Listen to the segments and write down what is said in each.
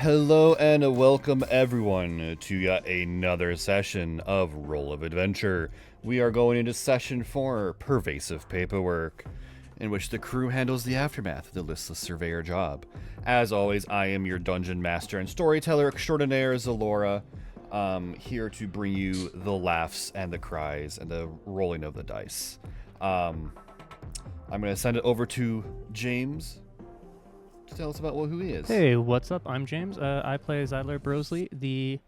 Hello and welcome everyone to yet another session of Roll of Adventure. We are going into session 4, Pervasive Paperwork, in which the crew handles the aftermath of the listless surveyor job. As always, I am your dungeon master and storyteller extraordinaire, Zalora, here to bring you the laughs and the cries and the rolling of the dice. I'm going to send it over to James to tell us about who he is. Hey, what's up? I'm James. I play Zydler Brosley, the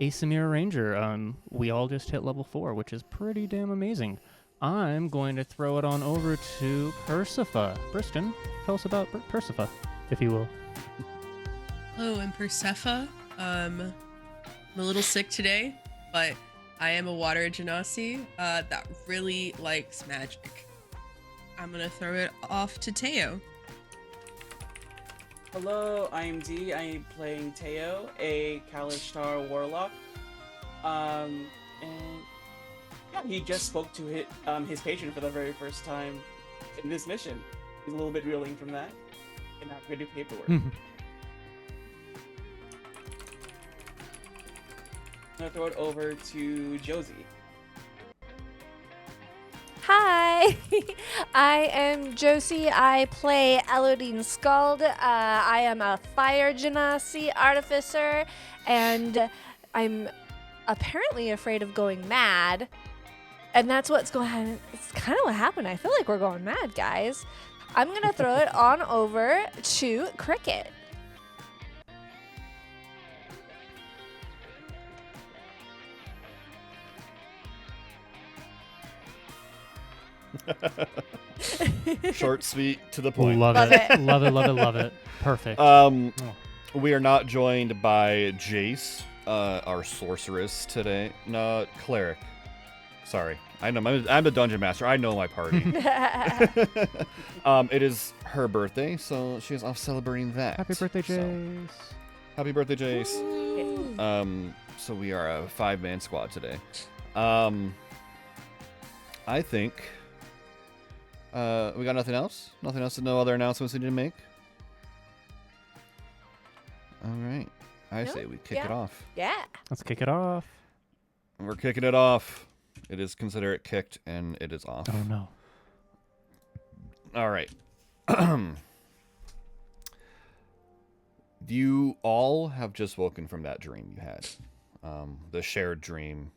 Asimir Ranger. We all just hit level 4, which is pretty damn amazing. I'm going to throw it on over to Persefa. Briston, tell us about Persefa, if you will. Hello, I'm Persefa. I'm a little sick today, but I am a water genasi that really likes magic. I'm gonna throw it off to Teo. Hello, I'm D. I am playing Teo, a Kalishtar warlock. And yeah, he just spoke to his patron for the very first time in this mission. He's a little bit reeling from that, and now we're gonna do paperwork. I'm gonna throw it over to Josie. Hi, I am Josie. I play Elodine Skald. I am a fire genasi artificer, and I'm apparently afraid of going mad. And that's what's going on. It's kind of what happened. I feel like we're going mad, guys. I'm going to throw it on over to Cricket. Short, sweet, to the point. Love Love it. it. Love it, love it, love it. Perfect. We are not joined by Jace, our sorceress today. No, cleric. Sorry, I know I'm the dungeon master. I know my party. It is her birthday, so she is off celebrating that. Happy birthday, Jace. Happy birthday, Jace. So we are a 5-man squad today. I think we got nothing else? Nothing else? No other announcements we need to make? All right. I say we kick it off. Yeah. Let's kick it off. We're kicking it off. It is considered kicked, and it is off. Oh, no. All right. You all have just woken from that dream you had. The shared dream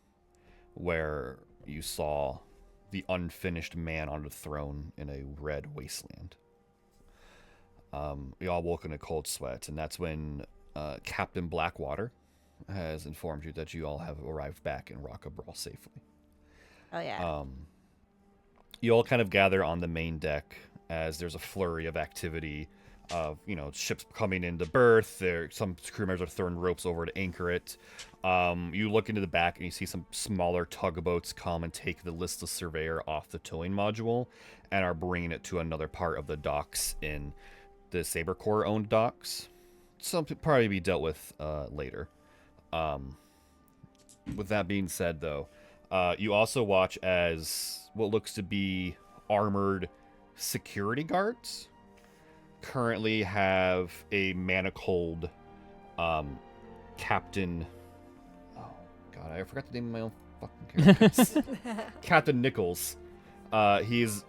where you saw the unfinished man on the throne in a red wasteland. You all woke in a cold sweat, and that's when Captain Blackwater has informed you that you all have arrived back in Rockabral safely. Oh, yeah. You all kind of gather on the main deck as there's a flurry of activity of, ships coming into berth. Some crew members are throwing ropes over to anchor it. You look into the back and you see some smaller tugboats come and take the listless surveyor off the towing module and are bringing it to another part of the docks in the Saber Corps owned docks. Something probably be dealt with later. With that being said, though, you also watch as what looks to be armored security guards currently have a manacled Captain... Oh, God, I forgot the name of my own fucking character. Captain Nichols. He's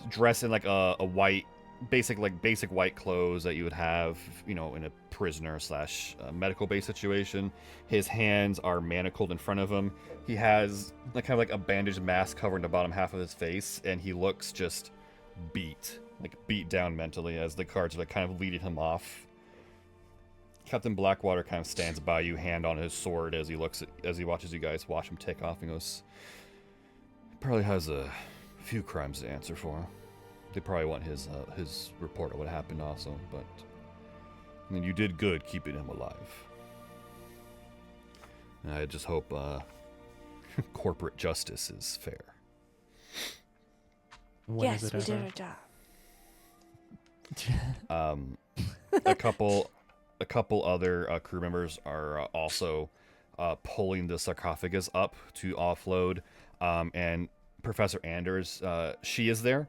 dressed in like a white... basic white clothes that you would have, in a prisoner / medical base situation. His hands are manacled in front of him. He has kind of like a bandaged mask covering the bottom half of his face, and he looks just beat down mentally as the guards are kind of leading him off. Captain Blackwater kind of stands by you, hand on his sword, as he watches you guys watch him take off and goes, probably has a few crimes to answer for. They probably want his report of what happened also, but you did good keeping him alive. And I just hope corporate justice is fair. When Yes, is it we ever? did our job. A couple other crew members are also pulling the sarcophagus up to offload, and Professor Anders, she is there.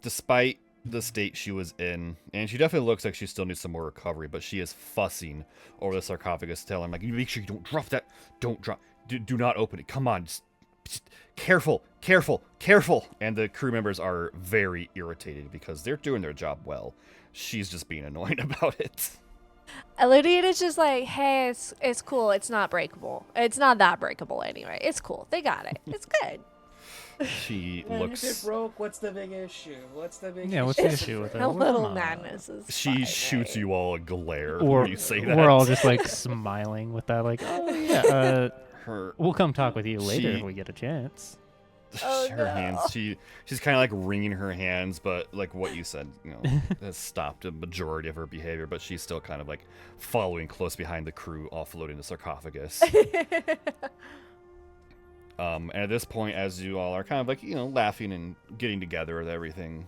Despite the state she was in, and she definitely looks like she still needs some more recovery, but she is fussing over the sarcophagus, telling him, like, you make sure you don't drop that. Don't drop. Do not open it. Come on. Just careful. And the crew members are very irritated because they're doing their job well. She's just being annoying about it. Elodie is just like, hey, it's cool. It's not breakable. It's not that breakable anyway. It's cool. They got it. It's good. She Man, looks... if it broke, what's the big issue? What's the big Yeah, issue? what's the issue with it? A We're little not- madness is She fine, shoots right? you all a glare Or when you say that. we're all just like smiling with that, like, oh yeah, Her we'll come talk with you later She- if we get a chance. Oh, her no. hands. She's kind of like wringing her hands, but like what you said, has stopped a majority of her behavior. But she's still kind of like following close behind the crew, offloading the sarcophagus. And at this point, as you all are kind of like laughing and getting together with everything,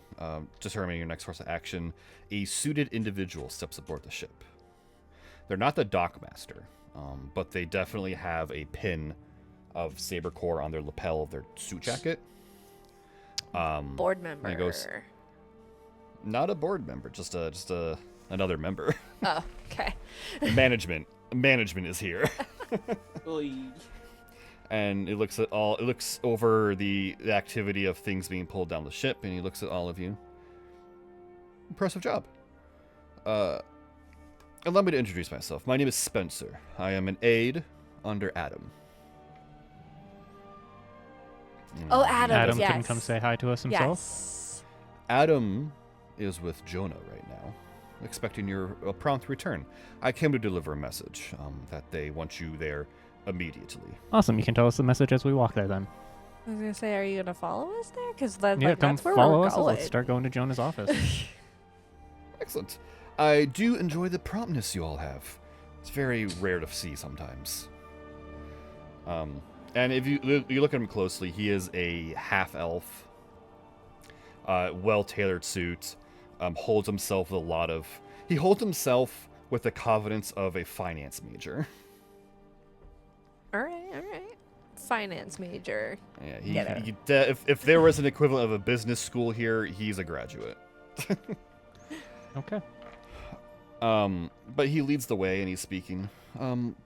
determining your next course of action, a suited individual steps aboard the ship. They're not the dockmaster, but they definitely have a pin of Saber Corps on their lapel of their suit jacket. Board member. And he goes, not a board member, just another member. Oh, okay. Management is here. Oy. And it looks over the activity of things being pulled down the ship, and he looks at all of you. Impressive job. Allow me to introduce myself. My name is Spencer. I am an aide under Adam. Oh, Adam. Adam yes. can come say hi to us himself. Yes. Adam is with Jonah right now, expecting your prompt return. I came to deliver a message that they want you there immediately. Awesome. You can tell us the message as we walk there then. I was gonna say, are you gonna follow us there? Because Yeah, come that's where follow we're us. going. Let's start going to Jonah's office. Excellent. I do enjoy the promptness you all have. It's very rare to see sometimes. And if you look at him closely, he is a half-elf, well-tailored suit, holds himself with the confidence of a finance major. All right. Finance major. Yeah, Get it. if there was an equivalent of a business school here, he's a graduate. Okay. But he leads the way and he's speaking.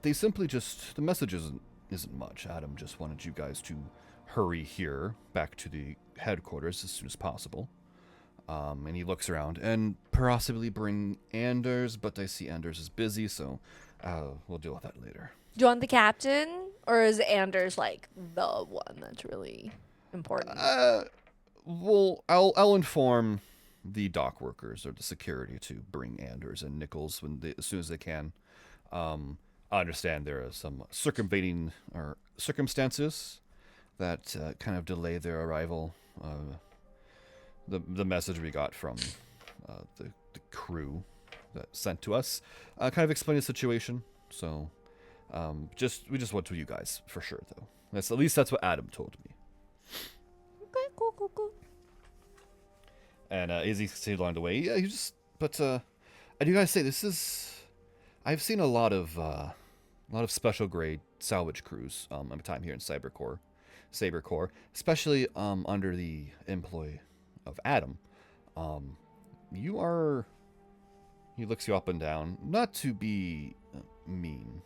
They simply the message isn't much. Adam just wanted you guys to hurry here back to the headquarters as soon as possible. And he looks around and possibly bring Anders, but I see Anders is busy, so we'll deal with that later. Do you want the captain, or is Anders like the one that's really important? Well, I'll inform the dock workers or the security to bring Anders and Nichols as soon as they can. I understand there are some circumventing or circumstances that kind of delay their arrival. The message we got from the crew that sent to us kind of explained the situation. So we just went to you guys for sure, though. At least that's what Adam told me. Okay, cool. And as he stayed along the way, yeah, I do gotta say, I've seen a lot of special grade salvage crews in my time here in Saber Corps, especially under the employ of Adam. He looks you up and down, not to be mean,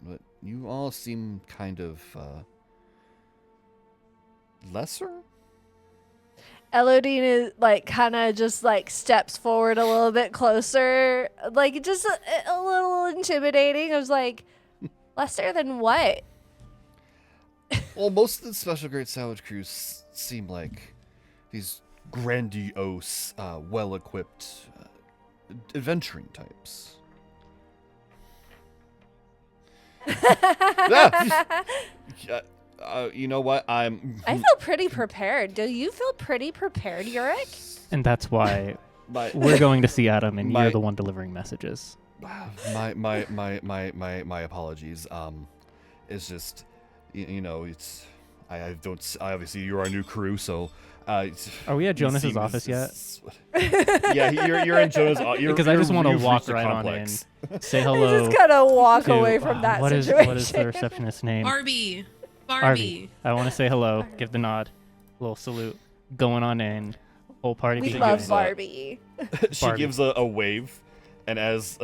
but you all seem kind of lesser. Elodine is kind of just steps forward a little bit closer, just a little intimidating. I was like, lesser than what? Well, most of the special grade salvage crews seem like these grandiose, well-equipped, adventuring types. You know what? I feel pretty prepared. Do you feel pretty prepared, Yurik? And that's why my we're going to see Adam, and My- you're the one delivering messages. my apologies. It's just it's I obviously you're our new crew, so Are we at Jonas's office yet? Yeah, you're in Jonah's office. Because I just want to walk right on in, say hello. I just gotta walk to- away from that what situation. What is the receptionist's name? Barbie. Harvey. I want to say hello, give the nod, little salute, going on in. Whole party We being love gives, Barbie. She Barbie. gives a wave, and as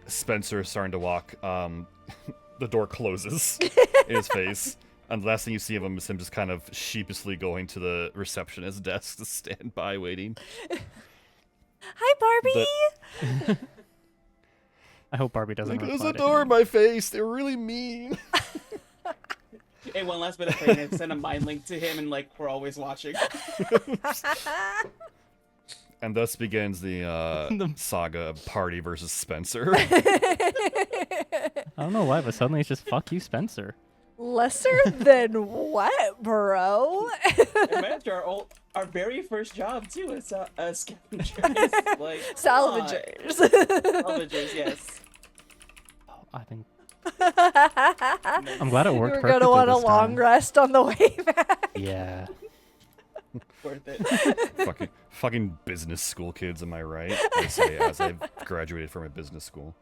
Spencer is starting to walk, the door closes in his face. And the last thing you see of him is him just kind of sheepishly going to the receptionist's desk to stand by waiting. Hi, Barbie. I hope Barbie doesn't Like, there's reply a to door him. in my face. They're really mean. Hey, one last bit of fairness. Send a mind link to him, and like we're always watching. And thus begins the saga of Party versus Spencer. I don't know why, but suddenly it's just fuck you, Spencer. Lesser than what, bro? Imagine our very first job too as scavengers. Like Salvagers. Salvagers, yes. Oh, I think I'm glad it worked We're perfectly gonna want a this long time. rest on the way back. Yeah. Worth it. fucking business school kids, am I right? I say as I've graduated from a business school.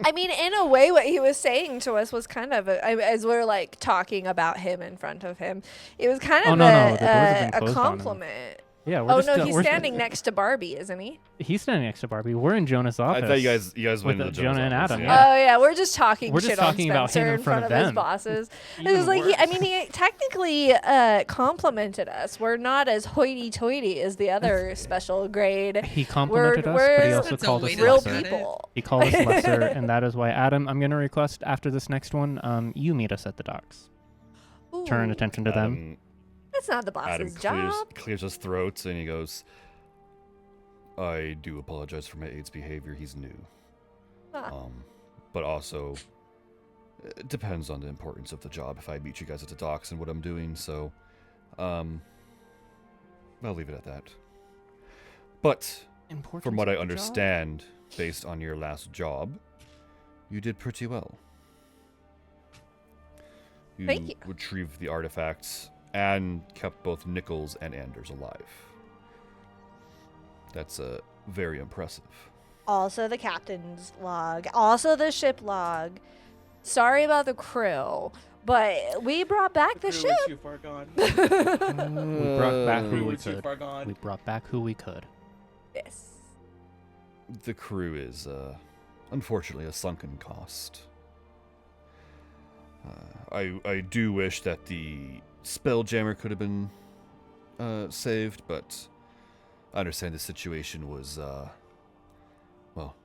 I mean, in a way, what he was saying to us was kind of, as we're like talking about him in front of him, it was kind of Oh, no, the doors have been a closed on him. compliment. Yeah, we're Oh just, no, he's we're- standing next to Barbie, isn't he? He's standing next to Barbie. We're in Jonah's office. I thought you guys went with into Jonah Jonah's and office, Adam, yeah. Oh yeah, we're just talking We're just shit talking on about Spencer him in front of his them. bosses. It Even was like, worse. I mean, he technically complimented us. We're not as hoity-toity as the other special grade. He complimented us, but we're- he also That's a called way us to Real look lesser. at it. people. He called us lesser, and that is why, Adam, I'm going to request after this next one, you meet us at the docks. Turn Ooh, attention to them. Adam, That's not the Adam boss's job. clears his throat and he goes, I do apologize for my aide's behavior. He's new. Ah. But also, it depends on the importance of the job if I meet you guys at the docks and what I'm doing, so, I'll leave it at that. But, Importance from what I of the job? understand, based on your last job, you did pretty well. You Thank you. retrieved the artifacts and kept both Nichols and Anders alive. That's very impressive. Also the captain's log. Also the ship log. Sorry about the crew, but we brought back the Crew ship. were too far gone. We brought back Crew who were we too could. far gone. We brought back who we could. Yes. The crew is, unfortunately, a sunken cost. I do wish that the Spelljammer could have been saved, but I understand the situation was, well,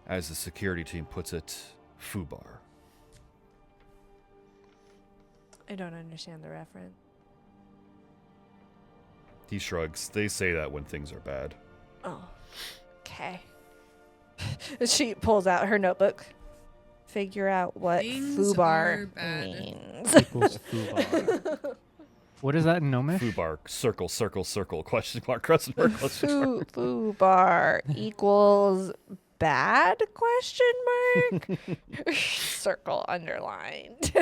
as the security team puts it, FUBAR. I don't understand the reference. He shrugs. They say that when things are bad. Oh. Okay. She pulls out her notebook. Figure out what Things FUBAR are bad. means. Equals FUBAR. What is that in Gnomish? FUBAR, circle, circle, circle, question mark, question mark, question mark. FUBAR equals bad question mark? Circle underlined.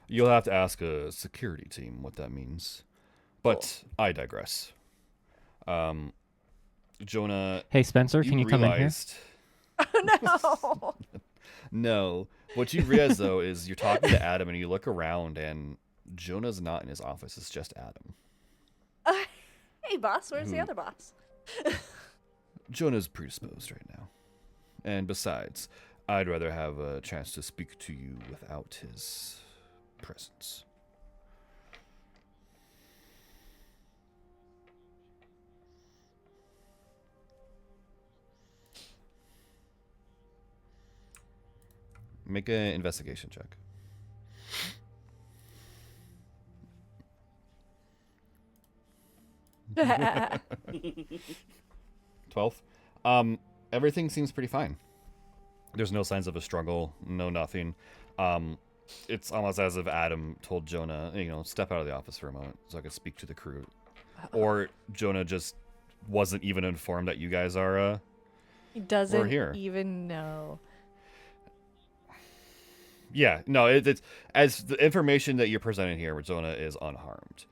You'll have to ask a security team what that means. But I digress. Jonah, Hey, Spencer, can you come in here? realized... Oh no. No. What you realize, though, is you're talking to Adam and you look around and Jonah's not in his office. It's just Adam. Hey boss, where's the Who? other boss? Jonah's predisposed right now. And besides, I'd rather have a chance to speak to you without his presence. Make an investigation check. Oh, 12. Everything seems pretty fine. There's no signs of a struggle, no nothing. It's almost as if Adam told Jonah, step out of the office for a moment so I can speak to the crew. Or Jonah just wasn't even informed that you guys are, He doesn't here. even know. yeah, no, it's as the information that you're presenting here, Jonah is unharmed.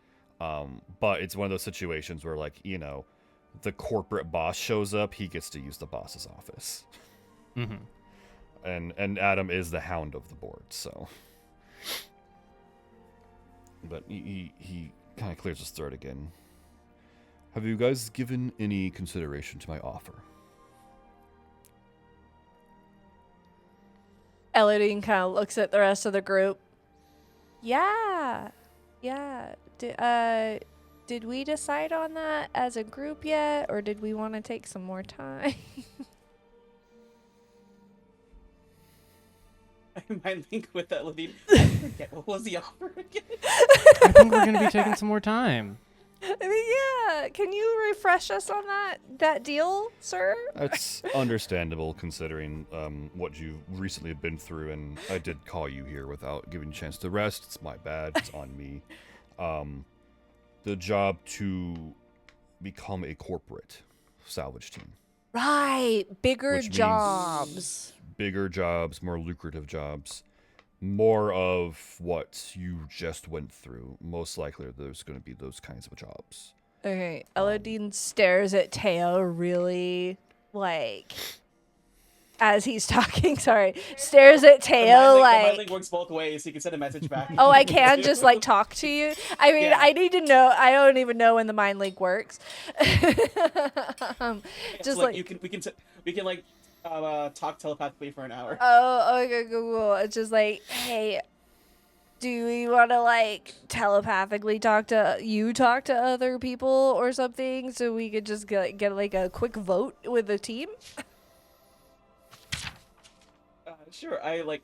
But it's one of those situations where, like, the corporate boss shows up, he gets to use the boss's office. Mm-hmm. And Adam is the hound of the board, so. But he kind of clears his throat again. Have you guys given any consideration to my offer? Elodine kind of looks at the rest of the group. Yeah. Did we decide on that as a group yet, or did we want to take some more time? I might link with that, Levine. I forget what was the offer again. I think we're gonna be taking some more time. I mean, yeah. Can you refresh us on that deal, sir? That's understandable considering what you recently have been through, and I did call you here without giving you a chance to rest. It's my bad. It's on me. The job to become a corporate salvage team. Right. Bigger Which means jobs. Bigger jobs, more lucrative jobs, more of what you just went through. Most likely there's going to be those kinds of jobs. Okay. Elodine stares at Teo really, like, as he's talking, sorry. Stares at Teo The like... mind link works both ways, so you can send a message back. Oh, I can just, like, talk to you? I mean, Yeah. I need to know. I don't even know when the mind link works. Just, like... we can like talk telepathically for an hour. Oh, okay, cool. It's just like, hey, do we want to, like, telepathically talk to other people or something so we could just get like, a quick vote with the team? Sure. I like.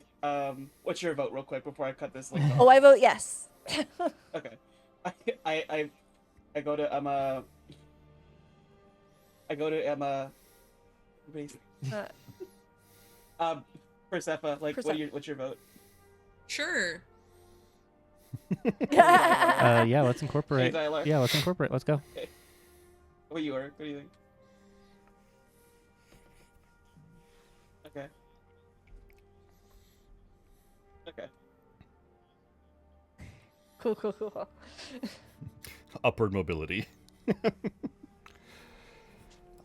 What's your vote, real quick, before I cut this link off? Oh, I vote yes. Okay. I go to Emma. I go to Emma. Persephone. Like, what's your vote? Sure. Yeah, let's incorporate. Hey, Tyler. Yeah, let's incorporate. Let's go. Okay. What do you think? Okay. Okay. Cool. Upward mobility.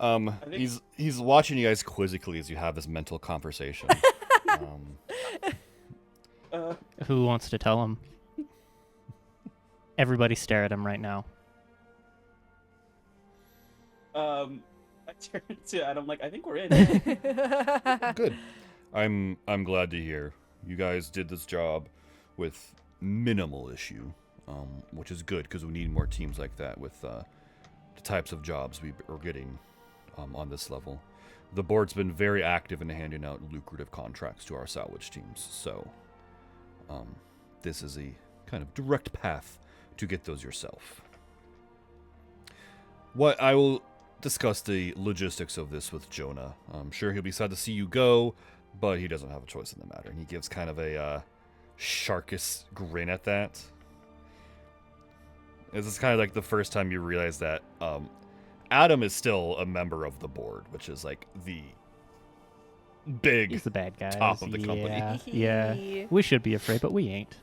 think- He's watching you guys quizzically as you have this mental conversation. Who wants to tell him? Everybody stare at him right now. I turn to Adam like, I think we're in. Good. I'm glad to hear you guys did this job with minimal issue, which is good because we need more teams like that with the types of jobs we are getting on this level. The board's been very active in handing out lucrative contracts to our salvage teams, so this is a kind of direct path to get those yourself. What I will discuss the logistics of this with Jonah. I'm sure he'll be sad to see you go, but he doesn't have a choice in the matter. And he gives kind of a sharkish grin at that. This is kind of like the first time you realize that Adam is still a member of the board, which is like the big He's the bad guy. top of the company. Yeah. We should be afraid, but we ain't.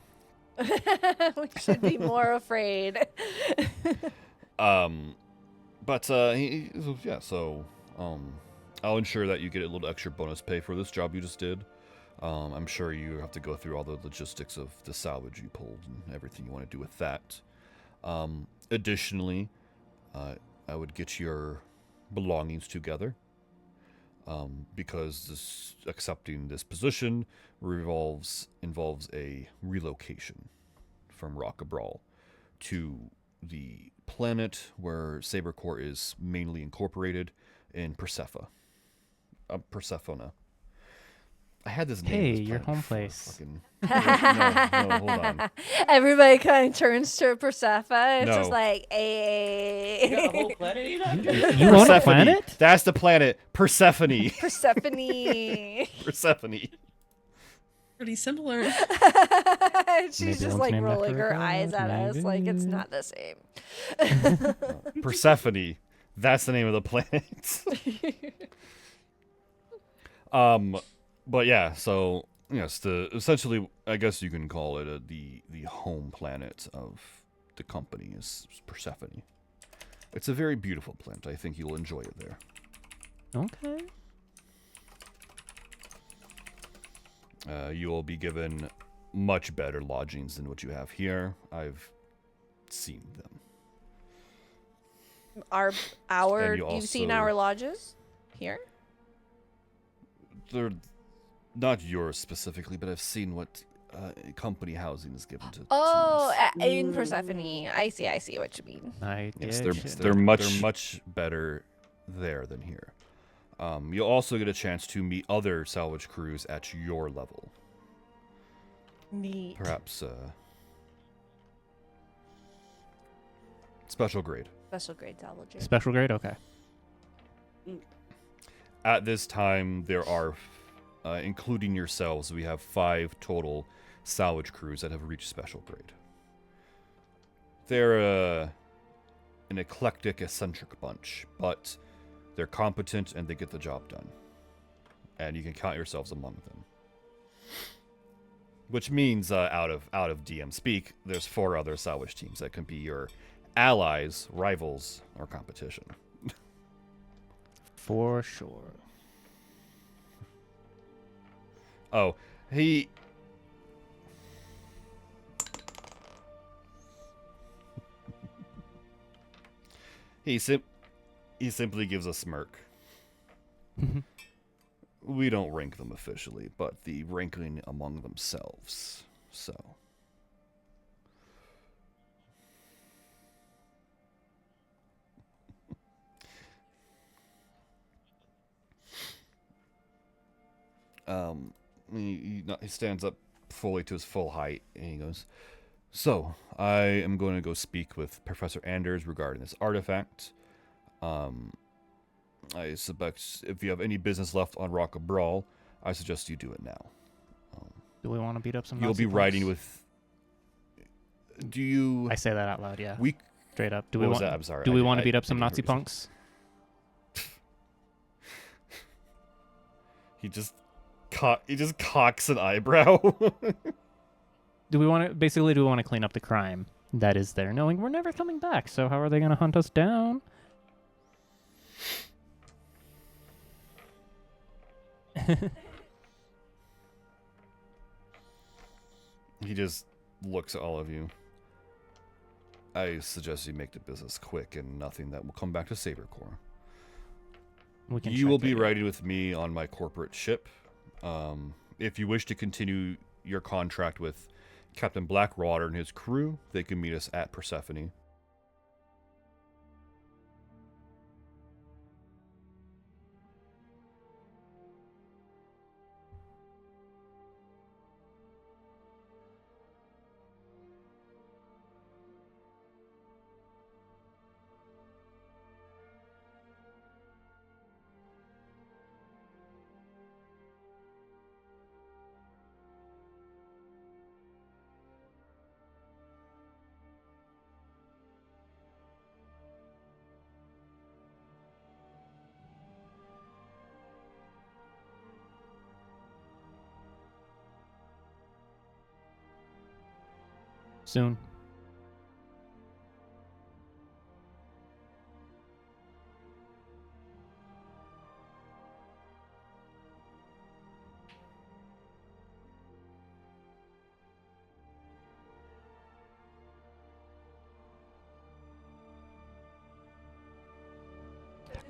We should be more afraid. But I'll ensure that you get a little extra bonus pay for this job you just did. I'm sure you have to go through all the logistics of the salvage you pulled and everything you want to do with that. Additionally, I would get your belongings together, because accepting this position involves a relocation from Rockabral to the planet where Saber Corp is mainly incorporated in Persephone. I had this name. Hey, in this your planet home before. place. No, hold on. Everybody kind of turns to Persephone. It's just No. like, You got a whole hey. planet you know? You want a Persephone. planet? That's the planet. Persephone. Persephone. Persephone. Pretty similar. She's Maybe just one's like named after rolling a her god, eyes at us like it's maybe. not the same. Persephone. That's the name of the planet. But yeah, so yes, essentially, I guess you can call it the home planet of the company is Persephone. It's a very beautiful planet. I think you'll enjoy it there. Okay. You will be given much better lodgings than what you have here. I've seen them. Our And you've seen also- our lodges here? They're not yours specifically, but I've seen what company housing is given to. Oh, teams. in Persephone. I see what you mean. I Yes, get they're you. much better there than here. You'll also get a chance to meet other salvage crews at your level. Neat. Perhaps special grade. Special grade salvaging. Special grade? Okay. At this time, there are, including yourselves, we have 5 total salvage crews that have reached special grade. They're an eclectic, eccentric bunch, but they're competent and they get the job done. And you can count yourselves among them. Which means, out of DM speak, there's 4 other salvage teams that can be your allies, rivals, or competition. For sure. Oh, he simply gives a smirk. We don't rank them officially, but the ranking among themselves. So. He stands up fully to his full height, and he goes, "So, I am going to go speak with Professor Anders regarding this artifact. I suspect if you have any business left on Rock of Brawl, I suggest you do it now. Do we want to beat up some You'll Nazi be riding punks? with... Do you... I say that out loud, yeah. We... Straight up. Do What we was want that? I'm sorry. Do we want I to beat up some didn't hear Nazi what you said. punks? He just cocks an eyebrow. Do we want to clean up the crime that is there, knowing we're never coming back? So how are they going to hunt us down? He just looks at all of you. I suggest you make the business quick and nothing that will come back to Saber Corps. We can You will check be it. riding with me on my corporate ship. If you wish to continue your contract with Captain Blackwater and his crew, they can meet us at Persephone. Soon.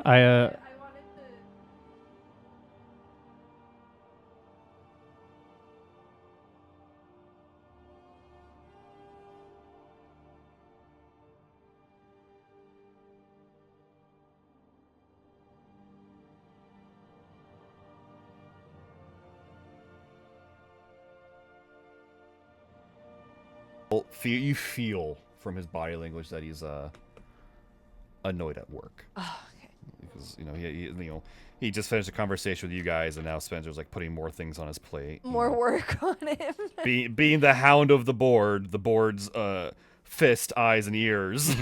I You feel from his body language that he's annoyed at work. Oh, okay. Because he just finished a conversation with you guys, and now Spencer's like putting more things on his plate. More work on him. Being the hound of the board's fist, eyes, and ears.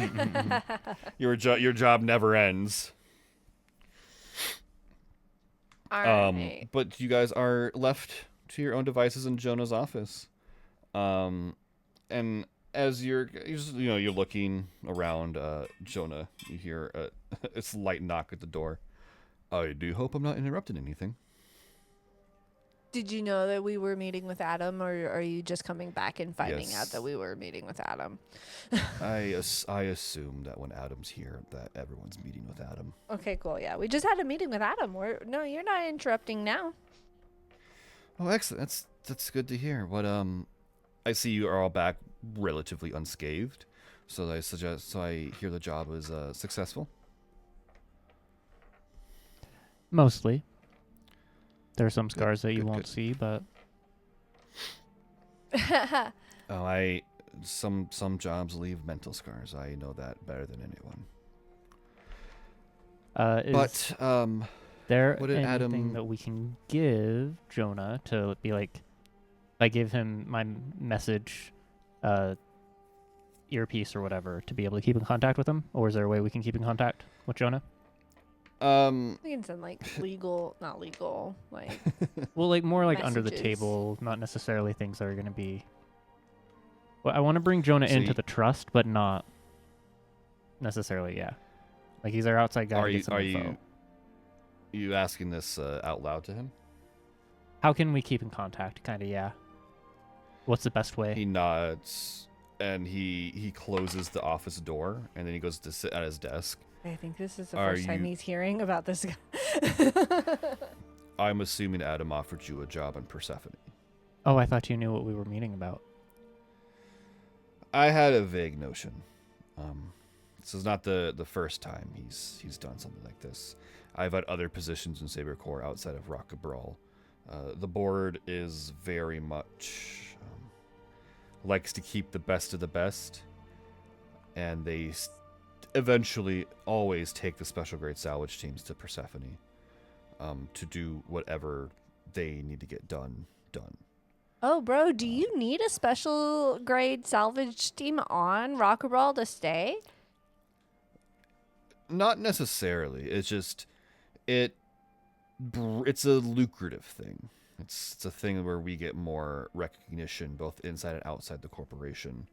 Your job never ends. All right. But you guys are left to your own devices in Jonah's office. And as you're looking around, Jonah, you hear a slight knock at the door. I do hope I'm not interrupting anything. Did you know that we were meeting with Adam, or are you just coming back and finding out Yes. that we were meeting with Adam? I assume that when Adam's here, that everyone's meeting with Adam. Okay, cool. Yeah, we just had a meeting with Adam. No, you're not interrupting now. Oh, excellent. That's good to hear. What I see you are all back relatively unscathed, so I hear the job was successful. Mostly. There are some scars that you good, won't good. see, but Oh, some jobs leave mental scars. I know that better than anyone. is But there what did anything Adam- that we can give Jonah to be like, I give him my message earpiece or whatever to be able to keep in contact with him? Or is there a way we can keep in contact with Jonah? We can send like not legal, like Well, like more like under the Messages. table, not necessarily things that are going to be. Well, I want to bring Jonah So into you- the trust, but not necessarily. Yeah, like he's our outside guy. are to you get some are info. you asking this out loud to him? How can we keep in contact? Kind of, yeah. What's the best way? He nods and he closes the office door and then he goes to sit at his desk. I think this is the Are first time you- he's hearing about this guy. I'm assuming Adam offered you a job in Persephone. Oh, I thought you knew what we were meeting about. I had a vague notion. This is not the first time he's done something like this. I've had other positions in Saber Corp outside of Rock Brawl. The board is very much likes to keep the best of the best, and they eventually always take the special grade salvage teams to Persephone to do whatever they need to get done. Oh, bro, do you need a special grade salvage team on Rock'n'Roll to stay? Not necessarily. It's just it's a lucrative thing. It's a thing where we get more recognition both inside and outside the corporation.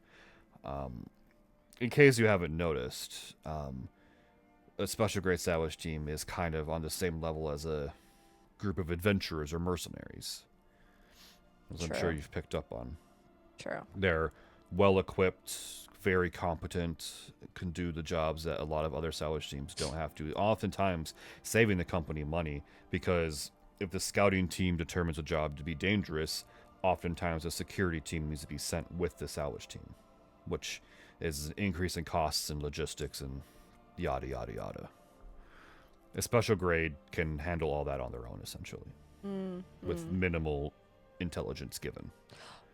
In case you haven't noticed, a special grade salvage team is kind of on the same level as a group of adventurers or mercenaries, as I'm sure True. you've picked up on. True. They're well equipped, very competent, can do the jobs that a lot of other salvage teams don't have to. Oftentimes saving the company money, because if the scouting team determines a job to be dangerous, oftentimes a security team needs to be sent with the salvage team, which is an increase in costs and logistics and yada yada yada. A special grade can handle all that on their own, essentially, with minimal intelligence given.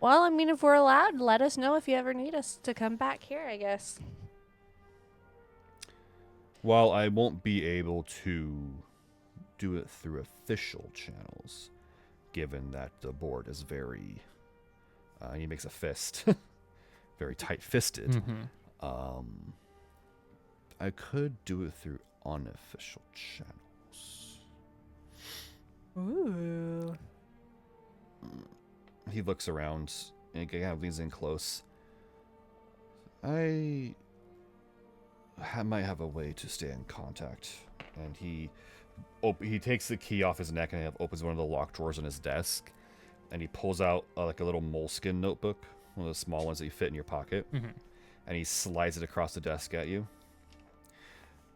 Well, I mean, if we're allowed, let us know if you ever need us to come back here, I guess. While I won't be able to do it through official channels, given that the board is very, and he makes a fist, very tight-fisted, Mm-hmm. I could do it through unofficial channels. Ooh. He looks around and he kind of leans in close. I might have a way to stay in contact. And he takes the key off his neck and opens one of the locked drawers on his desk. And he pulls out like a little moleskin notebook, one of the small ones that you fit in your pocket. Mm-hmm. And he slides it across the desk at you.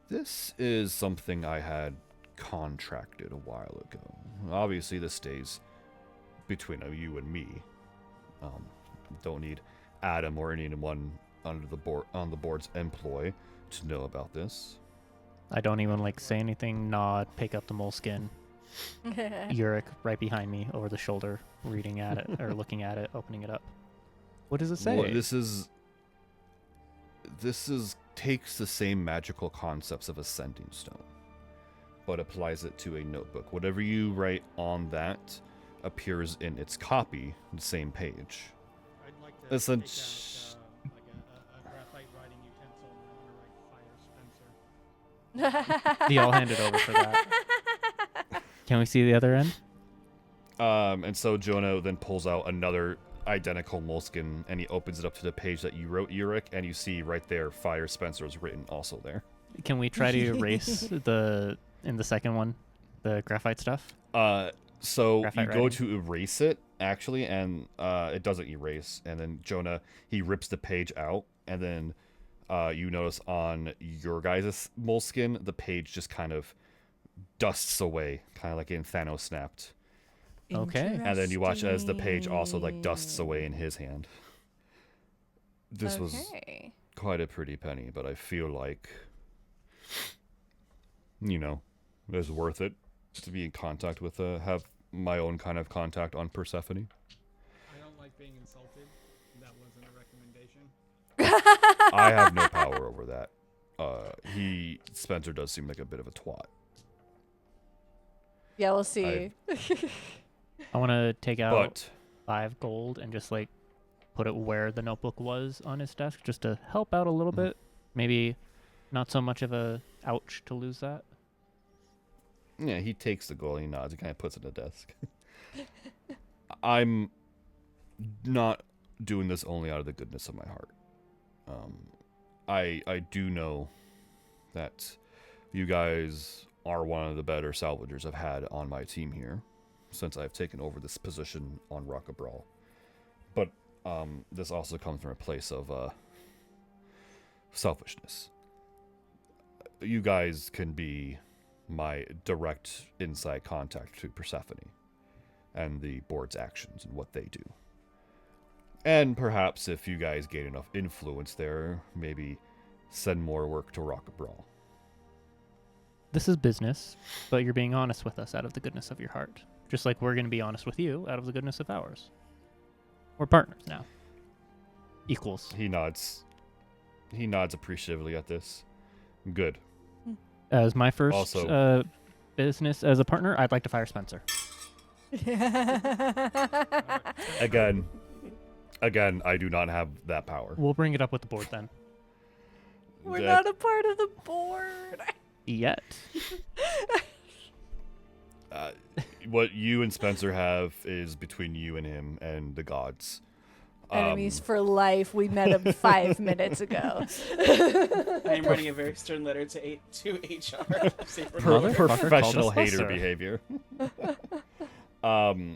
This is something I had contracted a while ago. Obviously, this stays between you and me. Don't need Adam or anyone under the board on the board's employ to know about this. I don't even like say anything, nod, pick up the moleskin. Yurik right behind me over the shoulder, reading at it or looking at it, opening it up. What does it say? Well, this is takes the same magical concepts of a sending stone, but applies it to a notebook. Whatever you write on that appears in its copy, the same page. I'd like to It's take a out like a graphite writing utensil and I want to write Fire Spencer. The all handed over for that. Can we see the other end? And so Jonah then pulls out another identical moleskin and he opens it up to the page that you wrote, Yurik, and you see right there Fire Spencer is written also there. Can we try to erase in the second one, the graphite stuff? So Graphite you go writing. to erase it, actually, and it doesn't erase. And then Jonah, he rips the page out, and then you notice on your guys' moleskin, the page just kind of dusts away, kind of like in Thanos snapped. Okay. And then you watch as the page also like dusts away in his hand. This was Okay. quite a pretty penny, but I feel like, you know, it was worth it to be in contact with, have my own kind of contact on Persephone. I don't like being insulted. That wasn't a recommendation. I have no power over that. Spencer does seem like a bit of a twat. Yeah, we'll see. I want to take out But 5 gold and just like put it where the notebook was on his desk, just to help out a little bit. Maybe not so much of a ouch to lose that. yeah, he takes the gold, he nods, he kind of puts it on the desk. I'm not doing this only out of the goodness of my heart. I do know that you guys are one of the better salvagers I've had on my team here since I've taken over this position on Rocket Brawl. But this also comes from a place of selfishness. You guys can be my direct inside contact to Persephone and the board's actions and what they do. And perhaps if you guys gain enough influence there, maybe send more work to Rocket Brawl. This is business, but you're being honest with us out of the goodness of your heart. Just like we're going to be honest with you out of the goodness of ours. We're partners now. Equals. He nods. He nods appreciatively at this. Good. As my first Also- business as a partner, I'd like to fire Spencer. Again, I do not have that power. We'll bring it up with the board then. We're That- not a part of the board. Yet. What you and Spencer have is between you and him and the gods. Enemies for life. We met him 5 minutes ago. I am writing a very stern letter to HR. Saber Per- Motherfucker called professional us hater lesser. behavior. But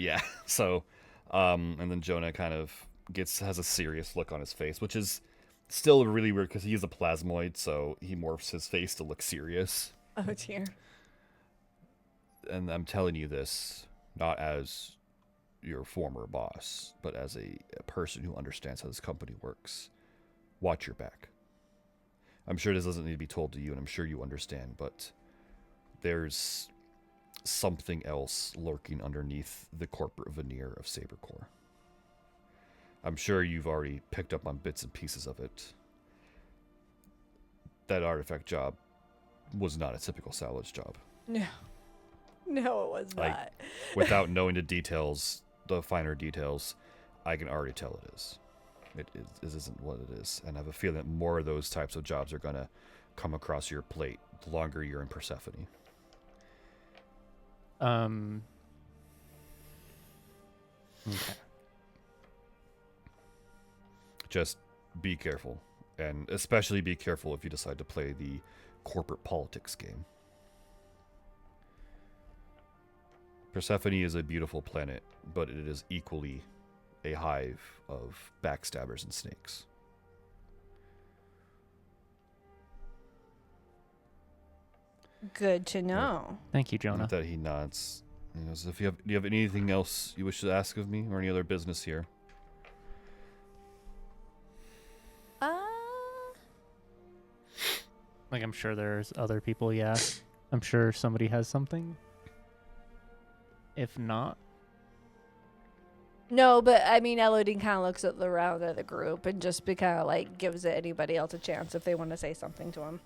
yeah. So, and then Jonah kind of has a serious look on his face, which is still really weird because he is a plasmoid, so he morphs his face to look serious. Oh dear. And I'm telling you this not as your former boss, but as a person who understands how this company works. Watch your back. I'm sure this doesn't need to be told to you, and I'm sure you understand, but there's something else lurking underneath the corporate veneer of Saber Corp. I'm sure you've already picked up on bits and pieces of it. That artifact job was not a typical salvage job. No. No, it was Like- not. Without knowing the details, the finer details, I can already tell it is. It isn't what it is. And I have a feeling that more of those types of jobs are going to come across your plate the longer you're in Persephone. Okay. Just be careful. And especially be careful if you decide to play the corporate politics game. Persephone is a beautiful planet, but it is equally a hive of backstabbers and snakes. Good to know. Thank you, Jonah. With that he nods. He goes, do you have anything else you wish to ask of me, or any other business here? Like, I'm sure there's other people, yeah. I'm sure somebody has something. If not, No, but I mean, Elodie kind of looks at the round of the group and just kind of like gives anybody else a chance if they want to say something to him.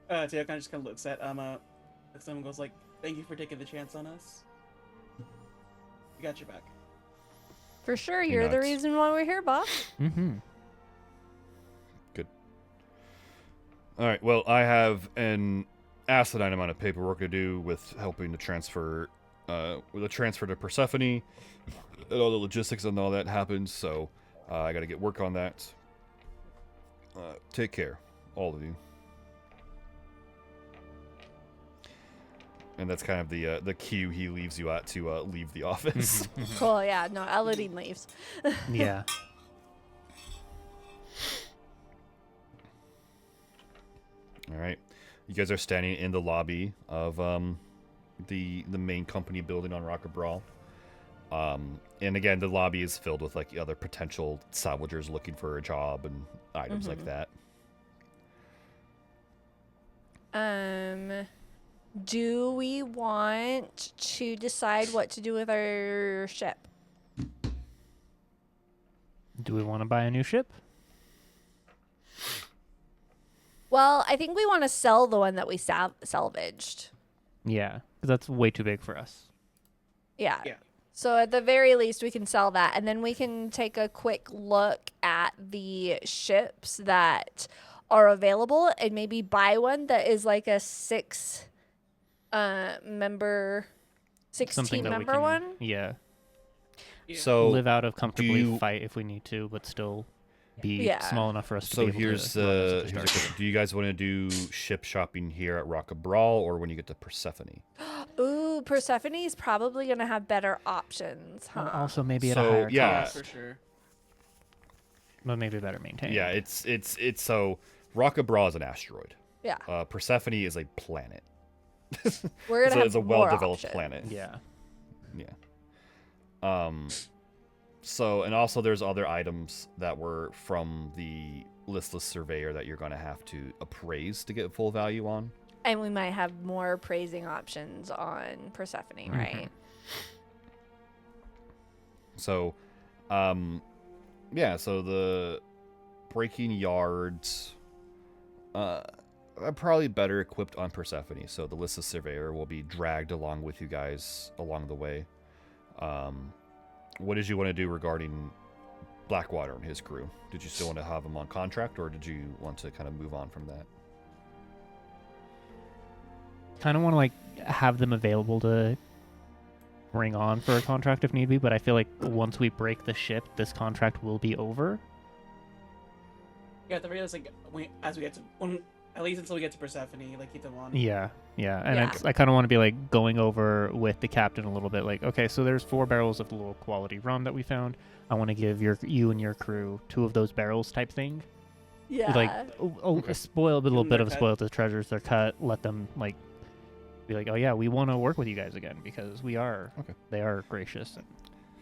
Teo kind of just looks at someone goes like, "Thank you for taking the chance on us. We got your back." For sure, you're the nods. reason why we're here, boss. All right. Well, I have an asinine amount of paperwork to do with helping to transfer, with a transfer to Persephone, and all the logistics and all that happens. So I got to get work on that. Take care, all of you. And that's kind of the cue he leaves you at to leave the office. Cool, yeah. No, Elodine leaves. Yeah. All right, you guys are standing in the lobby of the main company building on Rocket Brawl. And again, the lobby is filled with like other potential salvagers looking for a job and items like that. Do we want to decide what to do with our ship? Do we want to buy a new ship? Well, I think we want to sell the one that we salvaged. Yeah, because that's way too big for us. Yeah. Yeah. So at the very least, we can sell that, and then we can take a quick look at the ships that are available, and maybe buy one that is like a 6 member, 16 Something that we member can, one. Yeah. Yeah. So Live out of comfortably, you- fight if we need to, but still be Yeah. small enough for us to So be able here's to run as the a here's start. the question. Do you guys want to do ship shopping here at Rocket Brawl or when you get to Persephone? Ooh, Persephone's probably gonna have better options, huh? Also, maybe at a So, higher yeah. cost, for sure. but maybe better maintained. Yeah, it's so Rocket Brawl is an asteroid. Yeah. Persephone is a planet. We're gonna have It's a more well-developed options. planet. Yeah. Yeah. So, and also there's other items that were from the listless surveyor that you're going to have to appraise to get full value on. And we might have more appraising options on Persephone, right? So, yeah, so the breaking yards are probably better equipped on Persephone. So the listless surveyor will be dragged along with you guys along the way. What did you want to do regarding Blackwater and his crew? Did you still want to have him on contract, or did you want to kind of move on from that? Kind of want to like have them available to bring on for a contract if need be, but I feel like once we break the ship, this contract will be over. Yeah, at the very least, like at least until we get to Persephone, like keep them on. Yeah, yeah, and Yeah. I kind of want to be like going over with the captain a little bit, like, okay, so there's 4 barrels of low quality rum that we found. I want to give you and your crew 2 of those barrels, type thing. Yeah. Like, Okay. spoil a little them bit their of cut. spoil the treasures. They're cut. Let them like be like, oh yeah, we want to work with you guys again because we are. Okay. They are gracious and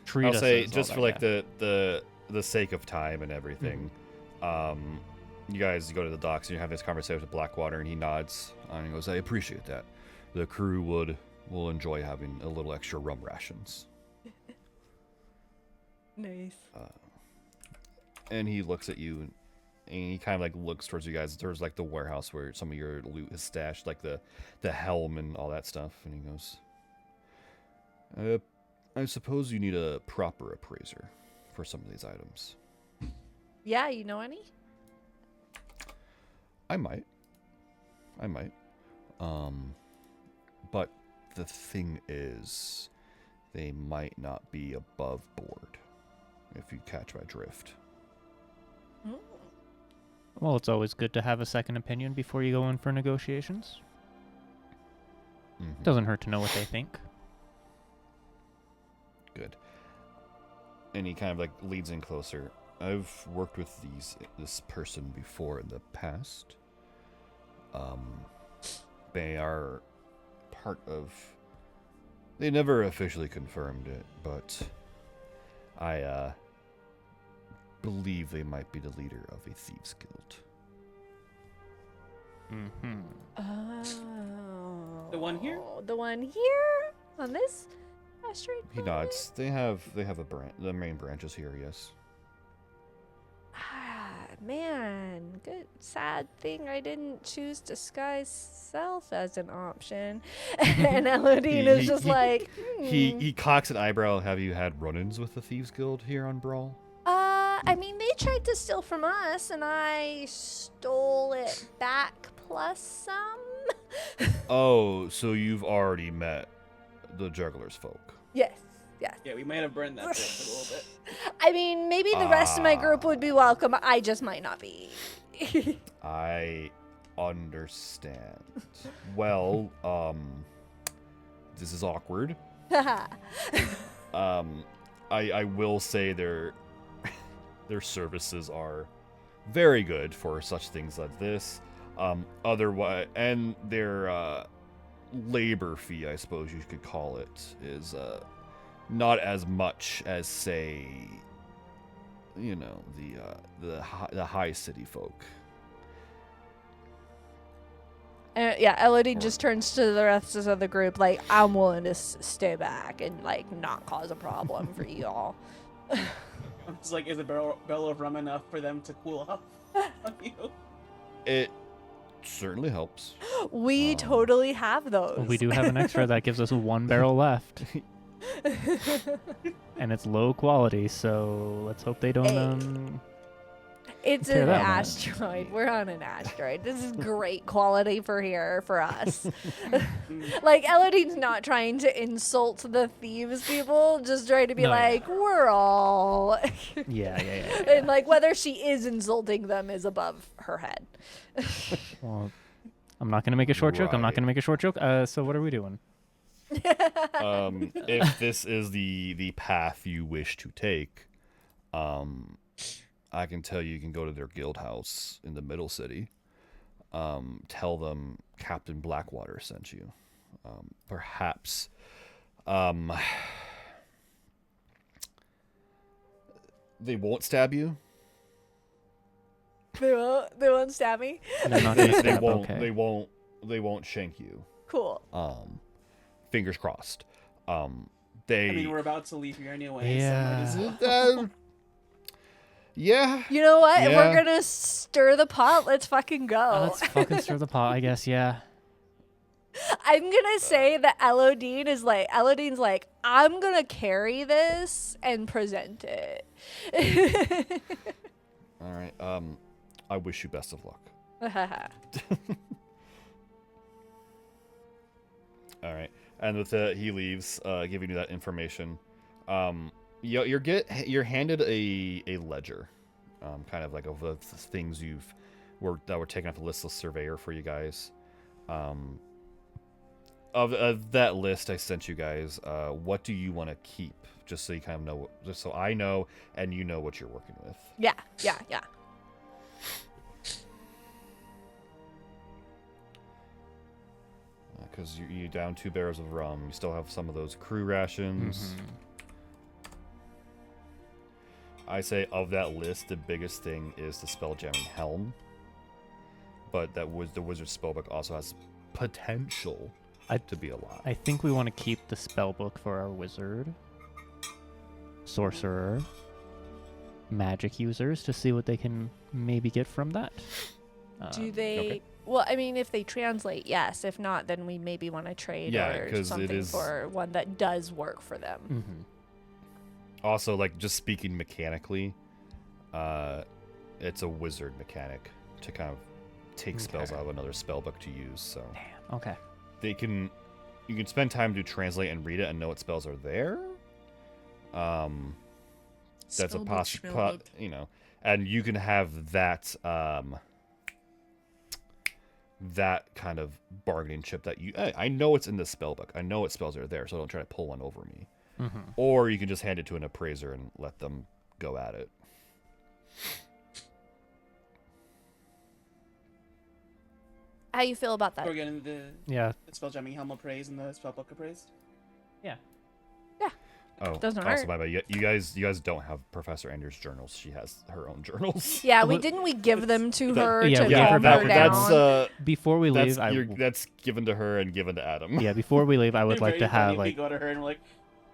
treat I'll us say as just all for that, like yeah. the sake of time and everything. You guys go to the docks and you have this conversation with Blackwater, and he nods and he goes, "I appreciate that. The crew will enjoy having a little extra rum rations." Nice. And he looks at you, and he kind of like looks towards you guys, towards like the warehouse where some of your loot is stashed, like the helm and all that stuff. And he goes, "I suppose you need a proper appraiser for some of these items." Yeah, you know any? I might. But the thing is, they might not be above board, if you catch my drift. Well, it's always good to have a second opinion before you go in for negotiations. Mhm. Doesn't hurt to know what they think. Good. And he kind of like leads in closer. I've worked with this person before in the past. They are part of. They never officially confirmed it, but I believe they might be the leader of a thieves guild. Mm-hmm. Oh. The one here? The one here? On this asteroid? He nods. They have a branch. The main branch is here. Yes. Ah, man. Good. Sad thing I didn't choose disguise self as an option. And Elodine is just like, He cocks an eyebrow. Have you had run-ins with the thieves guild here on Brawl? I mean, they tried to steal from us, and I stole it back plus some. Oh, so you've already met the jugglers folk. Yes. Yeah, we might have burned that bridge a little bit. I mean, maybe the rest of my group would be welcome. I just might not be. I understand. Well, this is awkward. I will say their services are very good for such things like this. Otherwise, and their labor fee, I suppose you could call it, is not as much as, say, you know, the high city folk. Yeah, Elodie just turns to the rest of the group like, I'm willing to stay back and like not cause a problem for y'all. It's like, is a barrel of rum enough for them to cool off on you? It certainly helps. We totally have those. Well, we do have an extra that gives us 1 barrel left. And it's low quality, so let's hope they don't It's tear an that one up. asteroid. We're on an asteroid. This is great quality for here for us. Like Elodine's not trying to insult the thieves people, just trying to be No, yeah. like, we're all Yeah. and like whether she is insulting them is above her head. Well, I'm not gonna make a short joke. I'm not Right. gonna make a short joke. So what are we doing? If this is the path you wish to take, I can tell you can go to their guild house in the middle city. Tell them Captain Blackwater sent you. Perhaps they won't stab you. They won't stab me. They're not gonna They stab, won't. okay. They won't shank you. Cool. Fingers crossed. They. I mean, we're about to leave here anyway. Yeah. So might as well. Yeah. You know what? If Yeah. we're gonna stir the pot, let's fucking go. Let's fucking stir the pot, I guess. Yeah. I'm gonna say that Elodine's like, I'm gonna carry this and present it. All right. I wish you best of luck. All right. And with that, he leaves, giving you that information. You're handed a ledger, kind of like of the things that were taken off the listless surveyor for you guys. Of that list I sent you guys, what do you want to keep? Just so you kind of know, just so I know and you know what you're working with. Yeah. Because you're down 2 barrels of rum. You still have some of those crew rations. I say of that list, the biggest thing is the spelljamming helm. But the wizard spellbook also has potential to be a lot. I think we want to keep the spell book for our wizard, sorcerer, magic users to see what they can maybe get from that. Do they? okay. Well, I mean, if they translate, yes. If not, then we maybe want to trade Yeah, or 'cause it something is- for one that does work for them. Mm-hmm. Also, like, just speaking mechanically, it's a wizard mechanic to kind of take spells Okay. out of another spellbook to use. So Okay. you can spend time to translate and read it and know what spells are there. That's a Spellbook, possible, schmellbook. you know, and you can have that that kind of bargaining chip that I know it's in the spellbook. I know what spells are there, so don't try to pull one over me. Mm-hmm. Or you can just hand it to an appraiser and let them go at it. How you feel about that? We're getting the Yeah. spelljamming helm appraised and the spellbook appraised. Oh, Doesn't also, hurt. my bad. You guys don't have Professor Anders' journals. She has her own journals. Yeah, Well, didn't we give them to that- her yeah, to we gave her calm back her down. down? Before we leave, That's given to her and given to Adam. yeah, before we leave, I would like to Very funny have if we like go to her and we're like,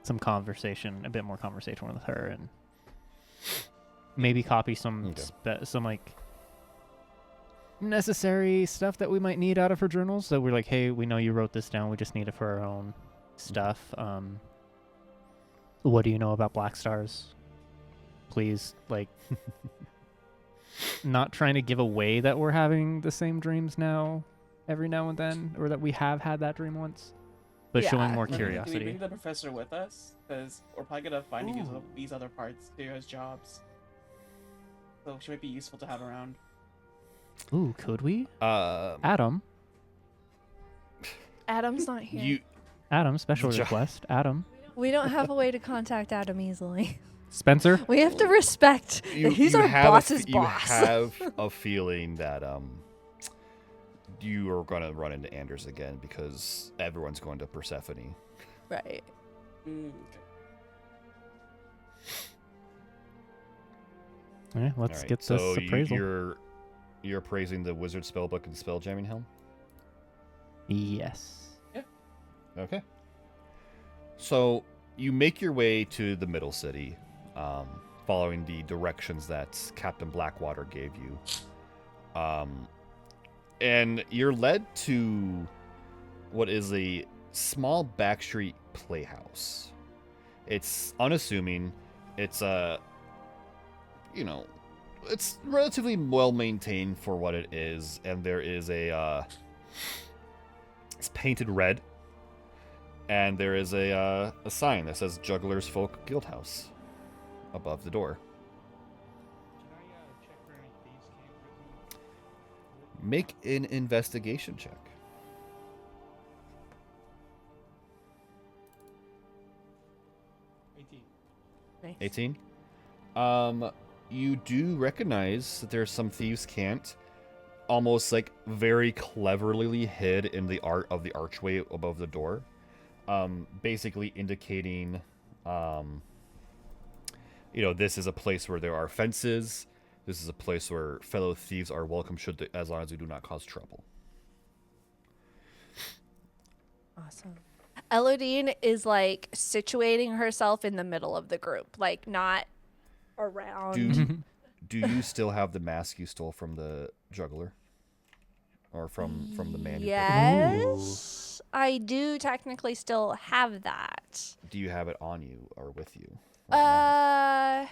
some conversation, a bit more conversation with her, and maybe copy some Okay. some like necessary stuff that we might need out of her journals. So we're like, hey, we know you wrote this down. We just need it for our own stuff. What do you know about black stars? Please, like, not trying to give away that we're having the same dreams now, every now and then, or that we have had that dream once, but showing Yeah. more Can we curiosity. bring the professor with us? Because we're probably gonna find these other parts to as jobs. So she might be useful to have around. Ooh, could we? Um, Adam. Adam's not here. Adam, special Jo- request. Adam. We don't have a way to contact Adam easily. Spencer. We have to respect that he's our have boss's you boss. have a feeling that you are gonna run into Anders again because everyone's going to Persephone. Right. Okay. All right, let's Alright, get so this appraisal. you're appraising the wizard spellbook and spelljamming helm. Yes. Okay. So you make your way to the middle city, following the directions that Captain Blackwater gave you. And you're led to what is a small backstreet playhouse. It's unassuming. It's it's relatively well maintained for what it is, and there is it's painted red. And there is a sign that says Juggler's Folk Guildhouse above the door. Should I check for any thieves' camp with me? Make an investigation check. 18. Nice. 18. You do recognize that there's some thieves' cant, almost like very cleverly hid in the art of the archway above the door. Basically indicating, this is a place where there are fences. This is a place where fellow thieves are welcome, as long as they do not cause trouble. Awesome. Elodine is like situating herself in the middle of the group, like not around. Do you still have the mask you stole from the juggler, or from the man? Yes, I do technically still have that. Do you have it on you or with you? Right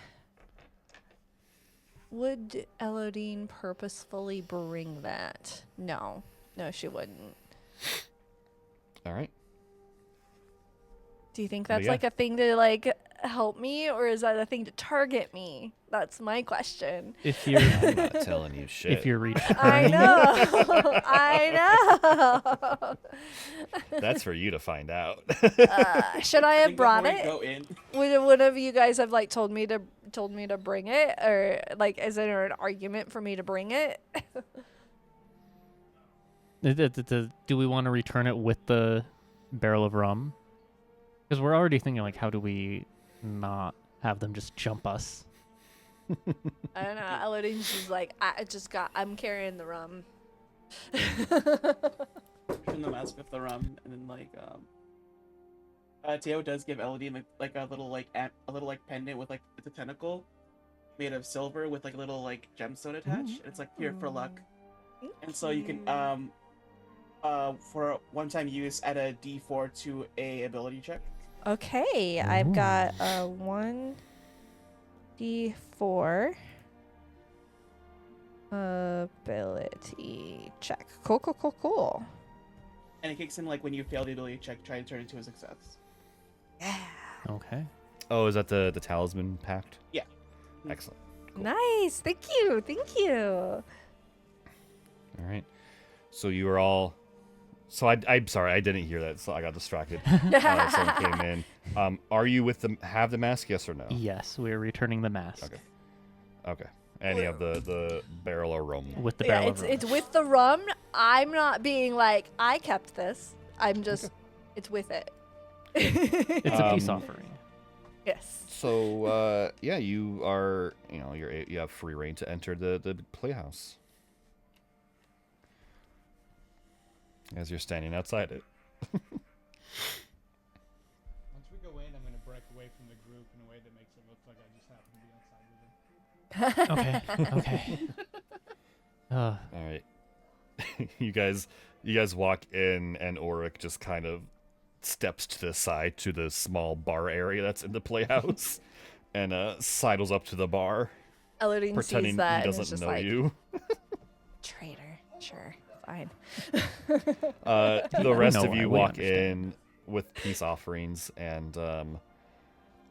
Would Elodine purposefully bring that? No, she wouldn't. now? All right. Do you think But that's yeah. like a thing to like help me, or is that a thing to target me? That's my question. If you're I'm not telling you shit. if you're reaching, I know. I know. That's for you to find out. Should I I have think brought before we it? go in, Would one of you guys have like told me to bring it, or like is there an argument for me to bring it? do we want to return it with the barrel of rum? Because we're already thinking like, how do we not have them just jump us? I don't know. Elodine's just like, I'm carrying the rum. turn the mask with the rum, and then Teo does give Elodie like a little pendant with like it's a tentacle made of silver with like a little like gemstone attached. And it's like here for luck, and so you can for one-time use add a D4 to a ability check. Okay, I've got a 1d4 ability check. Cool. And it kicks in like when you fail the ability check, try to turn it into a success. Yeah. Okay. Oh, is that the talisman pact? Yeah. Excellent. Nice. Thank you. All right. So you are all. So I'm sorry, I didn't hear that, so I got distracted. Someone came in. Are you with have the mask? Yes or no? Yes, we're returning the mask Okay. And you have the barrel of rum. with the Yeah, barrel of rum. it's with the rum. I'm not being like I kept this. I'm just it's with it. It's a peace offering. Yes. So you are you have free reign to enter the playhouse. As you're standing outside it. Once we go in, I'm going to break away from the group in a way that makes it look like I just happened to be outside with them. Okay. All right. you guys walk in, and Auric just kind of steps to the side to the small bar area that's in the playhouse, and sidles up to the bar, Elodine pretending sees that he and is doesn't just know like, you. traitor. Sure, fine. The rest know of why, you we walk understand. in with peace offerings, and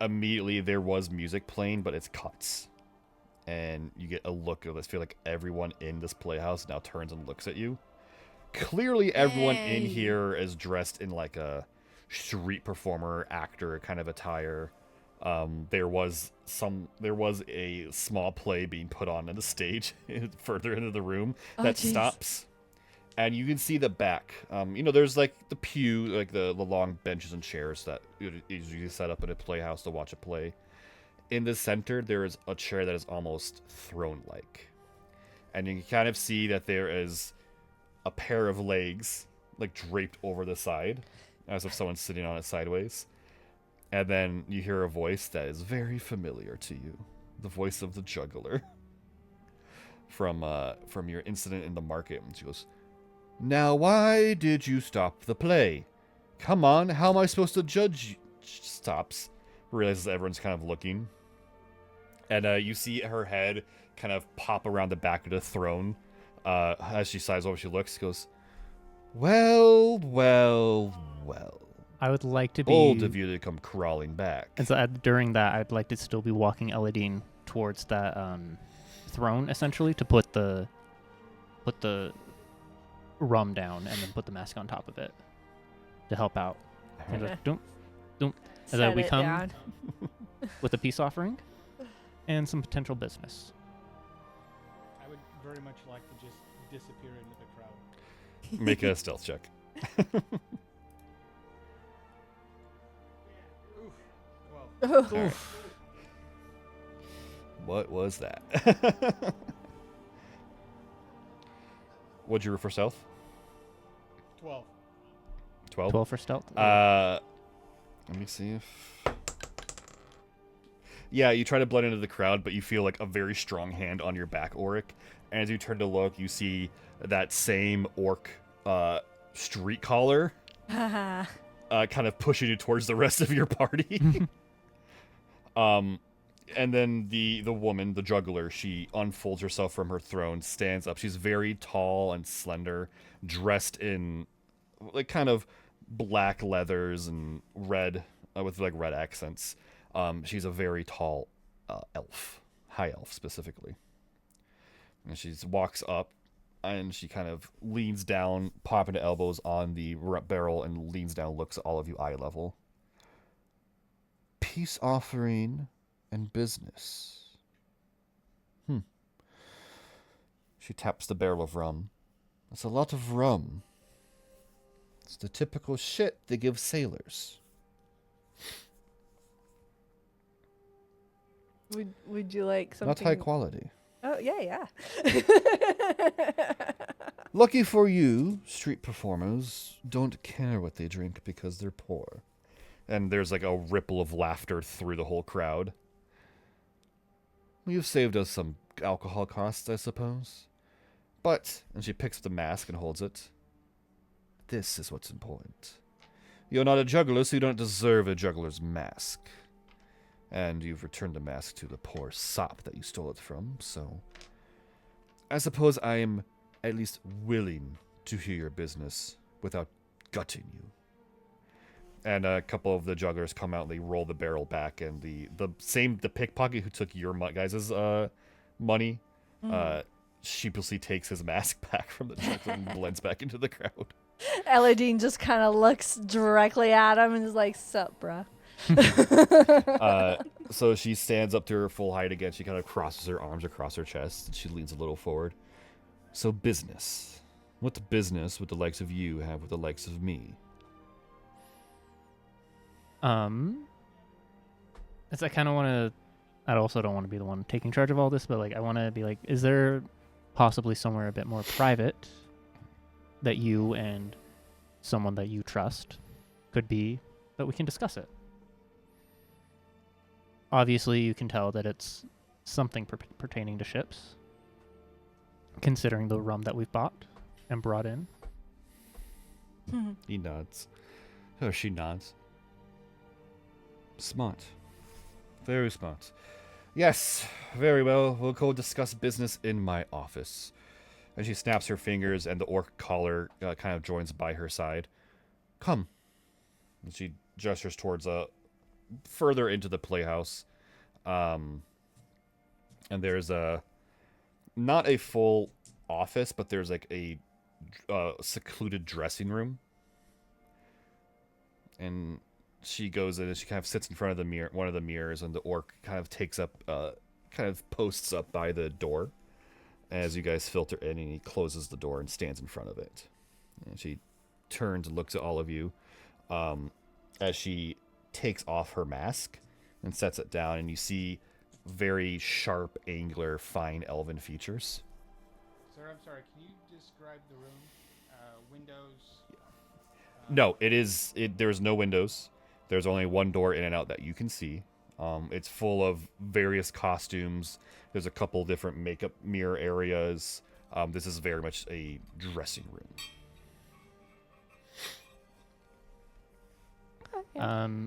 immediately there was music playing, but it's cuts. And you get a look of this. Feel like everyone in this playhouse now turns and looks at you. Clearly, everyone in Yay. here is dressed in like street performer, actor kind of attire. There was a small play being put on the stage further into the room that jeez. stops, and you can see the back. There's like the pew, like the long benches and chairs that is usually set up in a playhouse to watch a play. In the center, there is a chair that is almost throne-like, and you can kind of see that there is a pair of legs like draped over the side, as if someone's sitting on it sideways. And then you hear a voice that is very familiar to you. The voice of the juggler. From your incident in the market. And she goes, "Now why did you stop the play? Come on, how am I supposed to judge you?" She stops. Realizes everyone's kind of looking. And you see her head kind of pop around the back of the throne. As she sighs over, she looks, she goes, "Well, well, well. I would like to be Bold of you to come crawling back." And so during that, I'd like to still be walking Eladine towards that throne, essentially, to put the rum down and then put the mask on top of it to help out. And Okay. just don't. And Set then we it come down. with a peace offering and some potential business. I would very much like to just disappear into the crowd. Make a stealth check. Well, Alright. What was that? What'd you roll for stealth? 12. 12? 12 for stealth. Let me see if... Yeah, you try to blend into the crowd, but you feel like a very strong hand on your back, Auric. And as you turn to look, you see that same orc street collar kind of pushing you towards the rest of your party. And then the woman, the juggler, she unfolds herself from her throne, stands up. She's very tall and slender, dressed in like kind of black leathers and red with like red accents. She's a very tall elf, high elf specifically. And she walks up and she kind of leans down, popping the elbows on the barrel, and leans down, looks at all of you eye level. "Peace offering and business." She taps the barrel of rum. "That's a lot of rum. It's the typical shit they give sailors." Would you like something? Not high quality. Oh yeah. Lucky for you, street performers don't care what they drink because they're poor. And there's like a ripple of laughter through the whole crowd. "You've saved us some alcohol costs, I suppose. But," and she picks up the mask and holds it, "this is what's important. You're not a juggler, so you don't deserve a juggler's mask. And you've returned the mask to the poor sop that you stole it from, so I suppose I am at least willing to hear your business without gutting you." And a couple of the jugglers come out and they roll the barrel back, and the pickpocket who took your guys' money sheepishly takes his mask back from the juggler and blends back into the crowd. Eladine just kind of looks directly at him and is like, "Sup, bruh?" So she stands up to her full height again. She kind of crosses her arms across her chest, and she leans a little forward. "So business. What business would the likes of you have with the likes of me?" As I kind of want to, I also don't want to be the one taking charge of all this, but like I want to be like, is there possibly somewhere a bit more private that you and someone that you trust could be, that we can discuss it? Obviously, you can tell that it's something pertaining to ships, considering the rum that we've bought and brought in. He nods. Or she nods. "Smart. Very smart. Yes, very well. We'll go discuss business in my office." And she snaps her fingers, and the orc collar kind of joins by her side. "Come." And she gestures towards further into the playhouse. And there's not a full office, but there's like a secluded dressing room. And she goes in and she kind of sits in front of the mirror, one of the mirrors, and the orc kind of takes up, kind of posts up by the door as you guys filter in, and he closes the door and stands in front of it. And she turns and looks at all of you as she takes off her mask and sets it down, and you see very sharp, angular, fine elven features. Sir, I'm sorry. Can you describe the room? Windows. No, there's no windows. There's only one door in and out that you can see. It's full of various costumes. There's a couple different makeup mirror areas. This is very much a dressing room.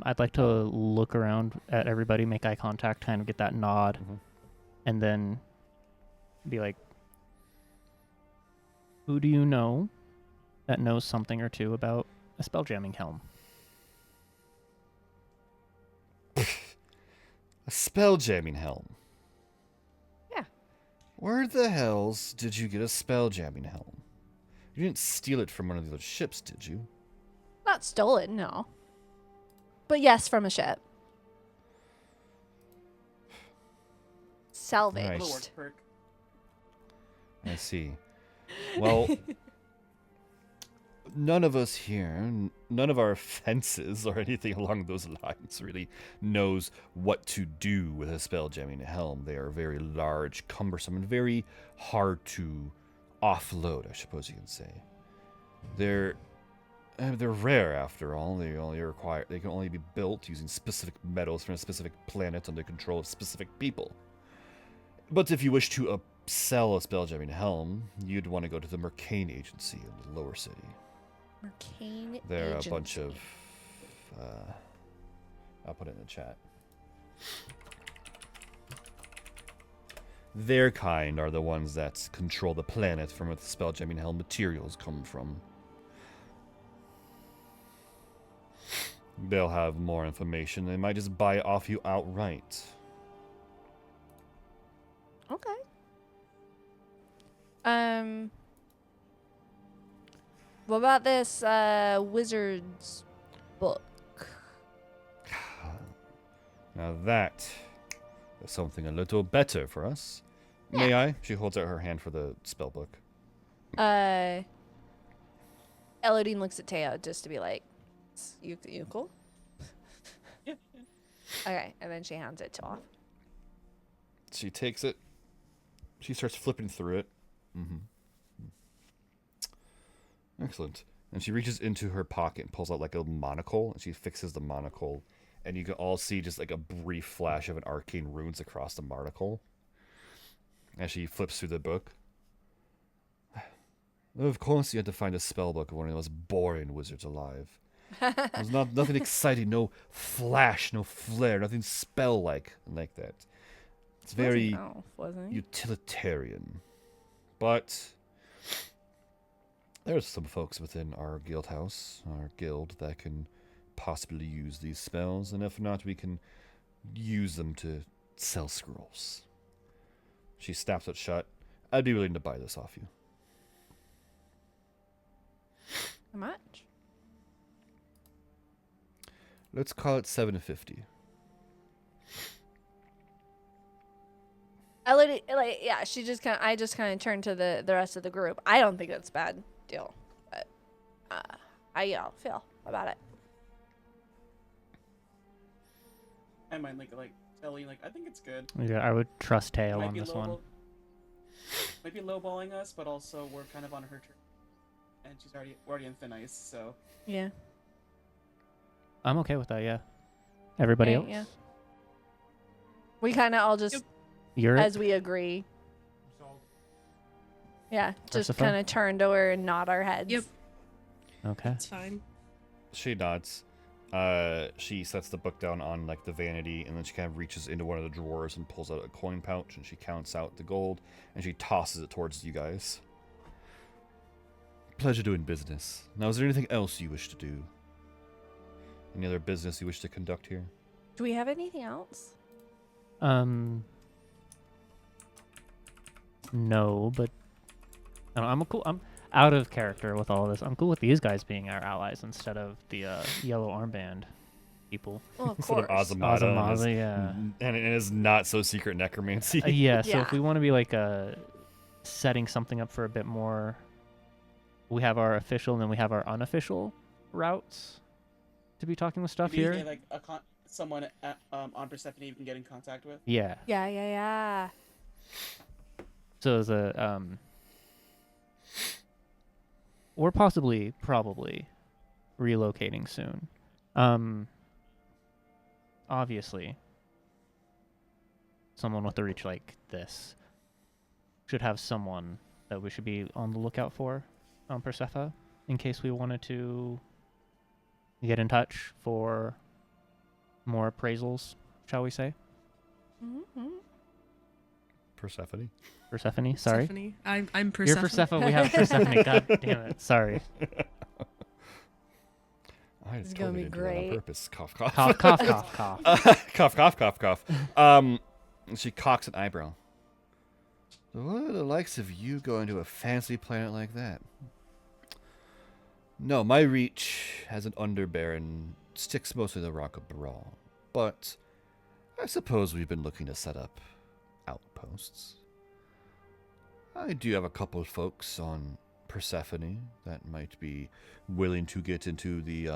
I'd like to look around at everybody, make eye contact, kind of get that nod, and then be like, who do you know that knows something or two about a spelljamming helm? A spelljamming helm? Yeah. Where the hells did you get a spelljamming helm? You didn't steal it from one of the other ships, did you? Not stolen, no. But yes, from a ship. Salvaged. Little Nice. orc perk. I see. Well, none of us here, none of our fences or anything along those lines really knows what to do with a spelljamming helm. They are very large, cumbersome, and very hard to offload, I suppose you can say. They're rare after all. They can only be built using specific metals from a specific planet under control of specific people. But if you wish to sell a spelljamming helm, you'd want to go to the Mercane Agency in the lower city. Mercane They're Agency. a bunch of... I'll put it in the chat. Their kind are the ones that control the planet from where the spelljamming helm materials come from. They'll have more information. They might just buy it off you outright. Okay. What about this wizard's book? Now that is something a little better for us. May I? She holds out her hand for the spell book. Elodine looks at Teo just to be like, you cool? Yeah. Okay, and then she hands it to off. She takes it. She starts flipping through it. Excellent. And she reaches into her pocket and pulls out like a monocle, and she fixes the monocle, and you can all see just like a brief flash of an arcane runes across the monocle as she flips through the book. Of course you had to find a spell book of one of the most boring wizards alive. There's nothing exciting, no flash, no flare, nothing spell-like like that. It's very Wasn't utilitarian. But there's some folks within our guild house, our guild, that can possibly use these spells, and if not, we can use them to sell scrolls. She snaps it shut. I'd be willing to buy this off you. How much? Let's call it $7.50. Elodine, she just I just kind of turned to the rest of the group. I don't think that's a bad deal, but how y'all feel about it? I might like telling I think it's good. Yeah, I would trust Teo Might on be this one. Might be lowballing us, but also we're kind of on her turn, and we're already in thin ice, so. Yeah. I'm okay with that, yeah. Everybody else? Yeah. We kind of all just, Yep. You're it? as we agree, yeah, just Persephone? kind of turn to her and nod our heads. Yep. Okay. It's fine. She nods. She sets the book down on like the vanity, and then she kind of reaches into one of the drawers and pulls out a coin pouch, and she counts out the gold, and she tosses it towards you guys. Pleasure doing business. Now, is there anything else you wish to do? Any other business you wish to conduct here? Do we have anything else? No, but I'm out of character with all of this. I'm cool with these guys being our allies instead of the yellow armband people. Well, of Instead course. of Azamata, Azamata, yeah. and it is not so secret necromancy. Yeah, so Yeah. if we want to be like setting something up for a bit more, we have our official and then we have our unofficial routes to be talking with stuff Maybe you here. get, like someone on Persephone you can get in contact with. Yeah. Yeah. So the we're probably relocating soon. Obviously, someone with a reach like this should have someone that we should be on the lookout for on Persephone in case we wanted to get in touch for more appraisals, shall we say? Mm-hmm. Persephone. Persephone, sorry. Persephone. I'm You're Persephone. Persephone, we have Persephone. God damn it. Sorry. I This is gonna be didn't do that on great. purpose. Cough, cough. Cough, cough, cough, cough. Cough, cough, cough, cough. She cocks an eyebrow. So what are the likes of you going to a fancy planet like that? No, my reach has an underbear and sticks mostly to the rock of Baral. But I suppose we've been looking to set up outposts. I do have a couple of folks on Persephone that might be willing to get into the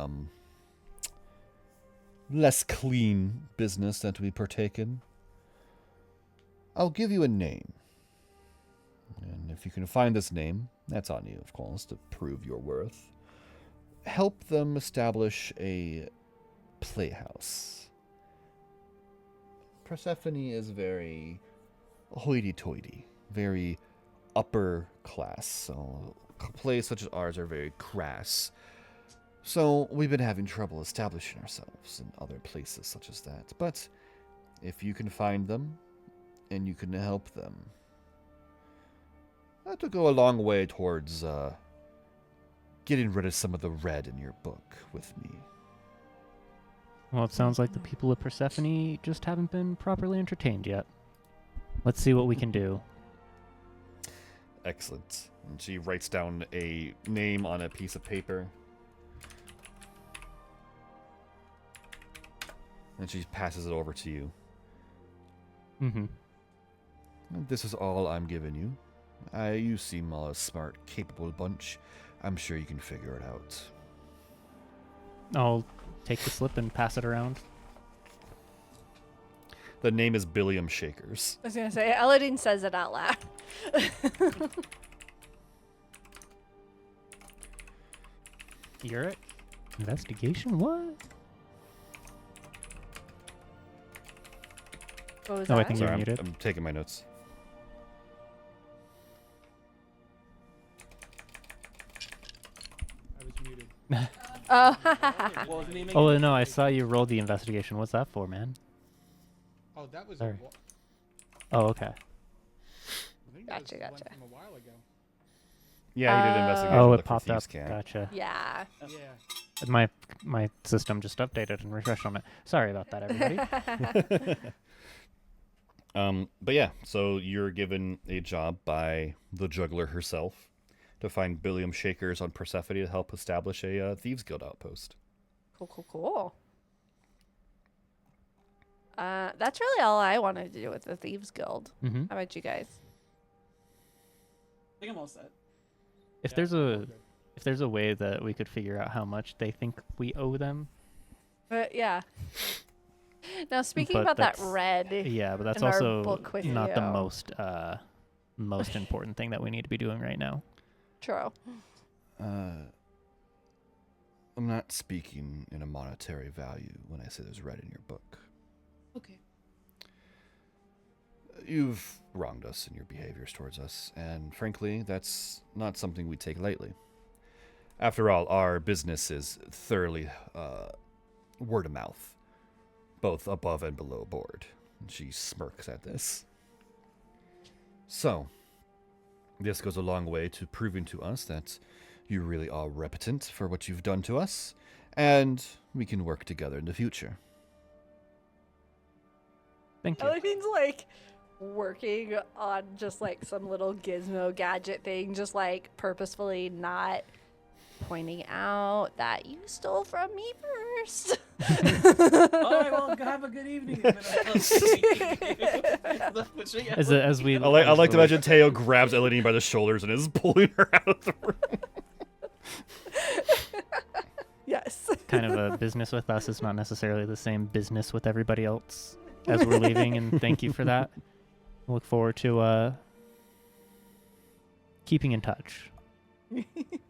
less clean business that we partake in. I'll give you a name. And if you can find this name, that's on you, of course, to prove your worth. Help them establish a playhouse. Persephone is very hoity-toity, very upper class, so plays such as ours are very crass. So we've been having trouble establishing ourselves in other places such as that. But if you can find them, and you can help them, that will go a long way towards getting rid of some of the red in your book with me. Well, it sounds like the people of Persephone just haven't been properly entertained yet. Let's see what we can do. Excellent. And she writes down a name on a piece of paper. And she passes it over to you. Mm-hmm. And this is all I'm giving you. You seem all a smart, capable bunch. I'm sure you can figure it out. I'll take the slip and pass it around. The name is Billiam Shakers. I was gonna say, Eladine says it out loud. You're it? Investigation? What? What was Oh, I that? think you're Sorry, muted. I'm taking my notes. I was muted. Oh, What was the name again? Oh, no, I saw you rolled the investigation. What's that for, man? Oh, that was. Sorry. I Oh, okay. think that was Gotcha, the one gotcha. from a while ago. Yeah, he did investigation. Oh, look it for popped up. thieves' camp. Gotcha. yeah. Yeah. My system just updated and refreshed on it. Sorry about that, everybody. But yeah, so you're given a job by the juggler herself to find Billiam Shakers on Persephone to help establish a Thieves Guild outpost. Cool. That's really all I wanted to do with the Thieves Guild. Mm-hmm. How about you guys? I think I'm all set. If Yeah, there's all a good. if there's a way that we could figure out how much they think we owe them, But yeah. Now speaking But about that that's- red, yeah, but that's in our also book with not the you. most important thing that we need to be doing right now. true. I'm not speaking in a monetary value when I say there's red in your book. Okay. You've wronged us in your behaviors towards us, and frankly, that's not something we take lightly. After all, our business is thoroughly word of mouth, both above and below board. And she smirks at this. So, this goes a long way to proving to us that you really are repentant for what you've done to us, and we can work together in the future. Thank you. Eladine's like working on just like some little gizmo gadget thing, just like purposefully not pointing out that you stole from me first. All right, well, have a good evening. As we I like to imagine Teo grabs Eladine by the shoulders and is pulling her out of the room. Yes. kind of a business with us is not necessarily the same business with everybody else as we're leaving, and thank you for that. Look forward to keeping in touch.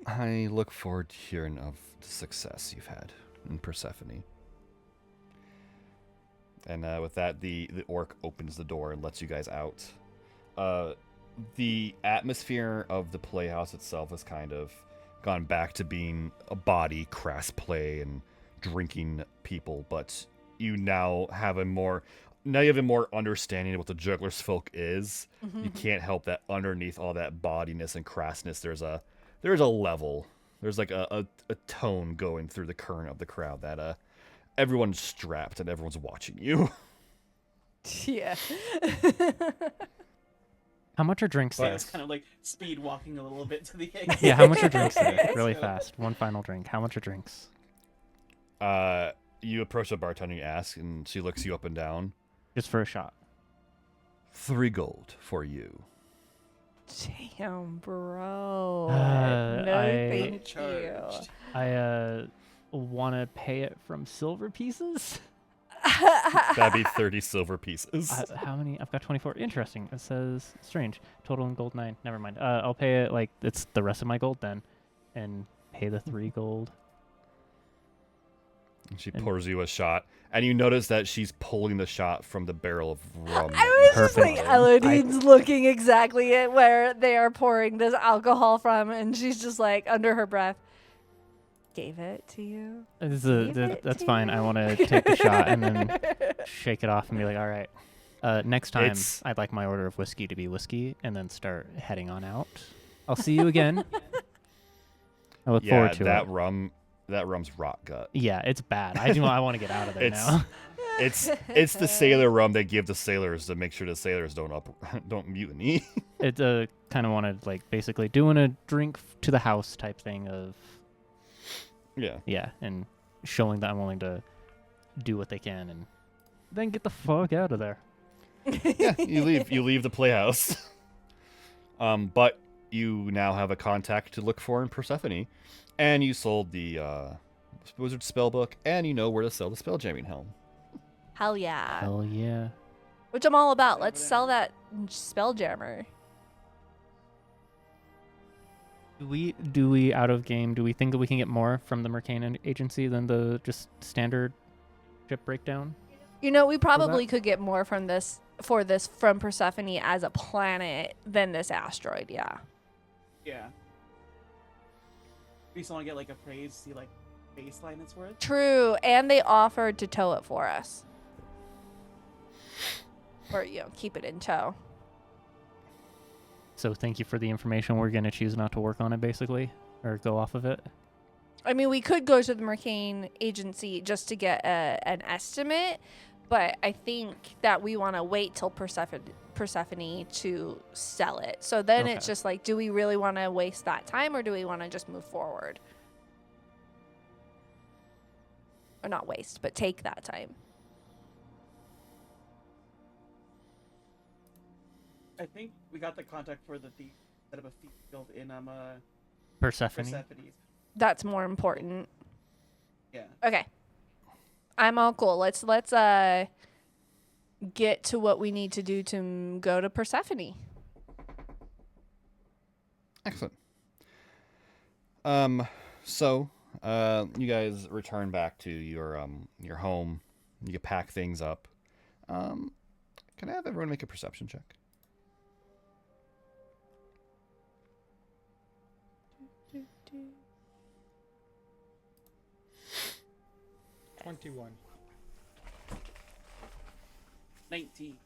I look forward to hearing of the success you've had in Persephone. And with that, the orc opens the door and lets you guys out. The atmosphere of the playhouse itself has kind of gone back to being a body, crass play, and drinking people, but you now have a more understanding of what the juggler's folk is. You can't help that underneath all that bodiness and crassness, there's a level. There's like a tone going through the current of the crowd that everyone's strapped and everyone's watching you. Yeah. How much are drinks there? It's kind of like speed walking a little bit to the exit. Yeah, how much are drinks there? Really fast. One final drink. How much are drinks? You approach the bartender, you ask, and she looks you up and down. Just for a shot. 3 gold for you. Damn, bro. Uh, no, I- thank Charged. you. I want to pay it from silver pieces. That'd be 30 silver pieces. How many? I've got 24. Interesting. It says strange. Total in gold 9. Never mind. I'll pay it like it's the rest of my gold then, and pay the 3 gold. And she pours you a shot, and you notice that she's pulling the shot from the barrel of rum. I was just like, Perfect. Elodine's looking exactly at where they are pouring this alcohol from, and she's just like, under her breath, gave it to you. That's fine. I want to take the shot and then shake it off and be like, all right. Next time, It's- I'd like my order of whiskey to be whiskey, and then start heading on out. I'll see you again. I look Yeah, forward to that it. rum's rot gut. Yeah, it's bad. I want to get out of there It's- now. It's the sailor rum they give the sailors to make sure the sailors don't mutiny. It kind of wanted like basically doing a drink to the house type thing of Yeah. and showing that I'm willing to do what they can and then get the fuck out of there. Yeah, you leave the playhouse. But you now have a contact to look for in Persephone, and you sold the wizard spellbook, and you know where to sell the spelljamming helm. Hell yeah. Hell yeah. Which I'm all about. Let's sell that spelljammer. Do we out of game? Do we think that we can get more from the Mercane agency than the just standard ship breakdown? You know, we probably could get more from this from Persephone as a planet than this asteroid. Yeah. Yeah. We just want to get like a praise, see like baseline it's worth. True, and they offered to tow it for us, or keep it in tow. So thank you for the information. We're gonna choose not to work on it, basically, or go off of it. I mean, we could go to the Mercane agency just to get an estimate, but I think that we want to wait till Persephone to sell it. So then it's Okay. just like, do we really want to waste that time, or do we want to just move forward? Or not waste, but take that time. I think we got the contact for the thief, set up a thief guild in Persephone. Persephone. That's more important. Yeah. Okay. I'm all cool. Let's get to what we need to do to go to Persephone. Excellent. So you guys return back to your home. You pack things up. Can I have everyone make a perception check? Do. 21. 19.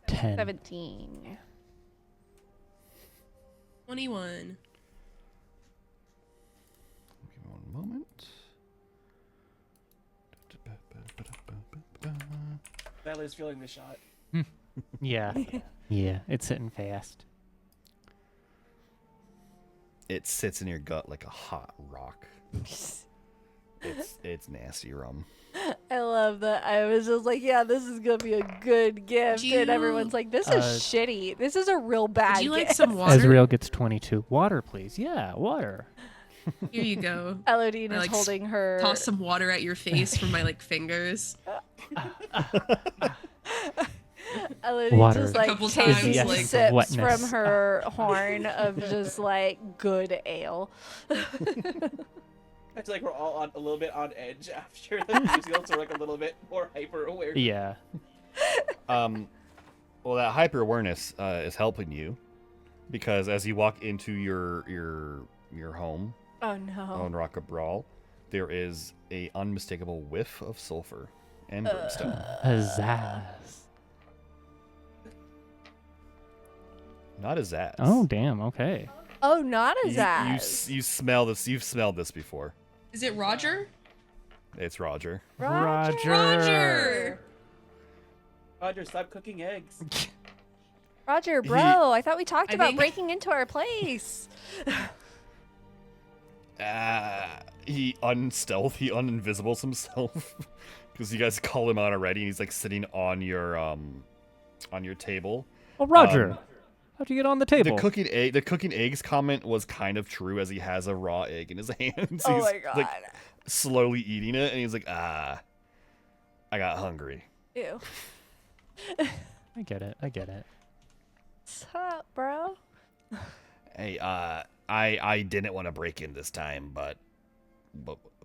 10. 17. 21. Give me one moment. Tyler's feeling the shot. Yeah. Yeah, it's sitting fast. It sits in your gut like a hot rock. It's nasty rum. I love that. I was just like, yeah, this is gonna be a good gift, and everyone's like, this is shitty. This is a real bad Would you like gift. some water? Ezreal gets 22. Water, please. Yeah, water. Here you go. Elodine I, is like, holding her. Toss some water at your face from my fingers. Elodine Water. just A like couple taking times, like- sips Wetness. from her horn of just like good ale. I feel like we're all a little bit on edge after the musicals are like a little bit more hyper aware. Yeah. Well, that hyper awareness is helping you because as you walk into your home Oh on no. Rock of Brawl, there is a unmistakable whiff of sulfur and brimstone. Pizzazz. Not as ass. Oh, damn. Okay. Oh, not as you ass. you smell this. You've smelled this before. Is it Roger? It's Roger. Roger! Roger, stop cooking eggs. Roger, bro, I thought we talked I about think- breaking into our place. He uninvisibles himself because you guys call him out already. And he's like sitting on your table. Well, Roger, how'd you get on the table? The cooking eggs comment was kind of true as he has a raw egg in his hands. Oh he's my god. like slowly eating it, and he's like, I got hungry. Ew. I get it. What's up, bro? Hey, I didn't want to break in this time, but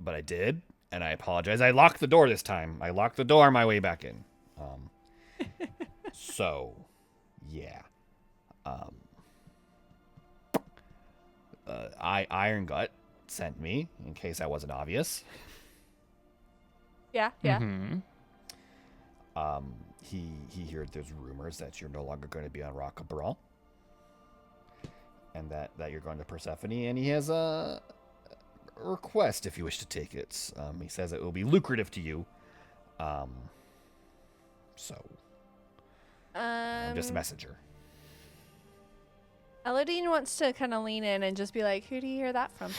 I did, and I apologize. I locked the door this time. I locked the door on my way back in. So, yeah. Iron Gut sent me, in case that wasn't obvious. Yeah, yeah. Mm-hmm. He heard there's rumors that you're no longer going to be on Rock of Brawl, and that you're going to Persephone, and he has a request if you wish to take it. He says it will be lucrative to you. So I'm just a messenger. Elodine wants to kind of lean in and just be like, who do you hear that from?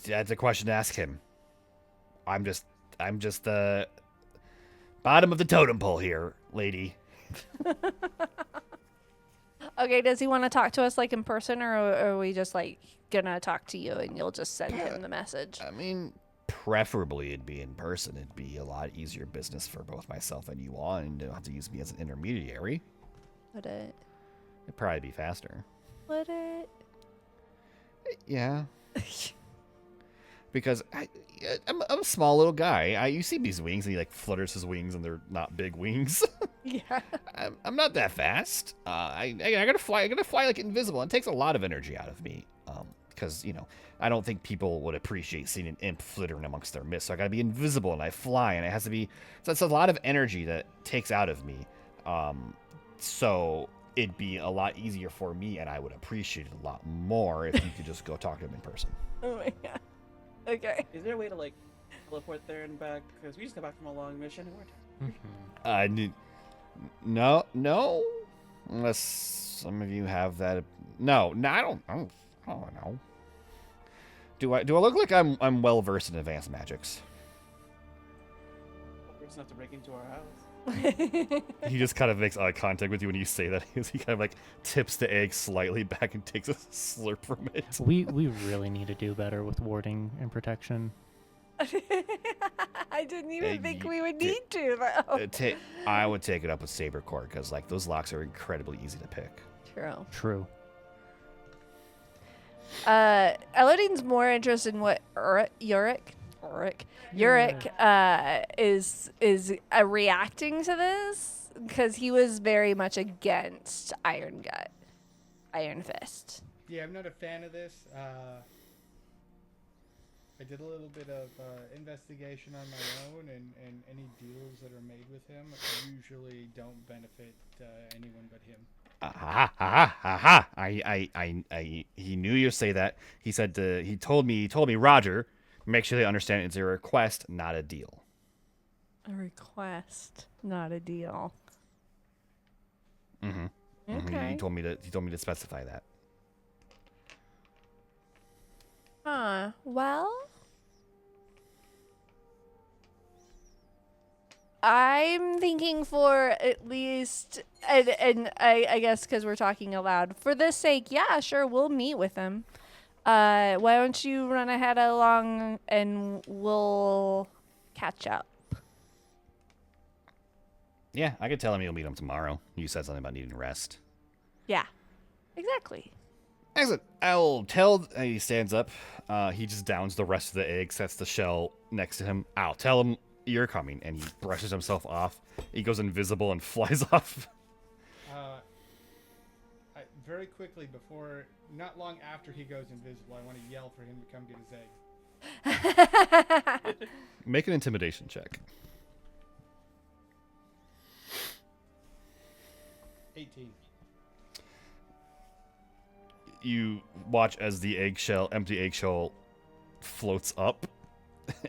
That's a question to ask him. I'm just the bottom of the totem pole here, lady. Okay, does he want to talk to us like in person, or are we just like gonna talk to you and you'll just send him the message? I mean, preferably it'd be in person. It'd be a lot easier business for both myself and you all, and you don't have to use me as an intermediary. Would it? It'd probably be faster. Would it? Yeah. Because I'm a small little guy. You see these wings, and he like flutters his wings, and they're not big wings. Yeah. I'm not that fast. I gotta fly. I gotta fly like invisible. It takes a lot of energy out of me. Because I don't think people would appreciate seeing an imp flittering amongst their midst. So I gotta be invisible, and I fly, and it has to be. So it's a lot of energy that takes out of me. So it'd be a lot easier for me, and I would appreciate it a lot more if you could just go talk to him in person. Oh my god. Okay. Is there a way to like teleport there and back? Because we just got back from a long mission and we're No, unless some of you have that. No, I don't know. Do I look like I'm well versed in advanced magics? fortunate enough to break into our house. He just kind of makes eye contact with you when you say that. He kind of like tips the egg slightly back and takes a slurp from it. We really need to do better with warding and protection. I didn't even think we would d- need to, though. I would take it up with Saber Corp because like those locks are incredibly easy to pick. True. True. Elodine's more interested in what Uric is reacting to this, because he was very much against Iron Fist. Yeah, I'm not a fan of this. I did a little bit of investigation on my own, and any deals that are made with him usually don't benefit anyone but him. He knew you'd say that. He said he told me, Roger, make sure they understand it's a request, not a deal. A request, not a deal. Mm-hmm. Okay. He told me to specify that. Huh. Well, I'm thinking for at least, and I guess because we're talking aloud, for this sake, yeah, sure, we'll meet with him. Why don't you run ahead along and we'll catch up? Yeah, I could tell him you'll meet him tomorrow. You said something about needing rest. Yeah, exactly. Excellent. I'll tell. He stands up. He just downs the rest of the egg, sets the shell next to him. I'll tell him you're coming, and he brushes himself off. He goes invisible and flies off. Very quickly, not long after he goes invisible, I want to yell for him to come get his egg. Make an intimidation check. 18. You watch as the empty eggshell, floats up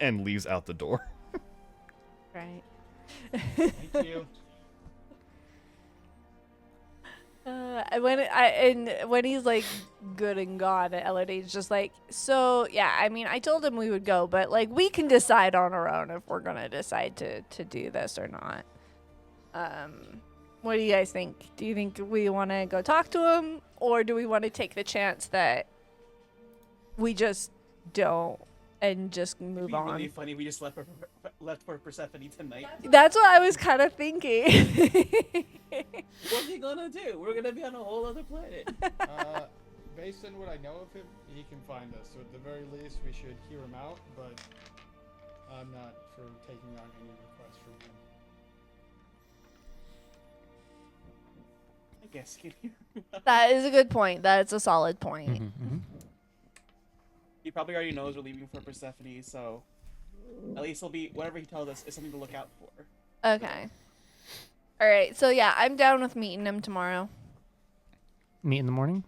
and leaves out the door. Right. Thank you. When he's like good and gone, Elodie's just like, so yeah, I mean, I told him we would go, but like we can decide on our own if we're gonna decide to do this or not. What do you guys think? Do you think we want to go talk to him, or do we want to take the chance that we just don't and just move It'd be on? really funny if we just left for Persephone tonight. That's what I was kind of thinking. What's he gonna do? We're gonna be on a whole other planet. Based on what I know of him, he can find us. So at the very least, we should hear him out. But I'm not for taking on any requests from him. I guess he can hear. That is a good point. That's a solid point. Mm-hmm. He probably already knows we're leaving for Persephone, so at least he'll be whatever he tells us is something to look out for. Okay. All right. So yeah, I'm down with meeting him tomorrow. Meet in the morning,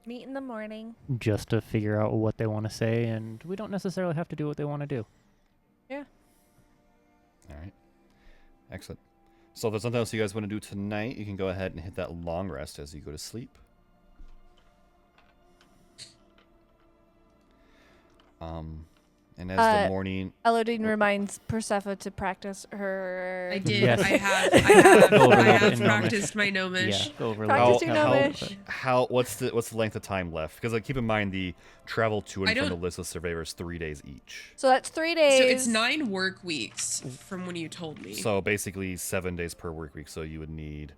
Meet in the morning. just to figure out what they want to say, and we don't necessarily have to do what they want to do. Yeah. All right. Excellent. So if there's something else you guys want to do tonight, you can go ahead and hit that long rest as you go to sleep. And as the morning... Elodie reminds Persephone to practice her... I did. Yes. Go over I that have in Gnomish. practiced my gnomish. Yeah, go over Practice that. your Gnomish. What's the length of time left? Because like, keep in mind the travel to and I from the don't- list of surveyors 3 days each. So that's 3 days. So it's 9 work weeks from when you told me. So basically 7 days per work week. So you would need.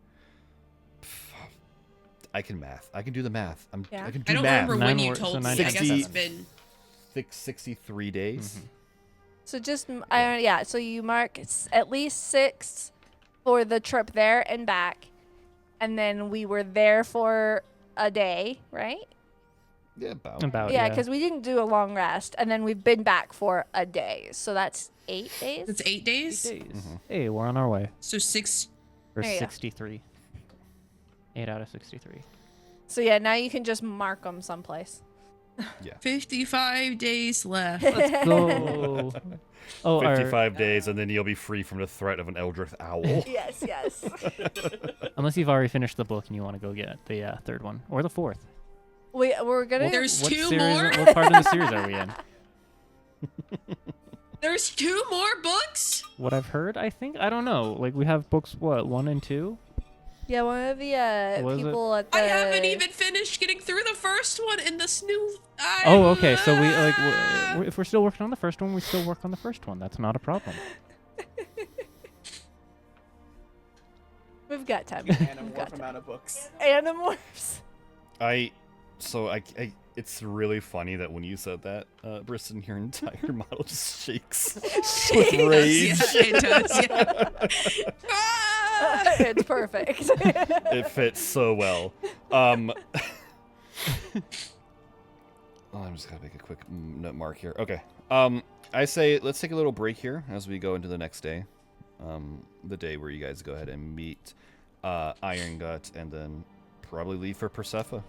I can math. I can do the math. Yeah. I can do I don't math. remember Nine when you work- so told nine me. I times guess seven. it's been 63 days. So just, yeah, so you mark at least 6 for the trip there and back. And then we were there for a day, right? Yeah, about. Yeah, because we didn't do a long rest. And then we've been back for a day. So that's 8 days? it's 8 days. Hey, we're on our way. So 6. For There you go. 63. 8 out of 63. So yeah, now you can just mark them someplace. 55 days left. Let's go. Oh, 55 days, and then you'll be free from the threat of an Eldritch owl. Yes, yes. unless you've already finished the book and you want to go get the third one or the fourth. We're gonna. There's What 2 series? more. What part of the series are we in? There's 2 more books. What I've heard, I think. I don't know. Like we have books, what, 1 and 2? Yeah, one of the Was it? people at the. I haven't even finished getting through the first one in this new. Oh, okay. So we if we're still working on the first one, we still work on the first one. That's not a problem. We've got time. Animorph amount of books. Animorphs. It's really funny that when you said that, Briston, your entire model just shakes with Shakes. rage. Yeah, it does. Yeah. Ah! It's perfect. It fits so well. I'm just gonna make a quick note mark here. Okay. I say let's take a little break here as we go into the next day. The day where you guys go ahead and meet Iron Gut, and then probably leave for Persephone.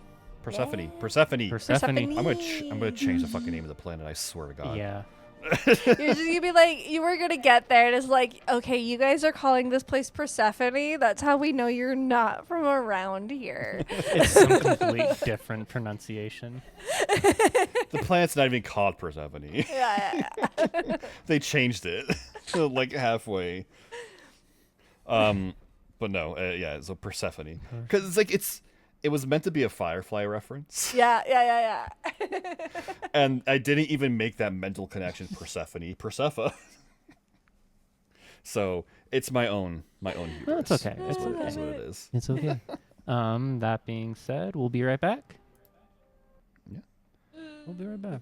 Persephone. I'm gonna change the fucking name of the planet. I swear to God. Yeah. You're just gonna be like, you were gonna get there, and it's like, okay, you guys are calling this place Persephone. That's how we know you're not from around here. It's some complete different pronunciation. The planet's not even called Persephone. Yeah. They changed it like halfway. But no, yeah, so Persephone, because it's like it was meant to be a Firefly reference, Yeah. and I didn't even make that mental connection. Persephone. So it's my own hubris. No, it's okay. That's It's what, okay. that's what it is. It's okay. That being said, we'll be right back. Yeah. We'll be right back.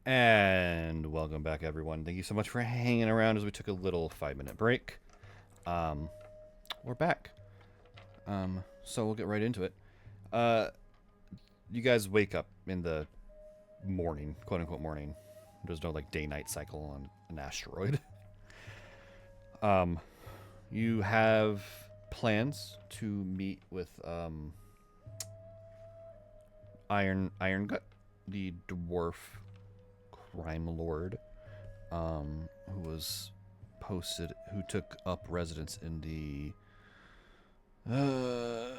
And welcome back, everyone. Thank you so much for hanging around as we took a little 5-minute break. We're back. So we'll get right into it. You guys wake up in the morning, quote unquote morning. There's no like day-night cycle on an asteroid. You have plans to meet with Iron Gut, the dwarf crime lord, who took up residence in the oh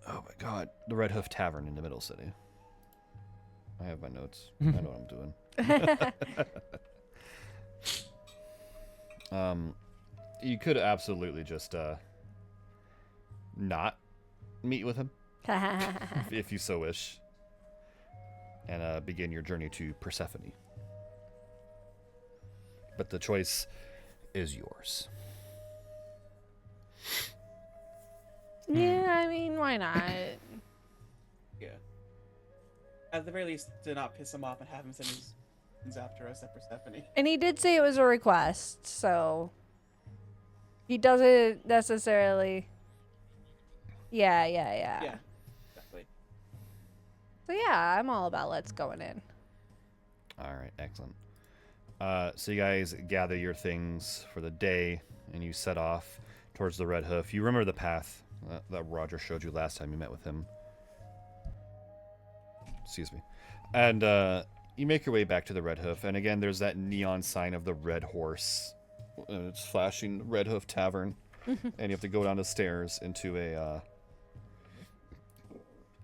my god, the Red Hoof Tavern in the Middle City. I have my notes. I know what I'm doing. You could absolutely just not meet with him if you so wish, and begin your journey to Persephone. But the choice is yours. Yeah, I mean, why not? Yeah. At the very least, to not piss him off and have him send his things after us at Persephone. And he did say it was a request, so he doesn't necessarily. Yeah. Yeah, exactly. So yeah, I'm all about let's going in. All right, excellent. So you guys gather your things for the day, and you set off towards the Red Hoof. You remember the path that Roger showed you last time you met with him. Excuse me. And you make your way back to the Red Hoof, and again, there's that neon sign of the Red Horse. It's flashing Red Hoof Tavern, and you have to go down the stairs into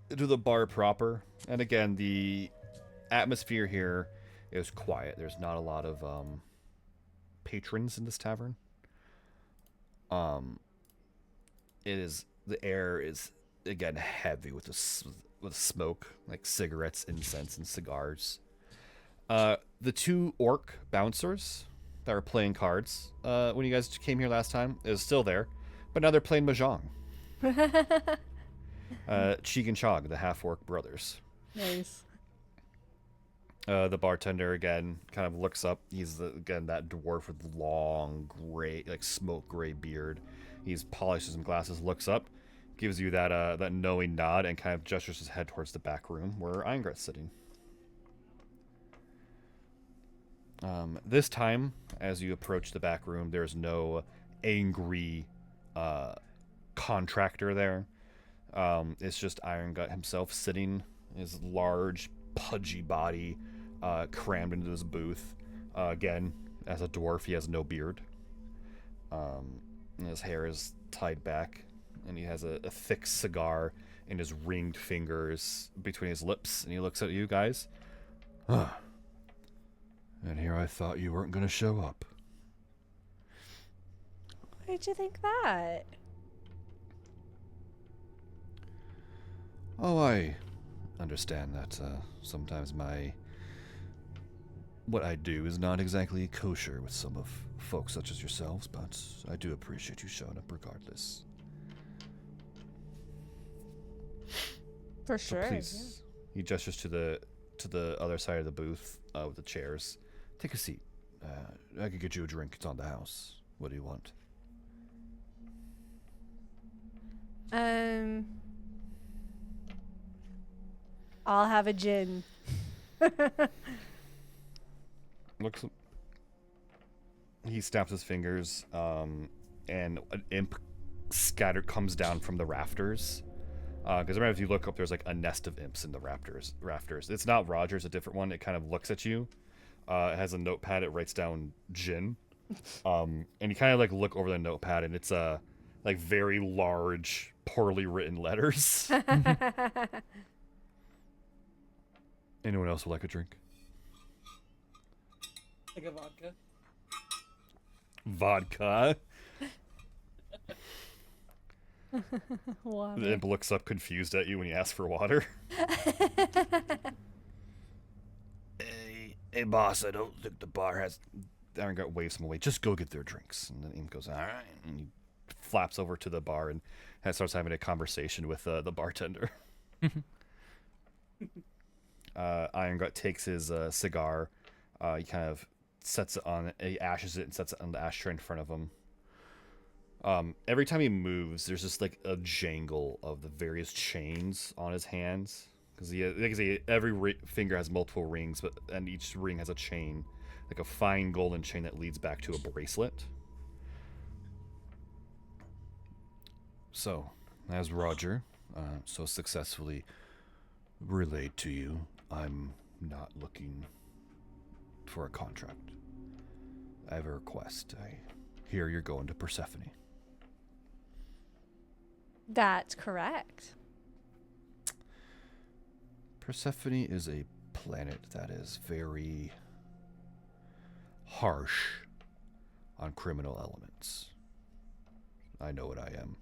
the bar proper. And again, the atmosphere here is quiet. There's not a lot of patrons in this tavern. The air is again heavy with smoke, like cigarettes, incense, and cigars. The two orc bouncers that were playing cards when you guys came here last time is still there, but now they're playing mahjong. Cheek and Chog, the half-orc brothers. Nice. The bartender again kind of looks up. He's again that dwarf with long gray, like smoke gray beard. He's polishes some glasses, looks up, gives you that knowing nod, and kind of gestures his head towards the back room where Eingret's sitting. This time, as you approach the back room, there's no angry contractor there. It's just Iron Gut himself sitting, his large, pudgy body crammed into this booth. Again, as a dwarf, he has no beard. And his hair is tied back, and he has a thick cigar in his ringed fingers between his lips, and he looks at you guys. And here I thought you weren't going to show up. Why did you think that? Oh, I understand that sometimes what I do is not exactly kosher with some of folks such as yourselves, but I do appreciate you showing up regardless. For So sure. please, he gestures to the other side of the booth with the chairs. Take a seat. I could get you a drink. It's on the house. What do you want? I'll have a gin. Looks. He snaps his fingers, and an imp comes down from the rafters. Because remember, if you look up, there's like a nest of imps in the rafters. It's not Roger's, a different one. It kind of looks at you. It has a notepad. It writes down gin. And you kind of like look over the notepad, and it's like very large, poorly written letters. Anyone else would like a drink? Like a vodka. Vodka. Water. The imp looks up confused at you when you ask for water. Hey, boss, I don't think the bar has... Iron Gut waves him away. Just go get their drinks. And the imp goes, all right. And he flaps over to the bar and starts having a conversation with the bartender. Irongut takes his cigar. He kind of sets it on. He ashes it and sets it on the ashtray in front of him. Every time he moves, there's just like a jangle of the various chains on his hands. Because every finger has multiple rings, and each ring has a chain, like a fine golden chain that leads back to a bracelet. So, as Roger so successfully relayed to you, I'm not looking for a contract. I have a request. I hear you're going to Persephone. That's correct. Persephone is a planet that is very harsh on criminal elements. I know what I am.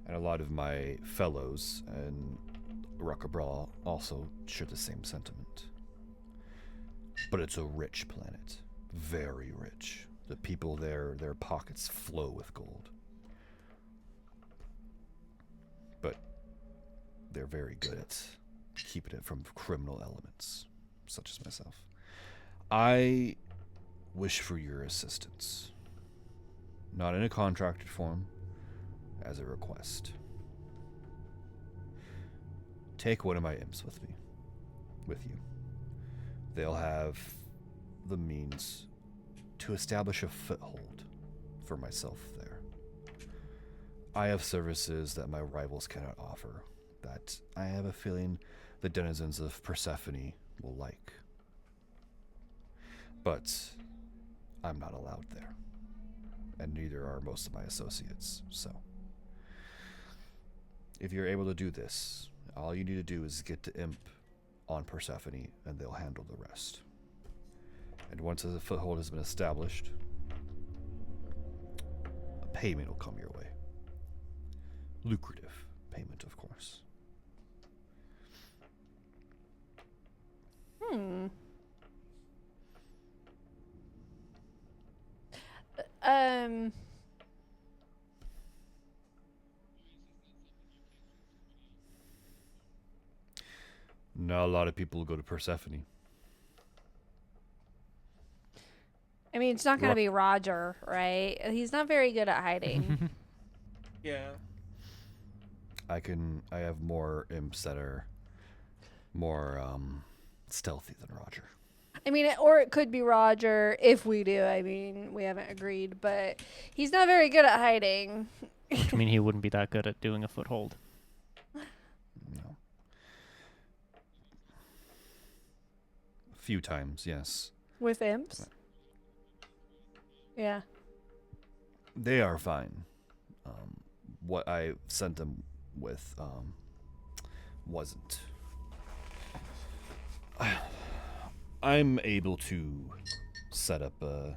And a lot of my fellows and Rockabra also share the same sentiment. But it's a rich planet. Very rich. The people there, their pockets flow with gold. But they're very good at keeping it from criminal elements, such as myself. I wish for your assistance. Not in a contracted form, as a request. Take one of my imps with you. They'll have the means to establish a foothold for myself there. I have services that my rivals cannot offer, that I have a feeling the denizens of Persephone will like. But I'm not allowed there, and neither are most of my associates, so if you're able to do this, all you need to do is get the imp on Persephone, and they'll handle the rest. And once a foothold has been established, a payment will come your way. Lucrative payment, of course. Not a lot of people go to Persephone. I mean, it's not going to be Roger, right? He's not very good at hiding. Yeah. I have more imps that are more stealthy than Roger. I mean, or it could be Roger if we do. I mean, we haven't agreed, but he's not very good at hiding. Which mean he wouldn't be that good at doing a foothold. No. A few times, yes. With imps? Yeah. They are fine. What I sent them with wasn't. I'm able to set up a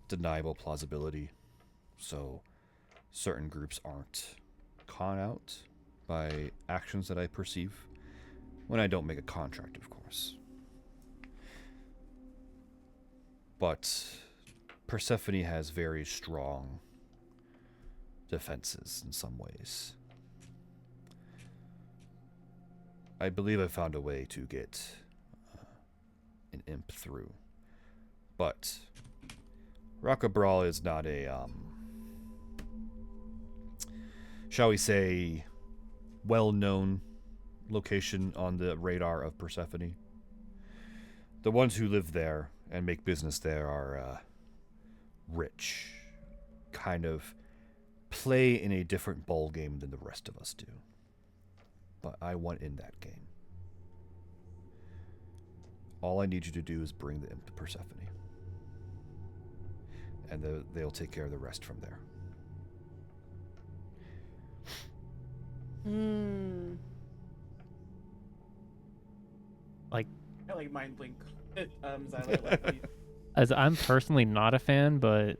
deniable plausibility, so certain groups aren't caught out by actions that I perceive, when I don't make a contract, of course. But Persephone has very strong defenses in some ways. I believe I found a way to get an imp through, but Rockabral is not a, shall we say, well-known location on the radar of Persephone. The ones who live there and make business there are rich, kind of play in a different ball game than the rest of us do. But I want in that game. All I need you to do is bring the imp to Persephone, and they'll take care of the rest from there. Like, I like Mind Blink. Zyler, like, as I'm personally not a fan, but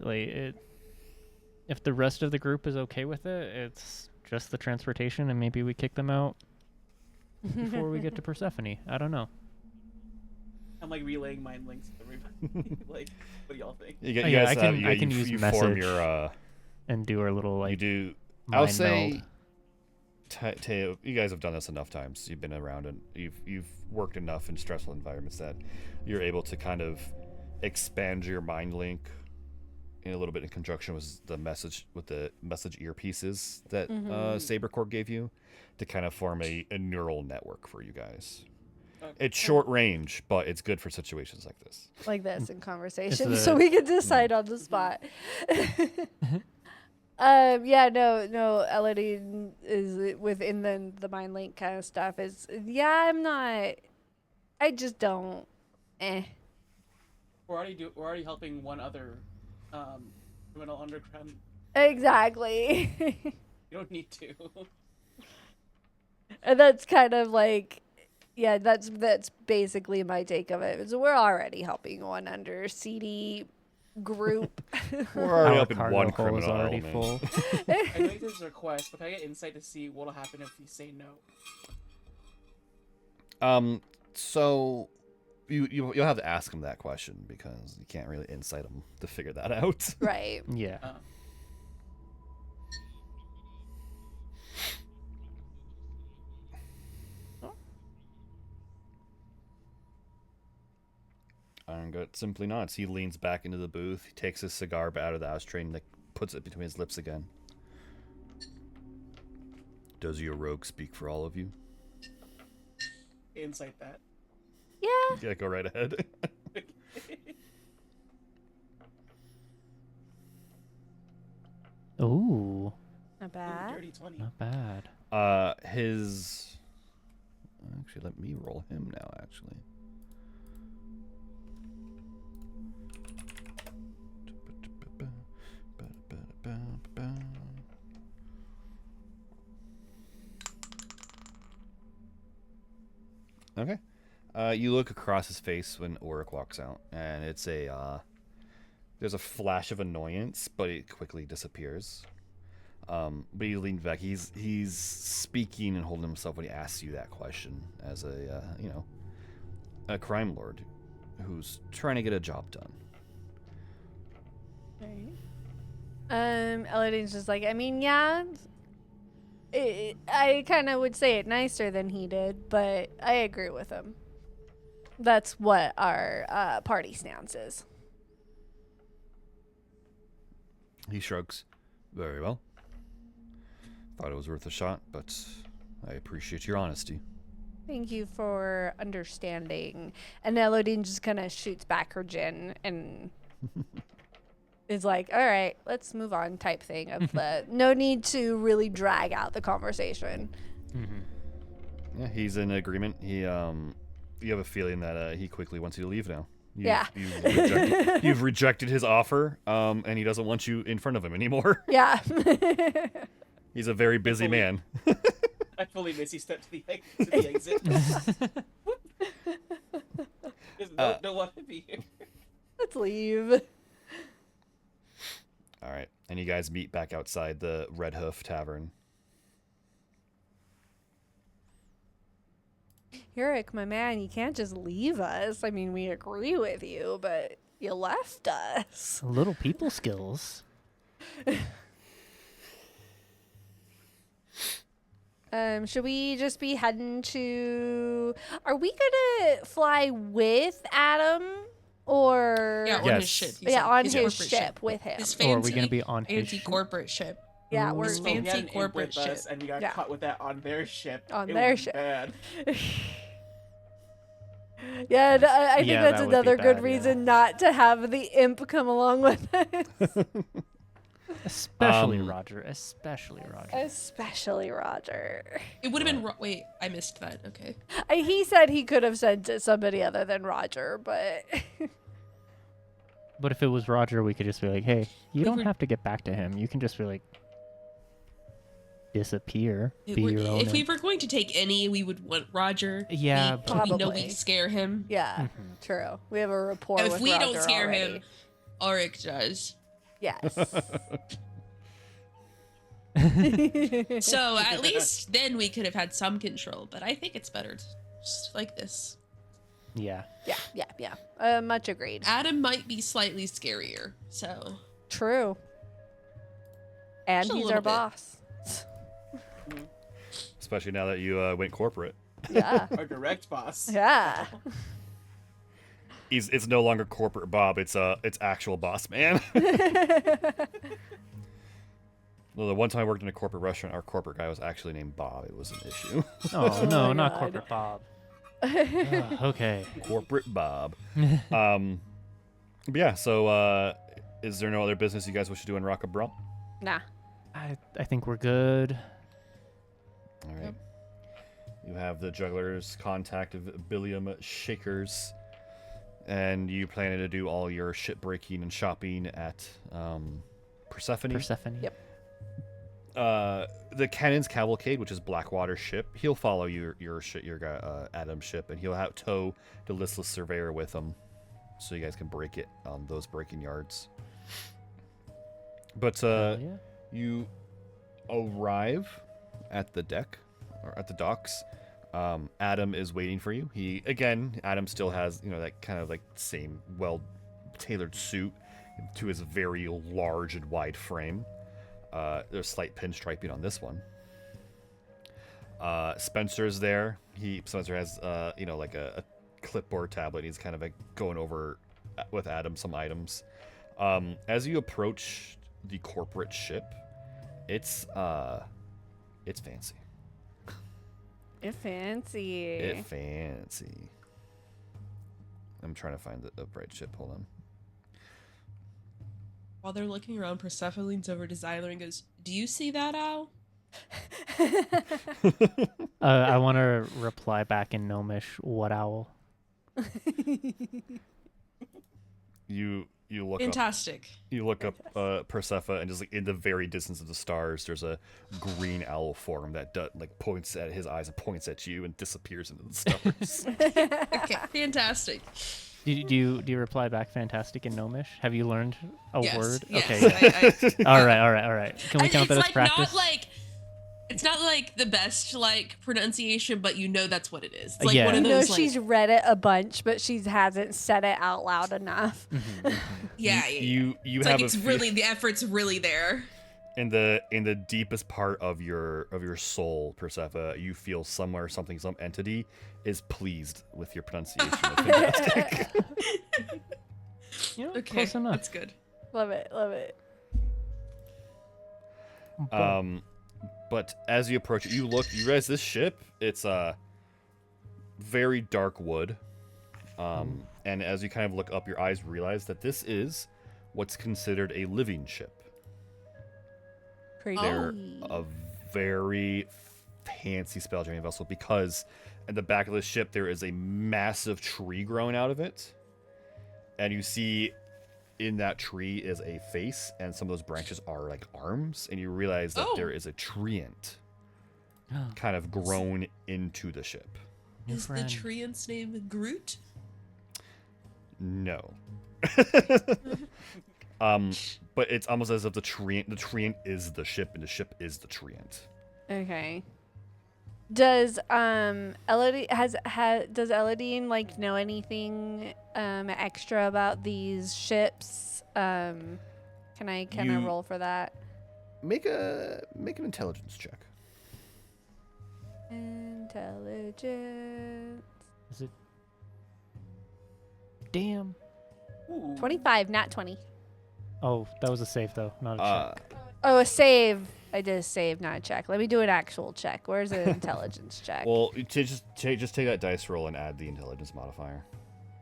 if the rest of the group is okay with it, it's just the transportation, and maybe we kick them out before we get to Persephone. I don't know. I'm like relaying mind links to everybody. Like, what do y'all think? I can use you message form your and do our little you do. mind I'll say meld. Teo, you guys have done this enough times. You've been around and you've worked enough in stressful environments that you're able to kind of expand your mind link in a little bit in conjunction with the message earpieces that Saber Corp gave you to kind of form a neural network for you guys. Okay. It's short range, but it's good for situations like this. Like this in conversation, the- so we can decide on the spot. Yeah, no, Elodie is within the mind link kind of stuff. I just don't. We're already helping one other criminal underground. Exactly. You don't need to. And that's kind of like, yeah, that's basically my take of it. Is we're already helping one under CD group. We're already Our up in cargo one hold is criminal already element. full. I know there's a request, but can I get insight to see what'll happen if you say no? So you'll have to ask him that question because you can't really insight him to figure that out. Right. Yeah. Iron Gut simply nods. He leans back into the booth. He takes his cigar out of the ashtray and puts it between his lips again. Does your rogue speak for all of you? Insight that. Yeah. Yeah, go right ahead. Ooh, Not Ooh, bad. dirty 20. not bad. His... Actually, let me roll him now, actually. Okay. You look across his face when Oric walks out, and it's there's a flash of annoyance, but it quickly disappears. But he leans back. He's speaking and holding himself when he asks you that question as a crime lord who's trying to get a job done. Elodine's just like, I mean, yeah. I kind of would say it nicer than he did, but I agree with him. That's what our party stance is. He shrugs. Very well. Thought it was worth a shot, but I appreciate your honesty. Thank you for understanding. And Elodine just kind of shoots back her gin and is like, all right, let's move on type thing of the no need to really drag out the conversation. Mm-hmm. Yeah, he's in agreement. You have a feeling that he quickly wants you to leave now. You've rejected his offer, and he doesn't want you in front of him anymore. Yeah. He's a very busy man. I fully Missy step to the exit. Don't want to be here. Let's leave. All right, and you guys meet back outside the Red Hoof Tavern. Eric, my man, you can't just leave us. I mean, we agree with you, but you left us. Little people skills. Should we just be heading to... Are we gonna fly with Adam? Or... Yeah, on Yes. his ship. on His his corporate ship with him. His Or are we fancy gonna be on his ship? anti-corporate ship. Yeah, we're His We had fancy an imp corporate with us, ship. and we got Yeah. caught with that on their ship. On It their was ship. Bad. Yeah, and I think Yeah, that's that would be another good bad, reason not to have the imp come along with us. Especially Roger. Especially Roger. Especially Roger. It would have been. Wait, I missed that. Okay. He said he could have sent it somebody other than Roger, but... But if it was Roger, we could just be like, hey, you don't we're- have to get back to him. You can just be like, disappear. If Be we're- your own. if we were going to take any, we would want Roger. Yeah, we know Probably. we scare him. Yeah, true. We have a rapport If with we don't Roger scare already. him, Auric does. Yes. So at least then we could have had some control. But I think it's better just like this. Yeah. yeah. Much agreed. Adam might be slightly scarier. So True. And Just a he's little our bit. boss. especially now that you went corporate. Yeah. Our direct boss. Yeah. It's no longer corporate Bob. It's actual boss man. Well, the one time I worked in a corporate restaurant, our corporate guy was actually named Bob. It was an issue. Oh no, my not God. corporate Bob. Ugh, okay. Corporate Bob. But yeah. So, is there no other business you guys wish to do in Rock Brawl? Nah. I think we're good. All right. You have the jugglers contact of Billiam Shakers, and you planning to do all your ship breaking and shopping at Persephone. Persephone. Yep. The Cannon's Cavalcade, which is Blackwater's ship, he'll follow your Adam's ship, and he'll tow the listless surveyor with him, so you guys can break it on those breaking yards. But Yeah. you arrive at the deck or at the docks. Adam is waiting for you. Adam still has that kind of like same well tailored suit to his very large and wide frame. There's slight pinstriping on this one. Spencer's there. Spencer has like a clipboard tablet. He's kind of like going over with Adam some items. As you approach the corporate ship, it's fancy. It's fancy. It's fancy. I'm trying to find the right ship. Hold on. While they're looking around, Persephone leans over to Xyler and goes, "Do you see that owl?" I want to reply back in Gnomish. What owl? You look up. Fantastic. You look up Persephone, and just like in the very distance of the stars, there's a green owl form that points at his eyes and points at you and disappears into the stars. Okay, fantastic. Do you reply back fantastic in Gnomish? Have you learned a Yes, word? yes, Okay. All right. Can we count that as it's practice? It's not like the best pronunciation, but that's what it is. It's like Yeah. one You of know those she's read it a bunch, but she hasn't said it out loud enough. yeah. You It's have like it's really the effort's really there. in the deepest part of your soul, Persephone, you feel some entity is pleased with your pronunciation of fantastic. Okay, Close enough. that's good. Love it. Love it. But as you approach it, you realize this ship, it's very dark wood. And as you kind of look up, your eyes realize that this is what's considered a living ship. Pretty. They're a very fancy spell-draining vessel because at the back of the ship there is a massive tree growing out of it. And you see in that tree is a face, and some of those branches are like arms, and you realize that there is a treant kind of grown into the ship. New Is friend. the treant's name Groot? No. But it's almost as if the treant is the ship, and the ship is the treant. Okay. Does Elodine does Elodine know anything extra about these ships? Can I roll for that? Make an intelligence check. Intelligence. Is it? Damn. Ooh. 25, not 20. Oh, that was a save though, not a check. Oh, a save. I did a save, not a check. Let me do an actual check. Where's an intelligence check? Well, just take that dice roll and add the intelligence modifier.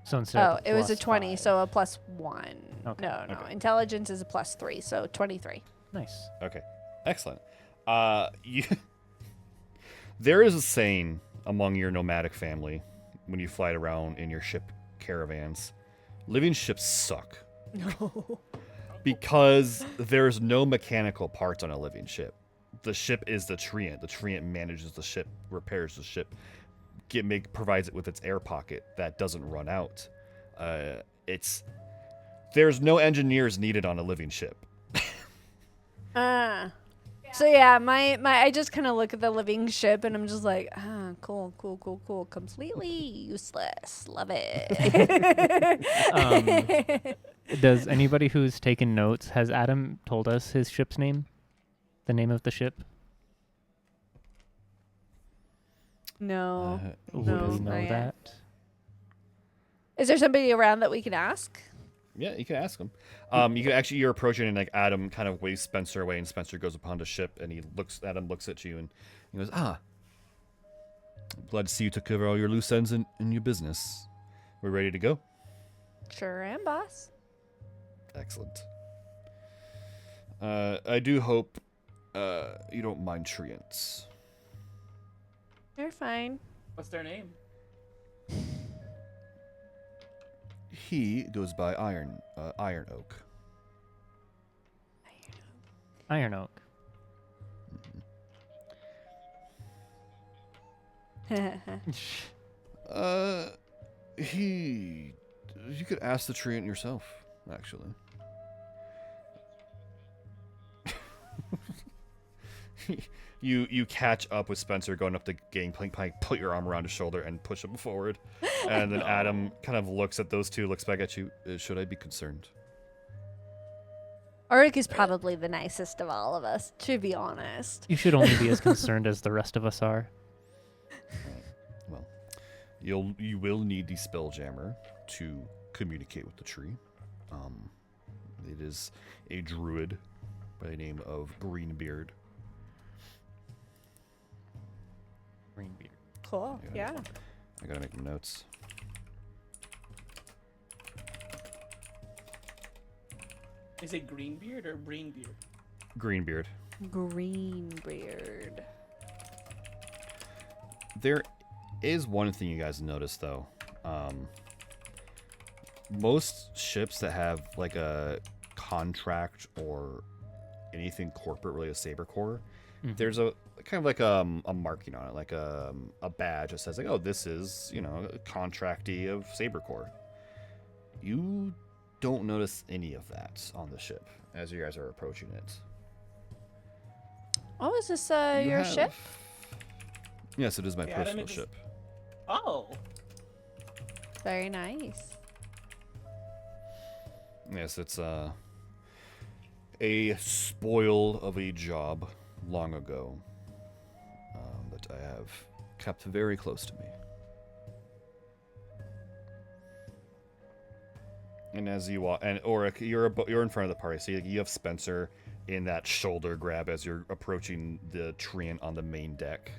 So instead of it was a plus 20, 5. so a +1. Okay, No. okay. Intelligence is a +3, so 23. Nice. Okay, excellent. There is a saying among your nomadic family when you fly around in your ship caravans: living ships suck. No. Because there's no mechanical parts on a living ship. The ship is the treant. The treant manages the ship, repairs the ship, provides it with its air pocket that doesn't run out. There's no engineers needed on a living ship. So yeah, I just kind of look at the living ship and I'm just like, cool. Completely useless. Love it. Does anybody who's taken notes, has Adam told us his ship's name? The name of the ship? No. Would No, we not know yet. that? Is there somebody around that we can ask? Yeah, you can ask him. You can actually, you're approaching, and like Adam kind of waves Spencer away, and Spencer goes upon the ship, and Adam looks at you, and he goes, glad to see you took care of all your loose ends in your business. We're ready to go. Sure am, boss. Excellent. I do hope you don't mind treants. You're fine. What's their name? He goes by Iron Oak. Iron Oak. You could ask the treant yourself, actually. You catch up with Spencer going up the gangplank, put your arm around his shoulder and push him forward. And then Adam kind of looks at those two, looks back at you. Should I be concerned? Ulrich is probably the nicest of all of us, to be honest. You should only be as concerned as the rest of us are. Well, you will need the Spelljammer to communicate with the tree. It is a druid by the name of Greenbeard. Greenbeard. Cool. Yeah. I gotta make my notes. Is it Greenbeard or Brainbeard? Greenbeard. Greenbeard. There is one thing you guys notice, though. Most ships that have like a contract or anything corporate related to Saber Corps, there's a kind of like a marking on it, like a badge that says like, oh, this is, a contractee of Saber Corps. You don't notice any of that on the ship as you guys are approaching it. Oh, is this You your have- ship? Yes, it is my Yeah, that personal makes- ship. Oh. Very nice. Yes, it's a spoil of a job long ago that I have kept very close to me. And as you walk, and Auric, you're in front of the party, so you have Spencer in that shoulder grab as you're approaching the treant on the main deck,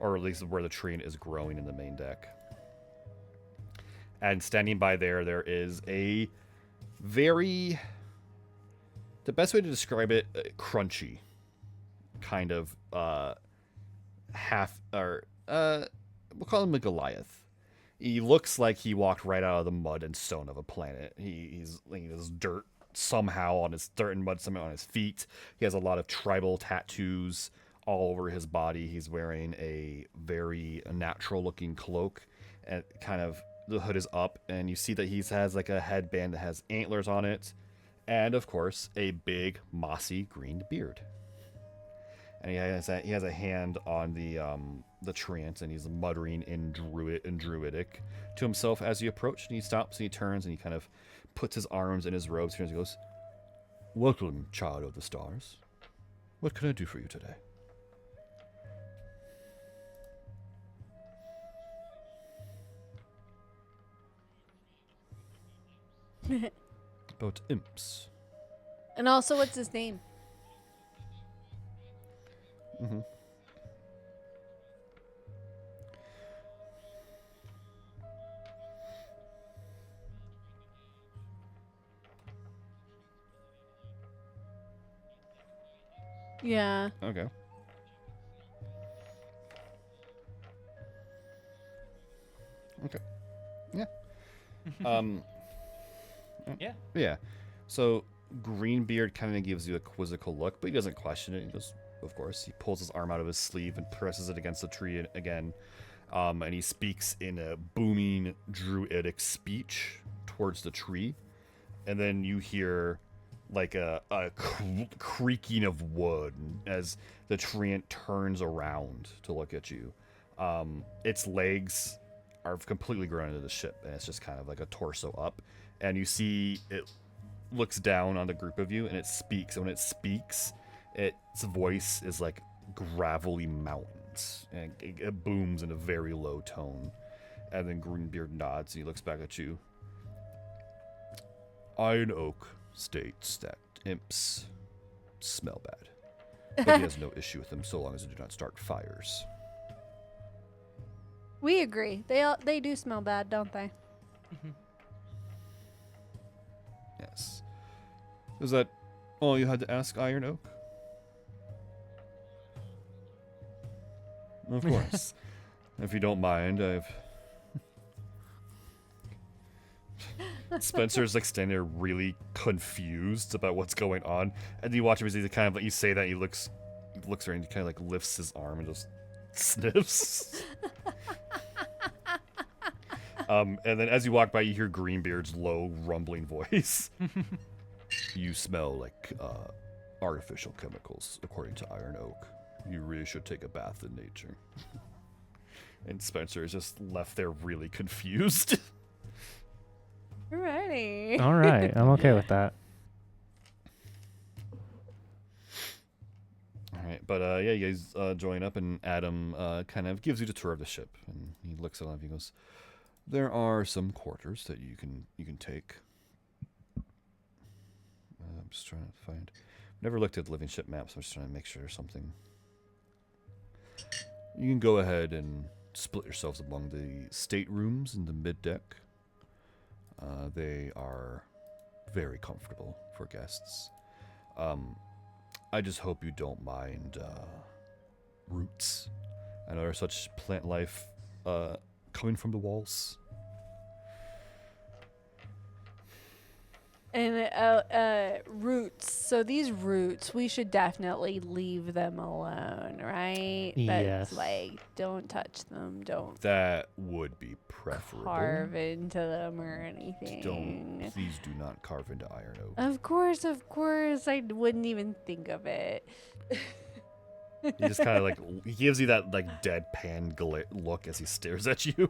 or at least where the treant is growing in the main deck. And standing by there is a very, the best way to describe it, crunchy kind of we'll call him a Goliath. He looks like he walked right out of the mud and stone of a planet. He's this dirt somehow on his dirt and mud somehow on his feet. He has a lot of tribal tattoos all over his body. He's wearing a very natural looking cloak, and kind of the hood is up, and you see that he has like a headband that has antlers on it, and of course a big mossy green beard. And he has a hand on the treant, and he's muttering in druidic to himself as you approach. And he stops and he turns and he kind of puts his arms in his robes here and he goes, "Welcome, child of the stars. What can I do for you today?" About imps. And also, what's his name? Mm-hmm. Yeah. Okay. Okay. Yeah. Yeah. Yeah. So Greenbeard kind of gives you a quizzical look, but he doesn't question it. He goes, of course. He pulls his arm out of his sleeve and presses it against the tree again. And he speaks in a booming druidic speech towards the tree. And then you hear like a creaking of wood as the treant turns around to look at you. Its legs are completely grown into the ship, and it's just kind of like a torso up. And you see it looks down on the group of you, and it speaks. And when it speaks, its voice is like gravelly mountain. and it booms in a very low tone. And then Greenbeard nods and he looks back at you. Iron Oak states that imps smell bad, but he has no issue with them so long as they do not start fires. We agree. They do smell bad, don't they? Yes. Is that all you had to ask, Iron Oak? Of course. If you don't mind, I've... Spencer's like standing there really confused about what's going on. And you watch him as he kind of like, you say that, he looks around and he kind of like lifts his arm and just sniffs. And then as you walk by, you hear Greenbeard's low, rumbling voice. You smell like artificial chemicals, according to Iron Oak. You really should take a bath in nature. And Spencer is just left there really confused. Alrighty. All right, I'm okay with that. All right, but yeah, you guys join up, and Adam kind of gives you the tour of the ship, and he looks at all of you and goes, "There are some quarters that you can take." I'm just trying to find. Never looked at the living ship map, so I'm just trying to make sure there's something. You can go ahead and split yourselves among the staterooms in the mid deck. They are very comfortable for guests. I just hope you don't mind roots. I know there's such plant life coming from the walls. And roots. So these roots, we should definitely leave them alone, right? Yes. That's like, don't touch them. Don't That would be preferable. carve into them or anything. Please do not carve into Iron Oak. Of course. I wouldn't even think of it. He just kind of like, he gives you that like deadpan look as he stares at you.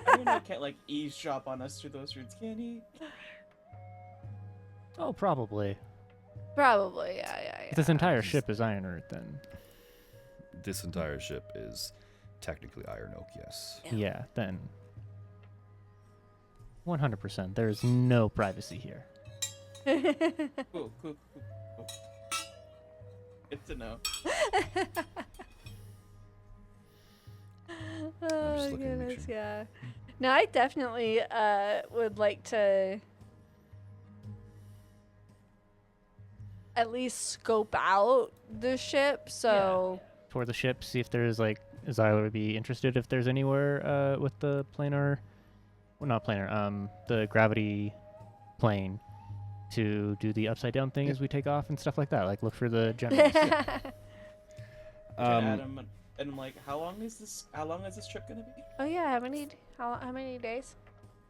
Iron Oak can't like eavesdrop on us through those roots, can he? Oh, probably. Probably, yeah. If this entire ship is iron root, then This entire ship is technically Iron Oak, yes. yeah, then 100%. There's no privacy here. Cool. Good to know. Oh just looking to make goodness, sure. yeah. No, I definitely would like to at least scope out the ship. So Tour the ship, see if there's like, Zyla would be interested if there's anywhere with the planar, well, not planar, the gravity plane to do the upside down thing as we take off and stuff like that. Like look for the generals. Adam, and I'm like, how long is this trip gonna be? Oh yeah, how many days?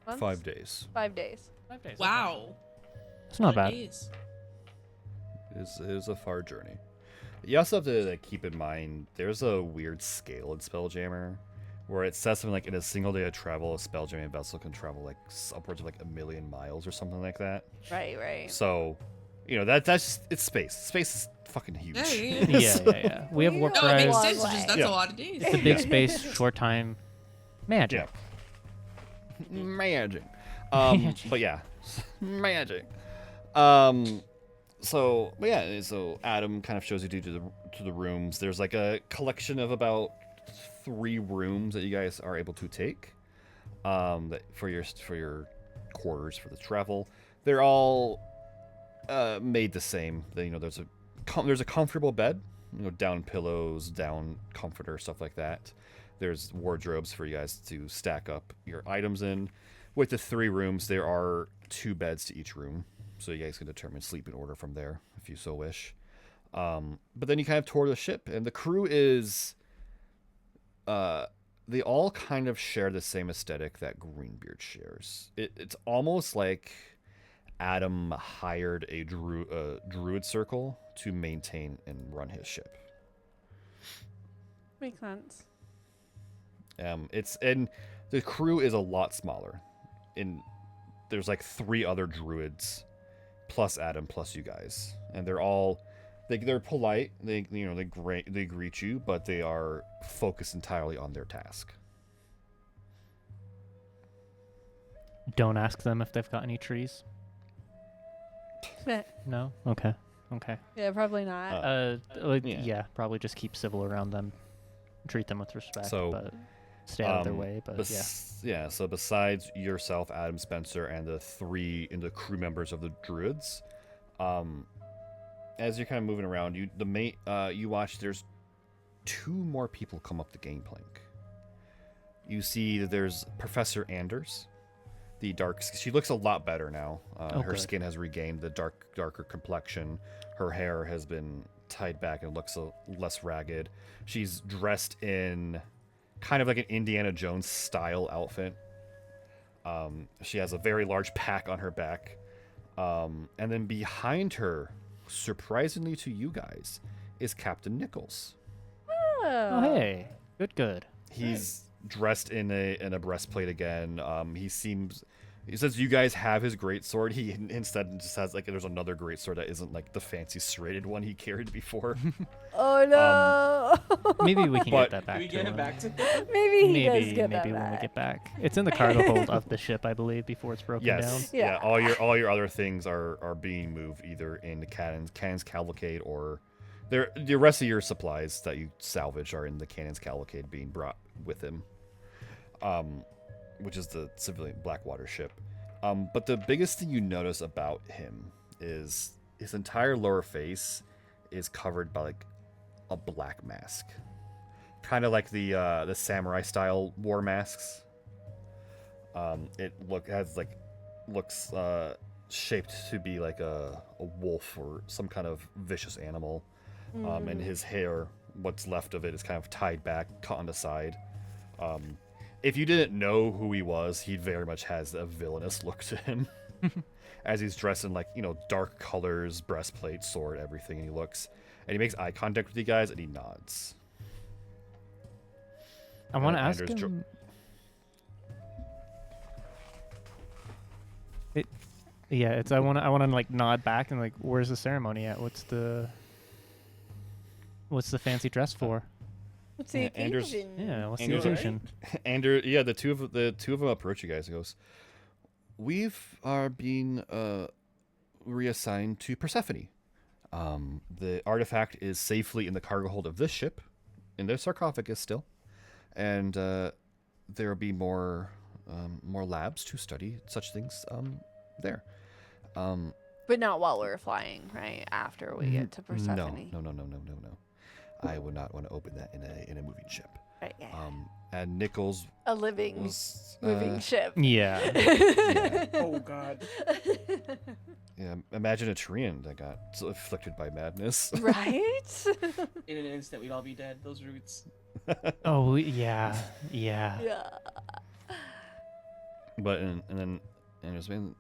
Months? 5 days. 5 days. 5 days. Wow. It's not What bad. days? It is a far journey. You also have to like, keep in mind there's a weird scale in Spelljammer where it says something like in a single day of travel, a Spelljamming vessel can travel like upwards of like 1,000,000 miles or something like that. Right. So, you know, that's just, it's space. Space is fucking huge. Yeah. We have warp No, No, it drives. makes Long sense. It's way. just that's Yeah. a lot of days. It's a big space, short time, magic. Magic. Magic. But yeah, magic. So Adam kind of shows you to the rooms. There's like a collection of about 3 rooms that you guys are able to take. That for your quarters for the travel. They're all made the same. You know, there's a comfortable bed. You know, down pillows, down comforter, stuff like that. There's wardrobes for you guys to stack up your items in. With the 3 rooms, there are 2 beds to each room, so you guys can determine sleeping order from there if you so wish. But then you kind of tour the ship, and the crew is, they all kind of share the same aesthetic that Greenbeard shares. It's almost like Adam hired a druid circle to maintain and run his ship. Makes sense. And the crew is a lot smaller. There's like 3 other druids, plus Adam, plus you guys, and they're all they're polite. They greet you, but they are focused entirely on their task. Don't ask them if they've got any trees. No? Okay. Okay. Yeah, probably not. Yeah, probably just keep civil around them. Treat them with respect, So, but stay out of their way. But yeah. So besides yourself, Adam Spencer, and the crew members of the Druids, as you're kind of moving around, you watch. There's 2 more people come up the gangplank. You see that there's Professor Anders, the dark. She looks a lot better now. Her good. skin has regained the darker complexion. Her hair has been tied back and looks less ragged. She's dressed in kind of like an Indiana Jones style outfit. She has a very large pack on her back. And then behind her, surprisingly to you guys, is Captain Nichols. Oh, hey. Good. He's dressed in a breastplate again. He says you guys have his greatsword. He instead just has there's another greatsword that isn't like the fancy serrated one he carried before. Oh no. Maybe we can But- get that back Can we to get him. it back to Maybe he does get that Maybe when we back. get back. It's in the cargo hold of the ship, I believe, before it's broken down. Yes. Yeah. Yeah. All your other things are being moved either in the cannon's cavalcade or the rest of your supplies that you salvage are in the cannon's cavalcade being brought with him. Which is the civilian Blackwater ship. But the biggest thing you notice about him is his entire lower face is covered by a black mask, kind of like the samurai style war masks. It looks shaped to be like a wolf or some kind of vicious animal. And his hair, what's left of it, is kind of tied back, cut on the side. If you didn't know who he was, he very much has a villainous look to him. As he's dressed in dark colors, breastplate, sword, everything, and he makes eye contact with you guys and he nods. I want to And ask Anders him. I want to nod back and where's the ceremony at? What's the fancy dress for? What's the Yeah, Anders- occasion? Yeah, what's the Anders- occasion? The two of them approach you guys and goes, are being reassigned to Persephone. The artifact is safely in the cargo hold of this ship, in their sarcophagus still, and there will be more labs to study such things there. But not while we're flying, right? After we get to Persephone. No. I would not want to open that in a moving ship. Right, yeah. And Nichols A living, was moving ship. Yeah. Oh god. Yeah, imagine a Tyrian that got afflicted by madness. Right? In an instant, we'd all be dead. Those roots. Oh yeah. Yeah. But and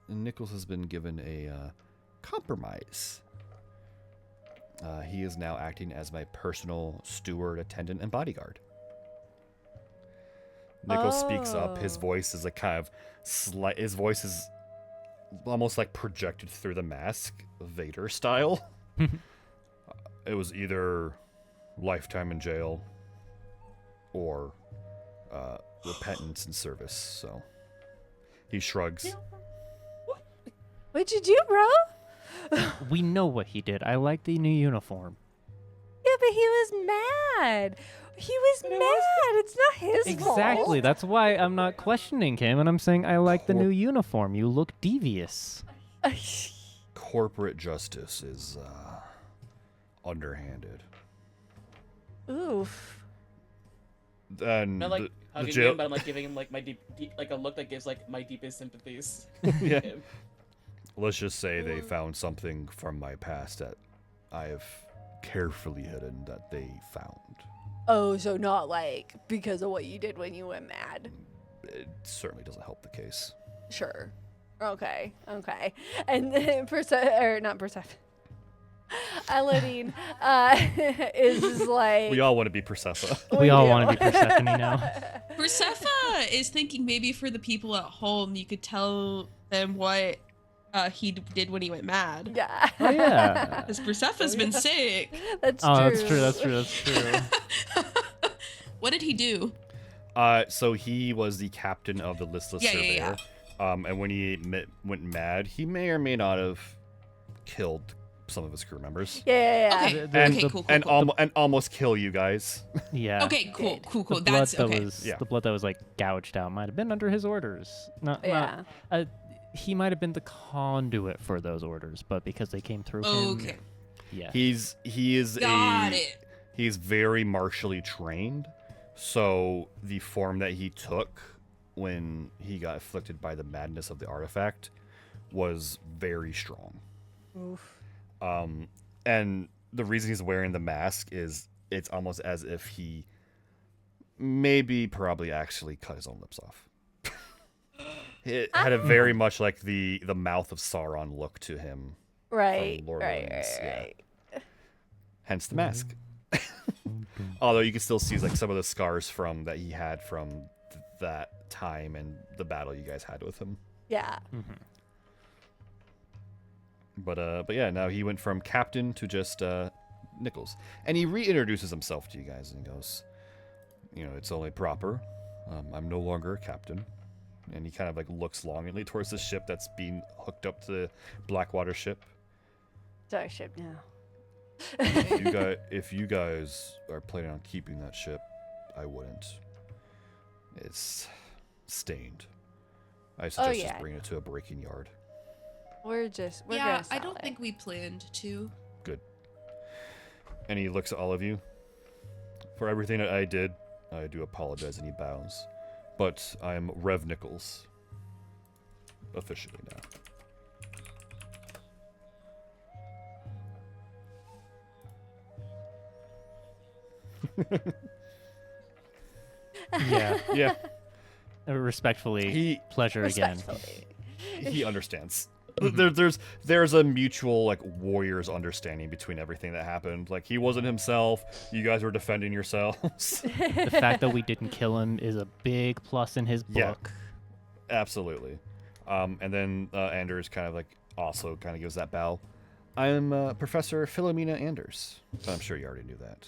Nichols has been given a compromise. He is now acting as my personal steward, attendant, and bodyguard. Nichols speaks up. His voice is his voice is almost like projected through the mask, Vader style. It was either lifetime in jail or repentance and service. So he shrugs. What'd you do, bro? We know what he did. I like the new uniform. Yeah, but he was mad. He was mad. It's not his Exactly. fault. That's why I'm not questioning him, and I'm saying I like the new uniform. You look devious. Corporate justice is underhanded. Oof. And Not like the hugging jail. him, but I'm giving him my deep, a look that gives my deepest sympathies. Yeah. Him. Let's just say they found something from my past that I have carefully hidden that they found. Oh, so not because of what you did when you went mad. It certainly doesn't help the case. Sure. Okay. And then not Persephone. Elodine is like. We all want to be Persephone. We all do. want to be Persephone now. Persephone is thinking maybe for the people at home, you could tell them what he did when he went mad. Yeah. Oh yeah. Because Persephone's been sick. That's Oh, true. that's true. That's true. That's true. What did he do? So he was the captain of the listless Yeah, surveyor. yeah, And when he went mad, he may or may not have killed some of his crew members. Yeah. Okay. And, Okay, cool, and, cool. and almost kill you guys. Yeah. Okay, cool. The blood That's that okay. was Yeah. the blood that was like gouged out might have been under his orders. Yeah. He might have been the conduit for those orders, but because they came through him. Okay. Yeah. He is Got it. He's very martially trained, so the form that he took when he got afflicted by the madness of the artifact was very strong. Oof. And the reason he's wearing the mask is it's almost as if he probably actually cut his own lips off. It had a very much like the mouth of Sauron look to him. Right. Lord of the Right. Rings, yeah. Right. Hence the mask. Although you can still see like some of the scars from that he had from that time and the battle you guys had with him. Yeah. But yeah, now he went from captain to just Nichols, and he reintroduces himself to you guys and goes, it's only proper. I'm no longer a captain, and he kind of like looks longingly towards the ship that's being hooked up to the Blackwater ship. Dark ship now. If you guys are planning on keeping that ship, I wouldn't. It's stained. I suggest yeah. just bringing it to a breaking yard. We're Yeah, gonna I sell don't it. think we planned to. Good. And he looks at all of you. For everything that I did, I do apologize, and he bows. But I am Rev Nichols. Officially now. Yeah. Yeah, Respectfully, pleasure again. Respectfully. he understands. There's a mutual like warriors understanding between everything that happened. Like he wasn't himself. You guys were defending yourselves. The fact that we didn't kill him is a big plus in his Yeah. book. Absolutely. And then Anders kind of like also kind of gives that bow. I am Professor Philomena Anders. But I'm sure you already knew that.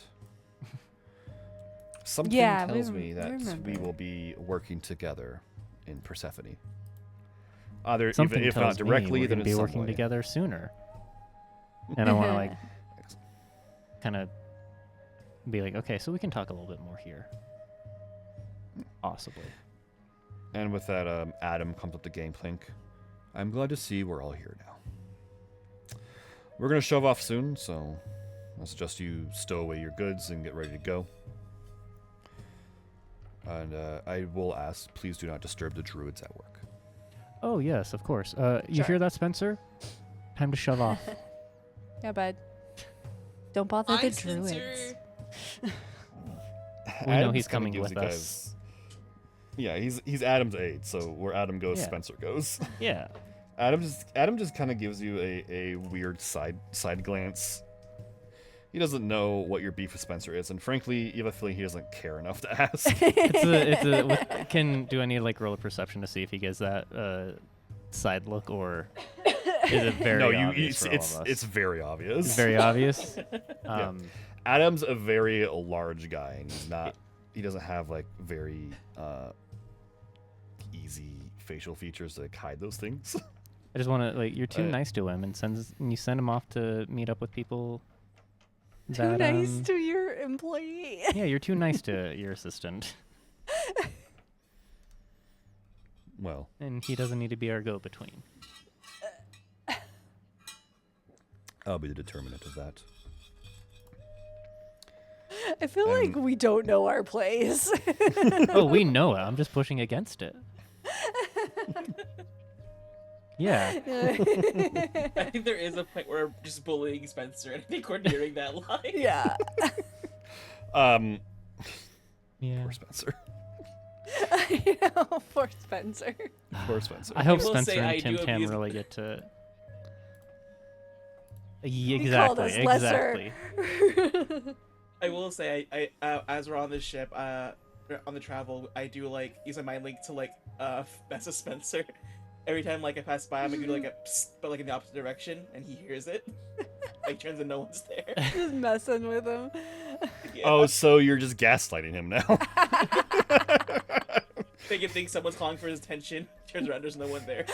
Something Yeah, tells we me that we remember. will be working together in Persephone. Either Something even if tells not directly, me we're then gonna in be some working way. together sooner. And I want to like kind of be like, okay, so we can talk a little bit more here, possibly. And with that, Adam comes up the gangplank. I'm glad to see we're all here now. We're gonna shove off soon, so I suggest you stow away your goods and get ready to go. And I will ask, please do not disturb the druids at work. Oh yes, of course. You Sure. hear that, Spencer? Time to shove off. Yeah, bud. Don't bother Hi, the Spencer. druids. We know Adam's he's kinda coming gives with you us. guys- Yeah, he's Adam's aide, so where Adam goes, Yeah. Spencer goes. Yeah. Adam just kind of gives you a weird side glance. He doesn't know what your beef with Spencer is, and frankly, you have a feeling he doesn't care enough to ask. Do I need like roll a perception to see if he gets that side look, or is it very no, obvious for all of us? it's very obvious. It's very obvious. Yeah. Adam's a very large guy, and he doesn't have like very easy facial features to hide those things. I just want to you're too Uh, nice to him, and you send him off to meet up with people. Too that, nice to your employee. Yeah, you're too nice to your assistant, Well, and he doesn't need to be our go-between. I'll be the determinant of that. I feel like we don't know our place. Oh, we know it. I'm just pushing against it. Yeah. I think there is a point where I'm just bullying Spencer, and I think we're nearing that line. Yeah. Yeah. Poor Spencer. I know, poor Spencer. Poor Spencer. I hope will Spencer say I and Tim do Tam abuse- really get to. called us Exactly. lesser. Exactly. I will say, I as we're on this ship, on the travel, I do like use a mind link to mess with Spencer, every time like I pass by, I'm gonna do like a psst, but like in the opposite direction, and he hears it. Like turns and no one's there. Just messing with him. Yeah. Oh, so you're just gaslighting him now. They can think someone's calling for his attention. Turns around, there's no one there.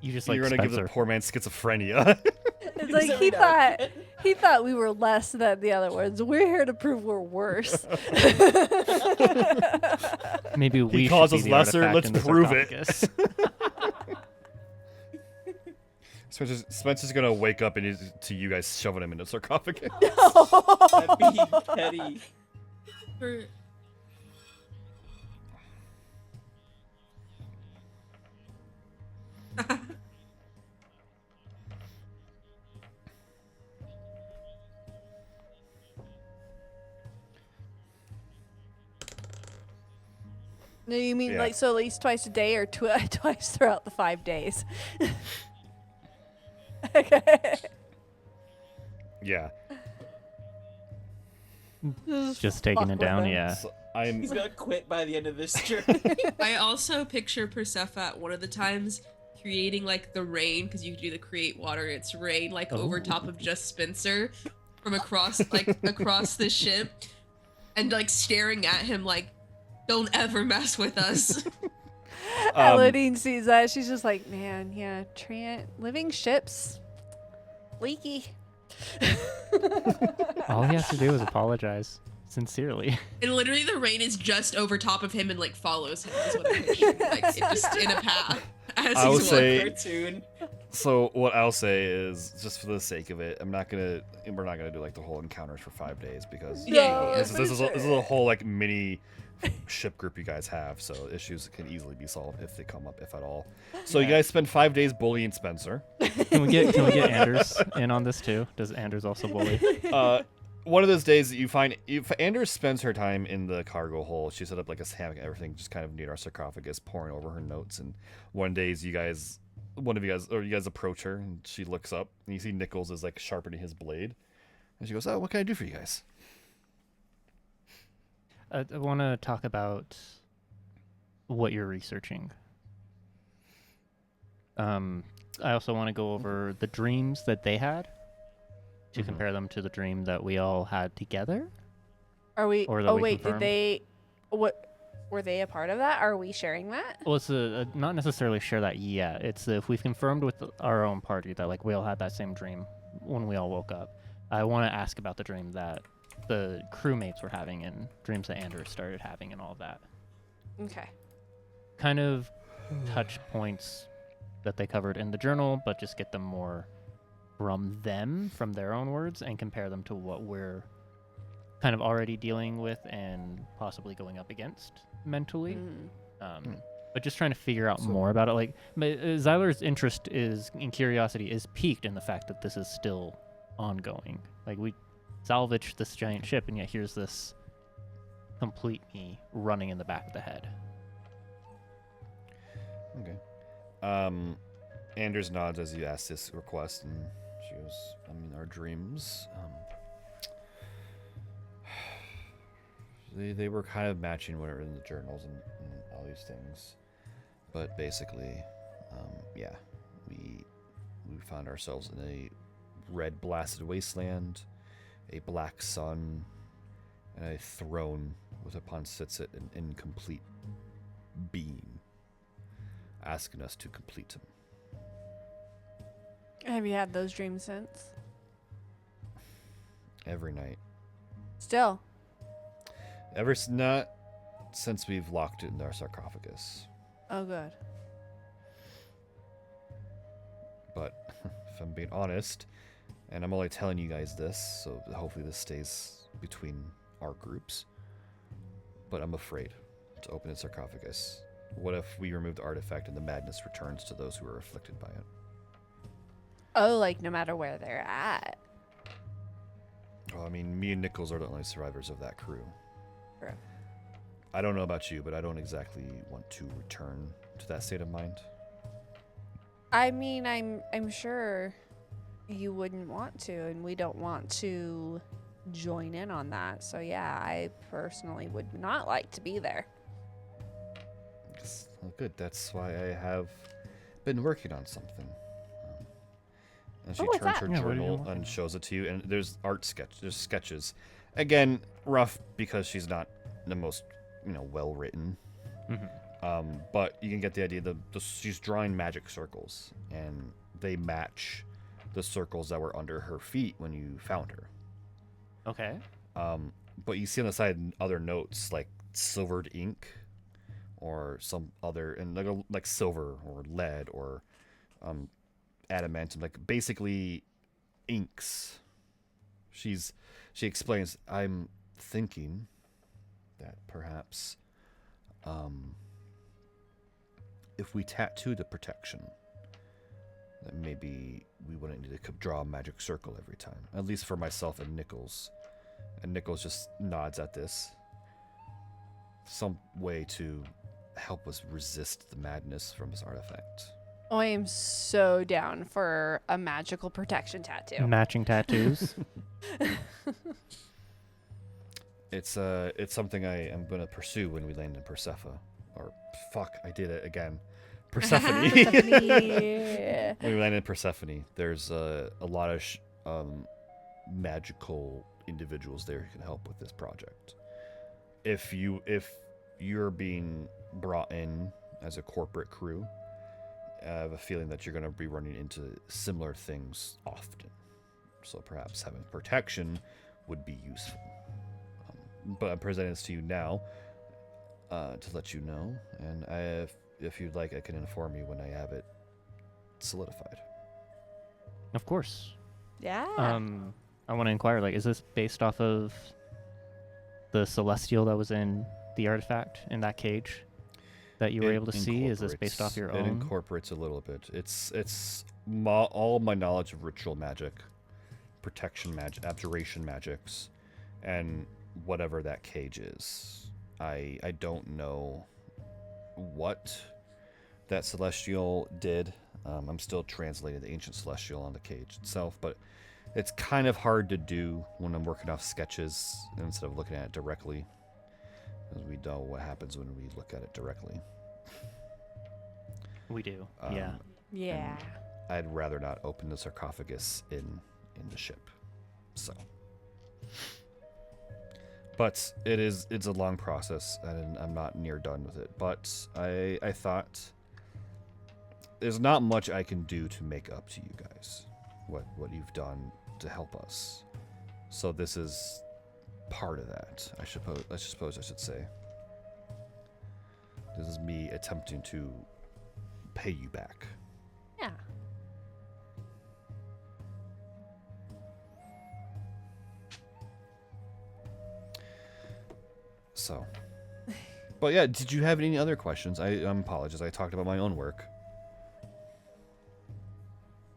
You just like You're gonna give Spencer. the poor man schizophrenia. It's like Every now and he thought we were less than the other ones. We're here to prove we're worse. Maybe we He calls should us be the lesser. artifact Let's in the prove it. sarcophagus. Spencer's gonna wake up and to you guys shoving him in the sarcophagus. That'd be petty. For No, you mean Yeah. like so at least twice a day or twice throughout the 5 days? Okay. Yeah. Just taking fuck it with down, him. yeah. So I'm. He's gonna quit by the end of this journey. I also picture Persephone at one of the times creating like the rain, because you can do the create water, it's rain, like over top of just Spencer from across across the ship, and like staring at him like, don't ever mess with us. Elodine sees that. She's just like, man, yeah, living ships, leaky. All he has to do is apologize sincerely. And literally the rain is just over top of him and like follows him is what I'm picturing. Like it just in a path as I would he's say- walking. Cartoon. So what I'll say is, just for the sake of it, we're not gonna do like the whole encounters for 5 days because Yeah, this is a whole like mini ship group you guys have, so issues can easily be solved if they come up, if at all. So you Yeah. guys spend 5 days bullying Spencer. Can we get Anders in on this too? Does Anders also bully? One of those days that you find, if Anders spends her time in the cargo hold, she set up like a hammock and everything, just kind of near our sarcophagus, pouring over her notes. And one day, you guys approach her, and she looks up, and you see Nichols is like sharpening his blade, and she goes, "Oh, what can I do for you guys?" I want to talk about what you're researching. I also want to go over the dreams that they had to compare them to the dream that we all had together. Are we? Or that Oh we wait, confirmed. did they? What? Were they a part of that? Are we sharing that? Well, it's not necessarily share that yet. It's if we've confirmed with our own party that like we all had that same dream when we all woke up. I want to ask about the dream that the crewmates were having and dreams that Anders started having and all of that. Okay. Kind of touch points that they covered in the journal, but just get them more from them, from their own words, and compare them to what we're kind of already dealing with and possibly going up against mentally. But just trying to figure out more about it. Like, Zyler's interest in curiosity is piqued in the fact that this is still ongoing. Like, we salvaged this giant ship, and yet here's this complete me running in the back of the head. Okay. Anders nods as you ask this request, and she goes, "I mean, our dreams. They were kind of matching what are in the journals and all these things, but basically, yeah, we found ourselves in a red blasted wasteland, a black sun, and a throne upon sits it an incomplete being, asking us to complete him. Have you had those dreams since? Every night. Still. Not since we've locked it in our sarcophagus. Oh, good. But if I'm being honest, and I'm only telling you guys this, so hopefully this stays between our groups, but I'm afraid to open the sarcophagus. What if we remove the artifact and the madness returns to those who are afflicted by it? Oh, like no matter where they're at. Well, I mean, me and Nichols are the only survivors of that crew. True. I don't know about you, but I don't exactly want to return to that state of mind. I mean, I'm sure you wouldn't want to, and we don't want to join in on that. So yeah, I personally would not like to be there. Well, good. That's why I have been working on something. And she Oh, what's turns that? her Yeah, what are you journal working and on? shows it to you, and there's there's sketches. Again, rough because she's not the most, well written. But you can get the idea. She's drawing magic circles, and they match the circles that were under her feet when you found her. Okay. But you see on the side other notes like silvered ink, or some other, and like silver or lead or adamantium, like basically inks. She explains, I'm thinking that perhaps if we tattoo the protection, that maybe we wouldn't need to draw a magic circle every time. At least for myself and Nichols. And Nichols just nods at this. Some way to help us resist the madness from this artifact. I am so down for a magical protection tattoo. Matching tattoos. It's something I am going to pursue when we land in Persephone. Or, fuck, I did it again. Persephone. Persephone. When we land in Persephone, there's a lot of magical individuals there who can help with this project. If you're being brought in as a corporate crew, I have a feeling that you're going to be running into similar things often. So perhaps having protection would be useful. But I'm presenting this to you now to let you know, and if you'd like, I can inform you when I have it solidified. Of course. Yeah. I want to inquire, like, is this based off of the celestial that was in the artifact in that cage that you were able to see? Is this based off your It own? incorporates a little bit. It's all my knowledge of ritual magic, protection magic, abjuration magics, and whatever that cage is. I don't know what that celestial did. I'm still translating the ancient celestial on the cage itself, but it's kind of hard to do when I'm working off sketches instead of looking at it directly, because we know what happens when we look at it directly. We do. Um, Yeah. Yeah. I'd rather not open the sarcophagus in the ship. So, but it's a long process, and I'm not near done with it. But I thought there's not much I can do to make up to you guys what you've done to help us. So this is part of that. I suppose I should say. This is me attempting to pay you back. Yeah. So, but yeah, did you have any other questions? I apologize. I talked about my own work.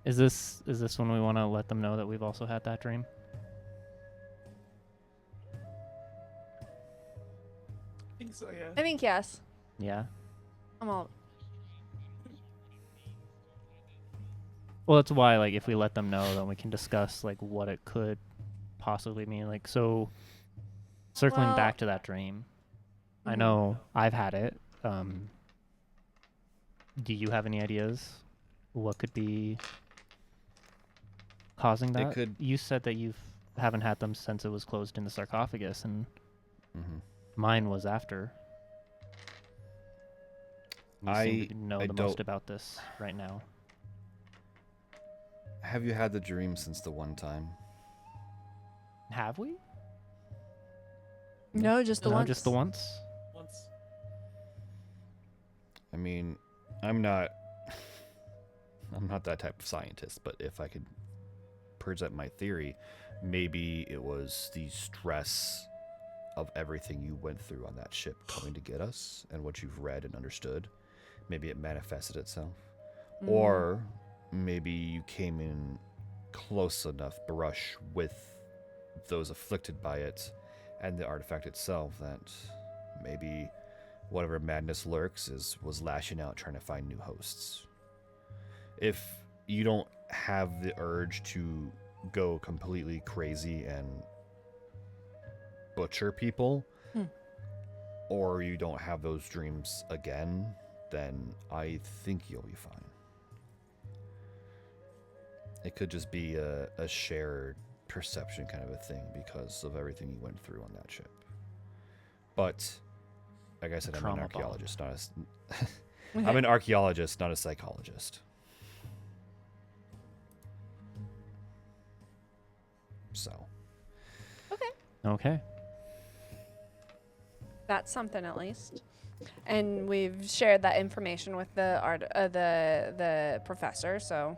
Is this when we want to let them know that we've also had that dream? I think so, yeah. I think yes. Yeah. I'm all. Well, that's why, like, if we let them know, then we can discuss, like, what it could possibly mean. Like, so, circling Well- back to that dream, I know I've had it. Do you have any ideas what could be causing that? could- You said that you haven't had them since it was closed in the sarcophagus, and Mm-hmm. mine was after. You seem to know I the don't- most about this right now. Have you had the dream since the one time? Have we? No, just the No, one. just the once. Once. I mean, I'm not that type of scientist, but if I could present my theory, maybe it was the stress of everything you went through on that ship coming to get us and what you've read and understood. Maybe it manifested itself. Or maybe you came in close enough brush with those afflicted by it and the artifact itself that maybe whatever madness lurks was lashing out trying to find new hosts. If you don't have the urge to go completely crazy and butcher people, or you don't have those dreams again, then I think you'll be fine. It could just be a shared perception kind of a thing because of everything you went through on that ship. But like I said, I'm an Trauma archaeologist, not a. I'm an archaeologist, not a psychologist. So. Okay. That's something at least. And we've shared that information with the professor, so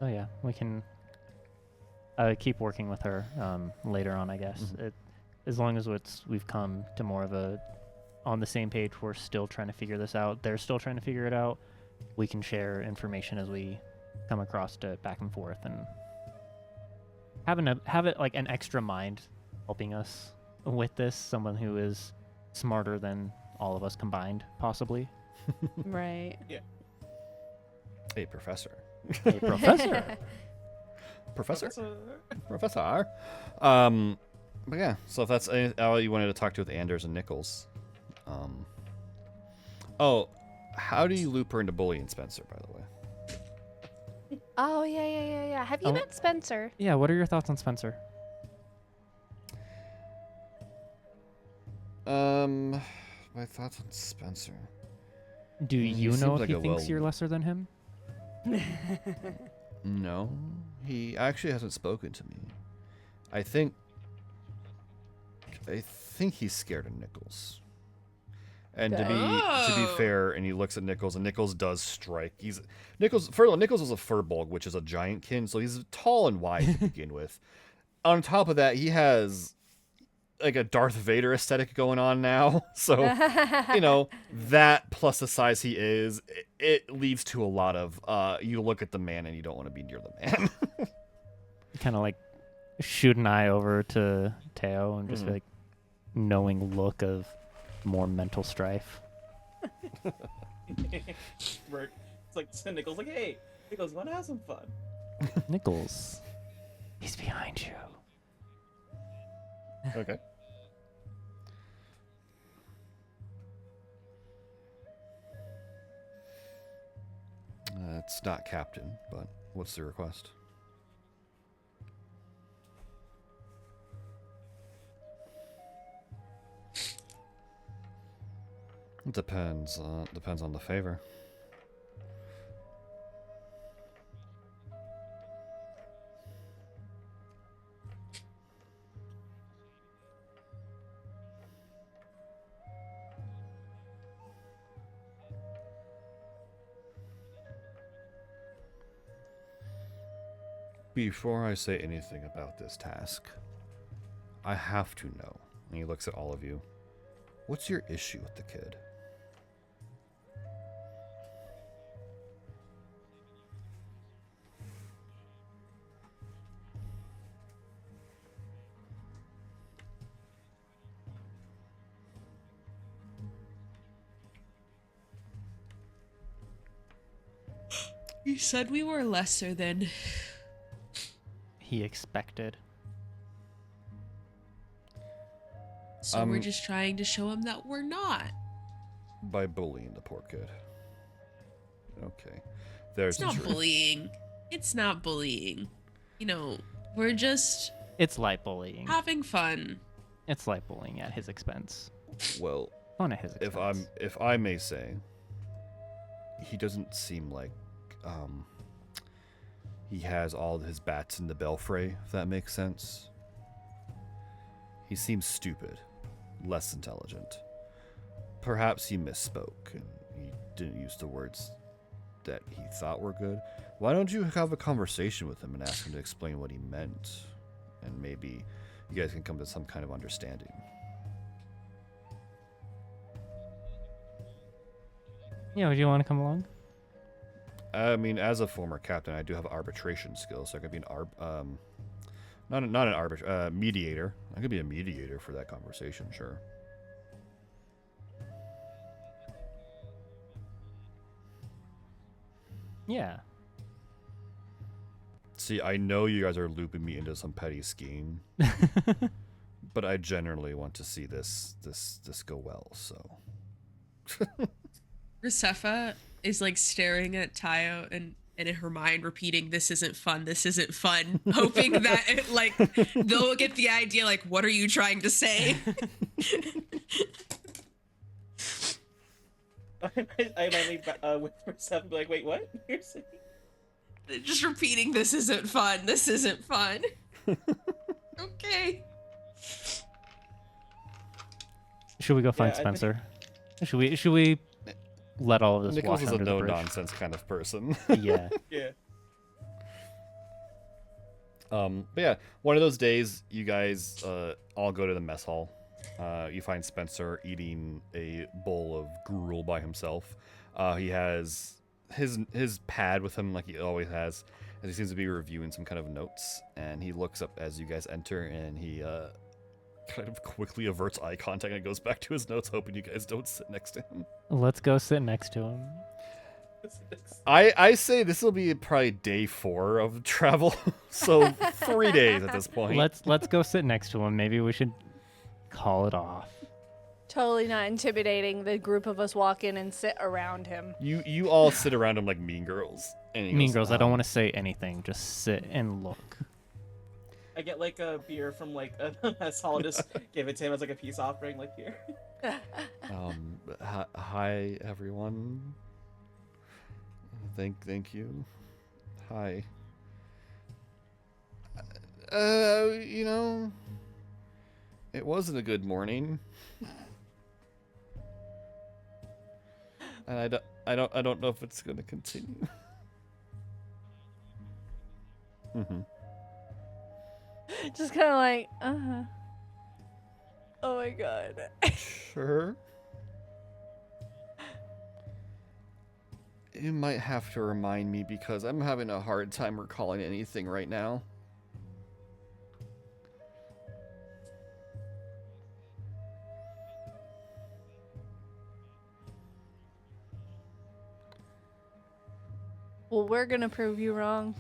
Oh yeah, we can keep working with her later on, I guess. As long as we've come to more of a on the same page, we're still trying to figure this out. They're still trying to figure it out. We can share information as we come across it back and forth, and have it like an extra mind helping us with this. Someone who is smarter than all of us combined, possibly. right. Hey, professor. A professor. Professor. But yeah, so if that's all you wanted to talk to with Anders and Nichols. Oh, how do you loop her into bullying Spencer, by the way? Oh yeah. Have you Oh. met Spencer? Yeah, what are your thoughts on Spencer? My thoughts on Spencer. Do He you seems know if like he a thinks well- you're lesser than him? No, he actually hasn't spoken to me. I think he's scared of Nichols. And to be Oh. fair, and he looks at Nichols, and Nichols does strike. Nichols was a furbolg, which is a giant kin, so he's tall and wide to begin with. On top of that, he has like a Darth Vader aesthetic going on now. So, that plus the size he is, it leads to a lot of you look at the man and you don't want to be near the man. Kind of like shoot an eye over to Teo and just be like knowing look of more mental strife. Right. It's like Nichols like, hey, Nichols, want to have some fun? Nichols, he's behind you. Okay. It's not captain, but what's the request? It depends. Depends on the favor. Before I say anything about this task, I have to know. And he looks at all of you. What's your issue with the kid? You said we were lesser than. He expected. So we're just trying to show him that we're not. By bullying the poor kid. Okay. There's It's not bullying. It's not bullying. We're just It's light bullying. having fun. It's light bullying at his expense. Well, Fun at his expense. if I may say, he doesn't seem like he has all his bats in the belfry, if that makes sense. He seems stupid, less intelligent. Perhaps he misspoke and he didn't use the words that he thought were good. Why don't you have a conversation with him and ask him to explain what he meant? And maybe you guys can come to some kind of understanding. Yeah, would you want to come along? I mean, as a former captain, I do have arbitration skills, so I could be mediator. I could be a mediator for that conversation, sure. Yeah. See, I know you guys are looping me into some petty scheme, but I generally want to see this go well. So, Rusefa, is like staring at Tayo and in her mind repeating, "This isn't fun. This isn't fun," hoping that it, like they'll get the idea. Like, what are you trying to say? I might whisper stuff and be like, "Wait, what?" You're saying? Just repeating, "This isn't fun. This isn't fun." Okay. Should we go find Yeah, I think- Spencer? Should we let all of this Nichols wash is a under the bridge? no-nonsense kind of person. Yeah. Yeah. But yeah, one of those days, you guys all go to the mess hall. You find Spencer eating a bowl of gruel by himself. He has his pad with him like he always has, as he seems to be reviewing some kind of notes. And he looks up as you guys enter, and he kind of quickly averts eye contact and goes back to his notes, hoping you guys don't sit next to him. Let's go sit next to him. I say this will be probably day 4 of travel, so 3 days at this point. Let's go sit next to him. Maybe we should call it off. Totally not intimidating. The group of us walk in and sit around him. You all sit around him like mean girls. And he Mean goes, girls, I don't want to say anything. Just sit and look. I get like a beer from like a mess hall, just give it to him as like a peace offering, like here. Hi everyone. Thank you. Hi. You know, it wasn't a good morning. And I don't know if it's gonna continue. Just kind of like, oh my god. Sure. You might have to remind me because I'm having a hard time recalling anything right now. Well, we're gonna prove you wrong.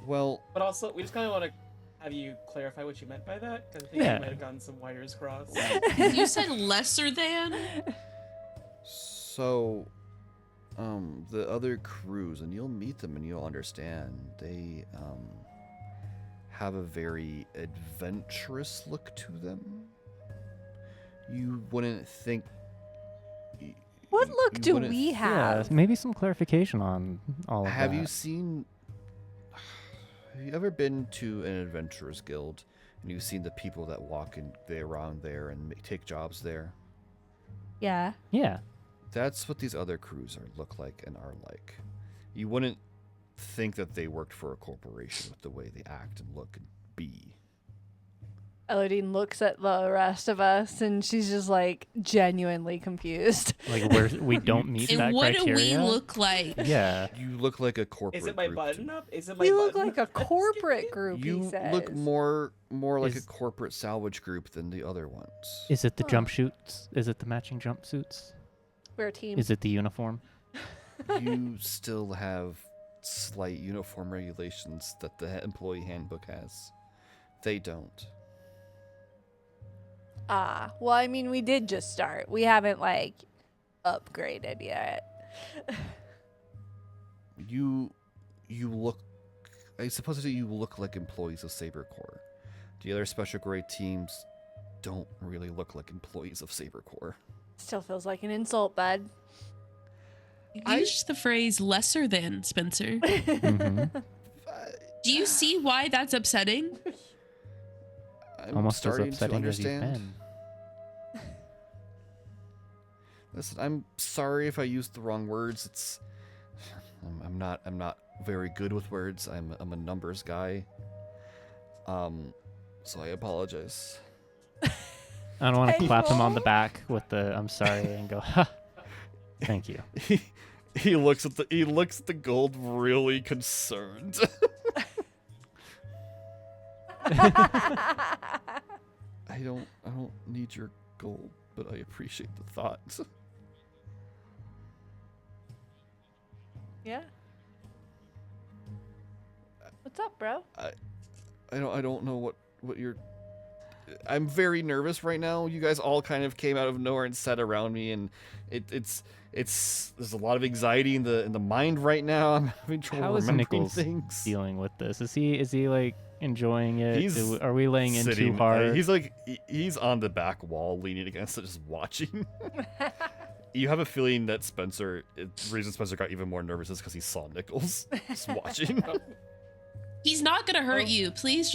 Well, But also, we just kind of want to have you clarify what you meant by that, because I think Yeah. you might have gotten some wires crossed. You said lesser than? so, the other crews, and you'll meet them and you'll understand, they, have a very adventurous look to them. You wouldn't think... What look you do wouldn't we Yeah, have? maybe some clarification on all of Have that. you seen... Have you ever been to an adventurers guild and you've seen the people that walk in there around there and take jobs there? Yeah. Yeah. That's what these other crews look like and are like. You wouldn't think that they worked for a corporation with the way they act and look and be. Elodine looks at the rest of us and she's just like genuinely confused. Like we don't meet And that what criteria. do we look like? Yeah. You look like a corporate Is it my group to button me. up? Is it my We look button like a up? corporate group, he You says. look more like a Is- corporate salvage group than the other ones. Is it the Huh. jump shoots? Is it the matching jumpsuits? We're a team. Is it the uniform? You still have slight uniform regulations that the employee handbook has. They don't. Ah, well, I mean, we did just start. We haven't, like, upgraded yet. You look... I suppose that you look like employees of Saber Corp. The other special grade teams don't really look like employees of Saber Corp. Still feels like an insult, bud. Use the phrase lesser than, Spencer. hmm Do you see why that's upsetting? I'm Almost as starting to upsetting as you've understand. been. Listen, I'm sorry if I used the wrong words. It's I'm not very good with words. I'm a numbers guy. So I apologize. I don't want to clap him on the Anyone? back with the "I'm sorry" and go, "Ha, thank you." He looks at the gold really concerned. I don't need your gold, but I appreciate the thought. Yeah. What's up, bro? I don't know what you're I'm very nervous right now. You guys all kind of came out of nowhere and sat around me, and it's there's a lot of anxiety in the mind right now. I'm having trouble How is remembering Nichols things. dealing with this? Is he like enjoying it? He's Are we laying in too Sitting, hard? he's like he's on the back wall, leaning against it, just watching. You have a feeling that Spencer, the reason Spencer got even more nervous is because he saw Nichols just watching. He's not gonna hurt you. Please.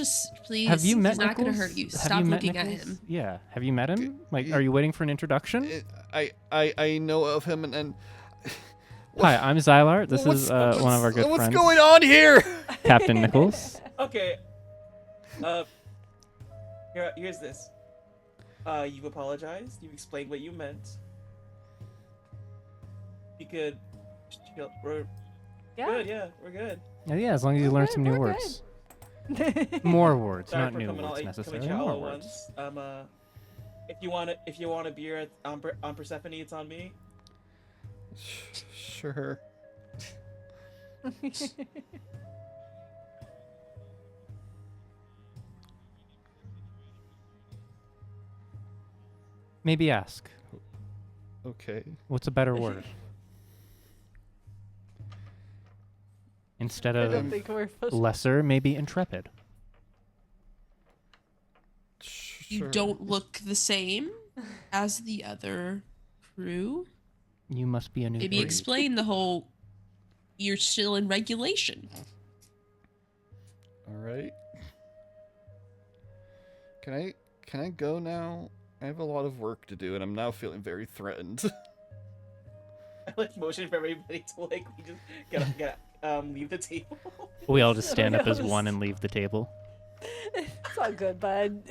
Have you met He's not gonna Nichols? hurt you. Have Stop you met looking at Nichols? him. Yeah. Have you met him? Like, are you waiting for an introduction? I know of him, and Hi, I'm Xylar. This what's- is one of our good what's friends, going on here? Captain Nichols. Okay. Here's this. You've apologized. You've explained what you meant. You could. We're good. Yeah, we're good. Yeah, as long as you learn some new we're words. More words, Sorry not for new coming words all, necessarily. coming at you More all at words. once. If you want a beer on Persephone, it's on me. Sure. Maybe ask. Okay. What's a better word? Instead I don't of think we're supposed lesser, maybe intrepid. You Sure. don't look the same as the other crew. You must be a new Maybe breed. explain the whole. You're still in regulation. All right. Can I go now? I have a lot of work to do, and I'm now feeling very threatened. I like motion for everybody to like we just get leave the table. We all just stand up as Yes. one and leave the table. It's all good, bud.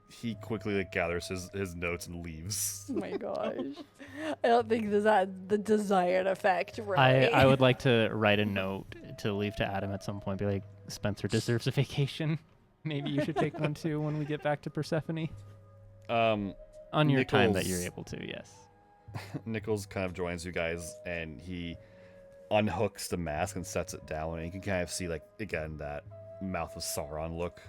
he quickly like gathers his notes and leaves. Oh my gosh. I don't think this had the desired effect, right? I would like to write a note to leave to Adam at some point. Be like, Spencer deserves a vacation. Maybe you should take one too when we get back to Persephone. On your time that you're Nichols- able to, yes. Nichols kind of joins you guys, and he unhooks the mask and sets it down, and you can kind of see, like, again, that mouth of Sauron look.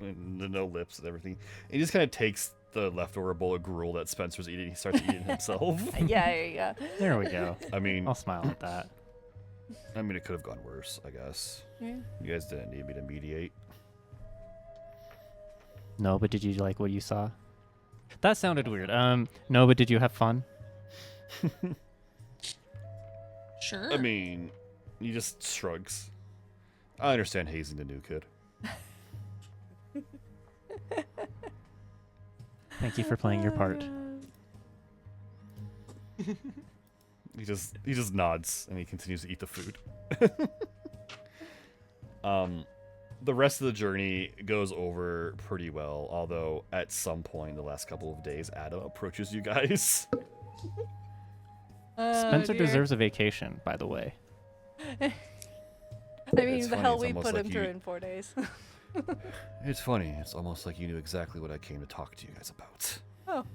And the no lips and everything. And he just kind of takes the leftover bowl of gruel that Spencer's eating. He starts eating himself. Yeah, there you go. There we go. I mean, I'll smile at that. it could have gone worse, I guess. Yeah. You guys didn't need me to mediate. No, but did you like what you saw? That sounded weird. No, but did you have fun? Sure. I mean, he just shrugs. I understand hazing the new kid. Thank you for playing your part. He just nods and he continues to eat the food. The rest of the journey goes over pretty well, although at some point in the last couple of days, Adam approaches you guys. Spencer deserves a vacation, by the way. I mean, It's the funny, hell it's we almost put like him you- through in 4 days. It's funny. It's almost like you knew exactly what I came to talk to you guys about. Oh.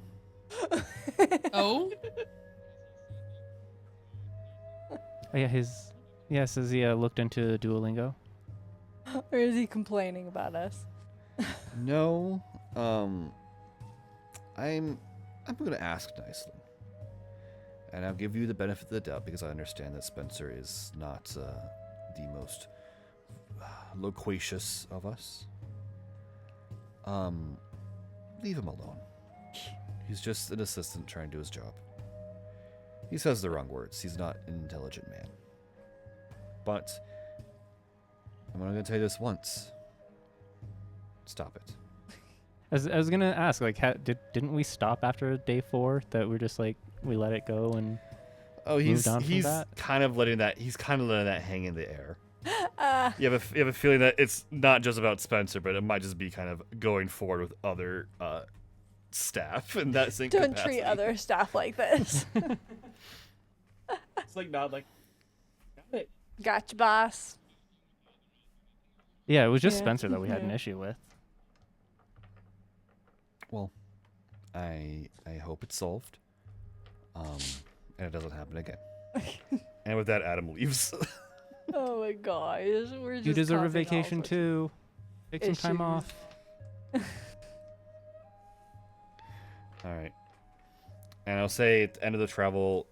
Oh, Oh, yeah, says he looked into Duolingo. Or is he complaining about us? No, I'm going to ask nicely, and I'll give you the benefit of the doubt because I understand that Spencer is not the most loquacious of us. Leave him alone. He's just an assistant trying to do his job. He says the wrong words. He's not an intelligent man. But I'm only going to tell you this once. Stop it. I was gonna ask, like, didn't we stop after day 4? That we're just like we let it go and Oh, he's on from he's that? kind of letting that hang in the air. Uh, You have a feeling that it's not just about Spencer, but it might just be kind of going forward with other staff in that same don't capacity. treat other staff like this. It's like nod like. Got it. Gotcha, boss. yeah, it was just Yeah. Spencer that we had an Yeah. issue with. Well, I hope it's solved, and it doesn't happen again. And with that, Adam leaves. Oh my gosh, we're just You deserve a causing all vacation sorts of too. Take some time issues. off. All right. And I'll say at the end of the travel,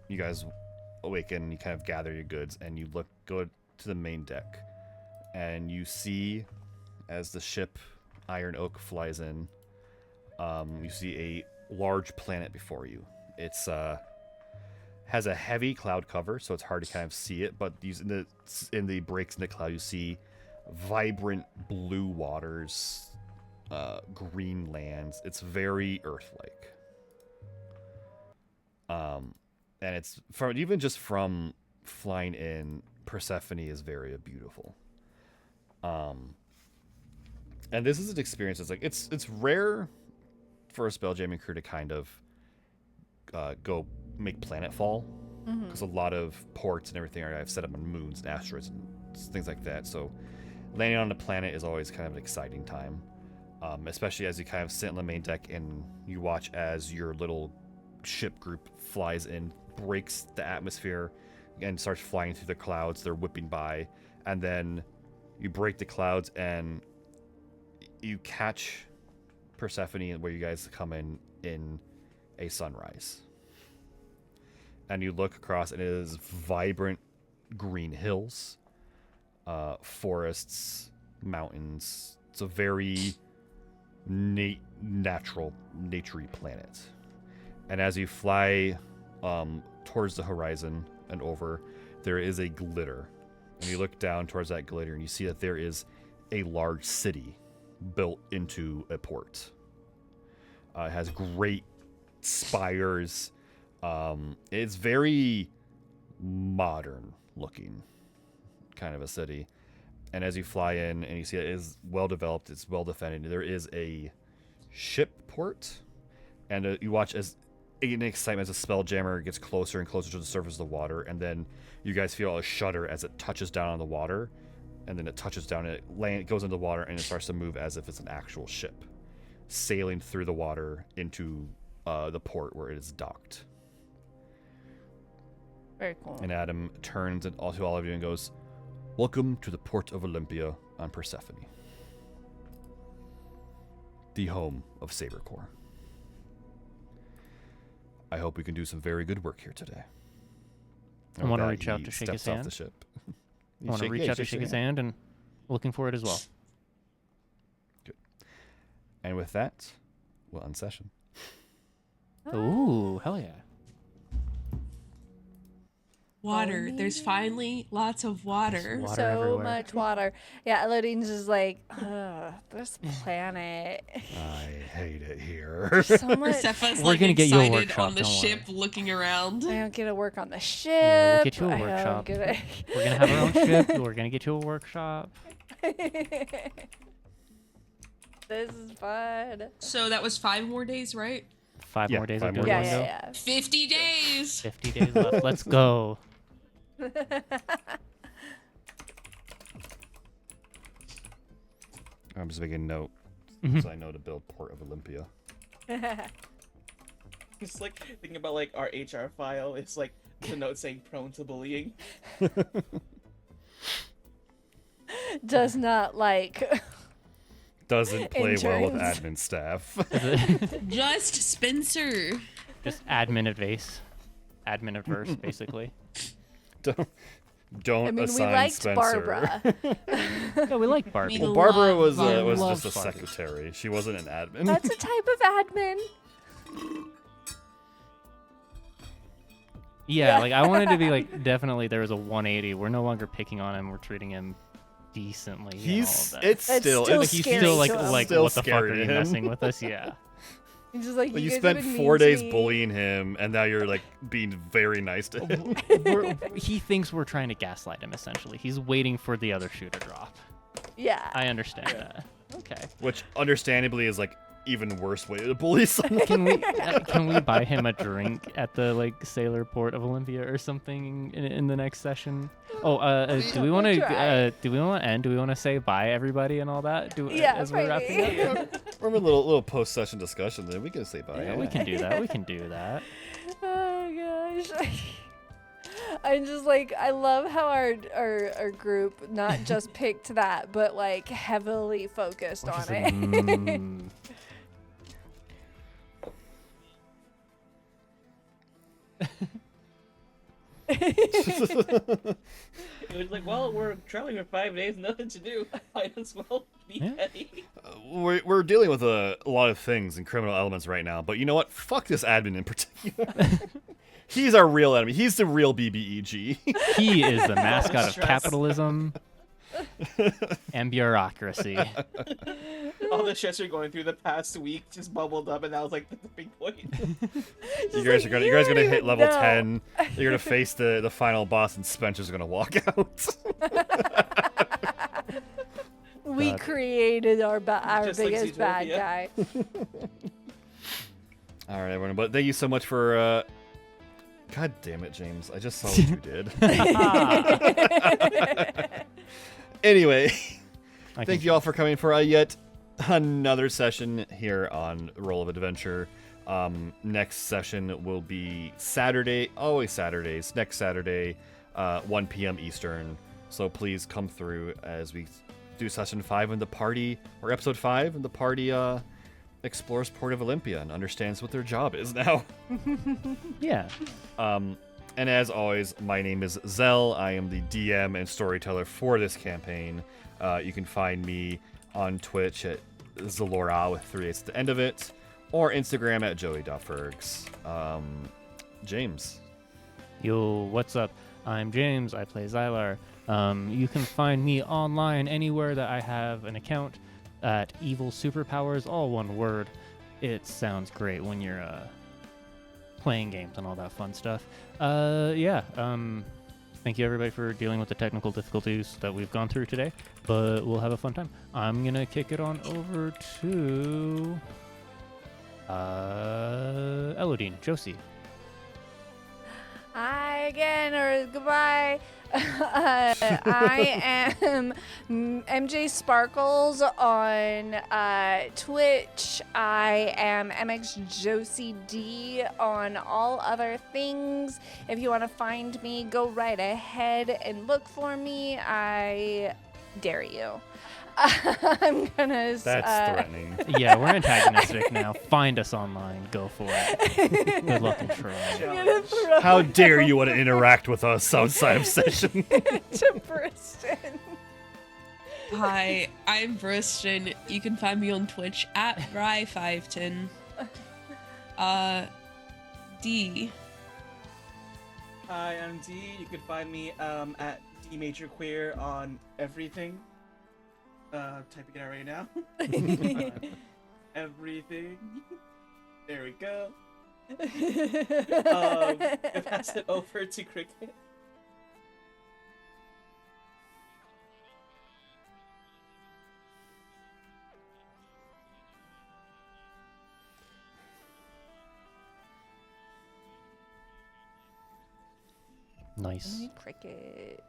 you guys awaken, you kind of gather your goods, and you go to the main deck. And you see, as the ship Iron Oak flies in, you see a large planet before you. It's has a heavy cloud cover, so it's hard to kind of see it, but in the breaks in the cloud, you see vibrant blue waters, green lands. It's very Earth-like. And it's even just from flying in, Persephone is very beautiful. And this is an experience that's like it's rare for a spelljamming crew to kind of go make planetfall, because a lot of ports and everything are set up on moons and asteroids and things like that. So landing on a planet is always kind of an exciting time, especially as you kind of sit on the main deck and you watch as your little ship group flies in, breaks the atmosphere, and starts flying through the clouds. They're whipping by, and then you break the clouds and you catch Persephone where you guys come in a sunrise. And you look across, and it is vibrant green hills, forests, mountains. It's a very natural, naturey planet. And as you fly towards the horizon and over, there is a glitter. And you look down towards that glitter, and you see that there is a large city built into a port. It has great spires. It's very modern looking, kind of a city. And as you fly in and you see it is well developed, it's well defended. There is a ship port, and you watch as in excitement as a spelljammer gets closer and closer to the surface of the water, and then you guys feel a shudder as it touches down on the water, and then it touches down and it goes into the water, and it starts to move as if it's an actual ship sailing through the water into the port where it is docked. Very cool. And Adam turns to all of you and goes, "Welcome to the port of Olympia on Persephone, the home of Saber. I hope we can do some very good work here today." I want to reach out to shake his steps off hand. the ship. I want to reach out to shake his hand, and looking for it as well. Good. And with that, we'll end session. Ooh, hell yeah. Water. There's finally lots of water. Water So everywhere. much water. Yeah, Elodine's just like, this planet. I hate it here. So much. Persephone's We're like gonna get you a excited workshop, on the don't ship looking around. I don't get to work on the ship. Yeah, we'll get you a I don't workshop. get it. We're gonna have our own ship. We're gonna get you a workshop. This is fun. So that was 5 more days, right? 5 Yeah, more days 5 of more doing days. Yeah, Duolingo. yeah, 50 days. 50 days left. Let's go. yeah. I'm just making a note so I know to build Port of Olympia. It's like thinking about like our HR file. It's like the note saying prone to bullying. Does not like. Doesn't play well with Interns. admin staff. Just Spencer. Just admin advice. Admin adverse, basically. Don't I mean, we assign liked Spencer. Barbara. No, we like Barbie. We Well, Barbara was Barbara. just a Love Barbie. secretary. She wasn't an admin. That's a type of admin. Yeah, like I wanted to be like definitely there was a 180. We're no longer picking on him. We're treating him decently. and He's all of that. it's still still it's He's scary still like to him. like Still what the fuck scary are to you him. messing with us? Yeah. He's just like, Like, you guys spent have been 4 mean to days me. bullying him, and now you're like being very nice to him. He thinks we're trying to gaslight him. Essentially, he's waiting for the other shoe to drop. Yeah. I understand that. Okay. Which, understandably, is like even worse way to bully someone. Can we buy him a drink at the like Sailor Port of Olympia or something in the next session? Oh, do we want We'll try. to do we want to end? Do we want to say bye everybody and all that? Yeah, as we're wrapping maybe. up. Remember a little post-session discussion, then we can say bye. Yeah, we can do that. We can do that. Oh gosh. I'm just like, I love how our group not just picked that, but like heavily focused on it. It was like, well, we're traveling for 5 days, nothing to do. Might as well be Yeah. petty. We're dealing with a lot of things and criminal elements right now, but you know what? Fuck this admin in particular. He's our real enemy. He's the real BBEG. He is the mascot of Stress. capitalism and bureaucracy. All the shits you're going through the past week just bubbled up, and that was like the big point. You guys are gonna hit level know. 10. You're gonna face the final boss, and Spencer's gonna walk out. We God. created our Just like biggest bad Zootopia. guy. All right, everyone. But thank you so much for. God damn it, James! I just saw what you did. Anyway, thank you all for coming for yet another session here on Roll of Adventure. Next session will be Saturday, always Saturdays, next Saturday, 1 p.m. Eastern. So please come through as we do session 5 in the party, or episode 5, and the party explores Port of Olympia and understands what their job is now. Yeah. And as always, my name is Zell. I am the DM and storyteller for this campaign. You can find me on Twitch at Zalora with 3 8s at the end of it, or Instagram at Joey.Fergs. James. Yo, what's up? I'm James. I play Xylar. You can find me online anywhere that I have an account at Evil Superpowers, all one word. It sounds great when you're playing games and all that fun stuff. Thank you everybody for dealing with the technical difficulties that we've gone through today, but we'll have a fun time. I'm gonna kick it on over to Elodine, Josie. Hi again, or goodbye. I am MJ Sparkles on Twitch. I am MX Josie D on all other things. If you want to find me, go right ahead and look for me. I dare you. I'm gonna. That's threatening. Yeah, we're antagonistic now. Find us online. Go for it. Good luck and try. I'm gonna throw How dare you want to interact with us outside of session? to Briston. Hi, I'm Briston. You can find me on Twitch at Bry510. D. Hi, I'm D. You can find me at D Major Queer on everything. Typing it out right now. Everything. There we go. I pass it over to Cricket. Nice. Cricket.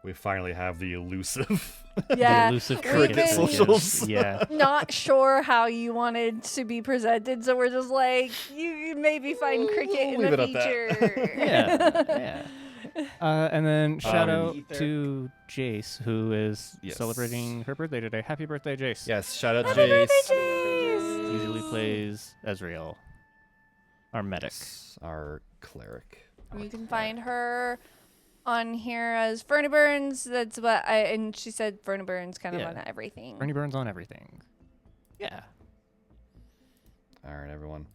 We finally have the elusive. Yeah. The elusive we've cricket been- socials. Yeah. Not sure how you wanted to be presented, so we're just like, you maybe find cricket in Leave the it at that. feature. Yeah. And then shout out Ether. to Jace, who is Yes. celebrating her birthday today. Happy birthday, Jace. Yes, shout out Happy Jace. birthday, Jace! Usually plays Ezreal, our medic. Our cleric. You can find her on here as Fernie Burns. That's what and she said Fernie Burns kind of Yeah. on everything. Bernie Burns on everything. Yeah. All right, everyone.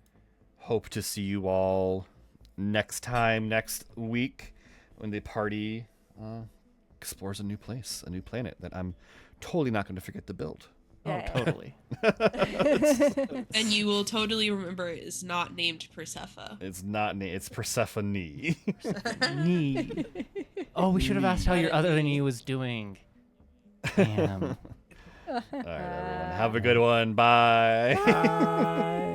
Hope to see you all next week, when the party explores a new place, a new planet that I'm totally not going to forget to build. Yeah. Oh, totally. And you will totally remember it is not named Persephone. It's not it's Persephone. Knee. Oh, we should have asked how your other knee was doing. Damn. All right, everyone. Have a good one. Bye. Bye.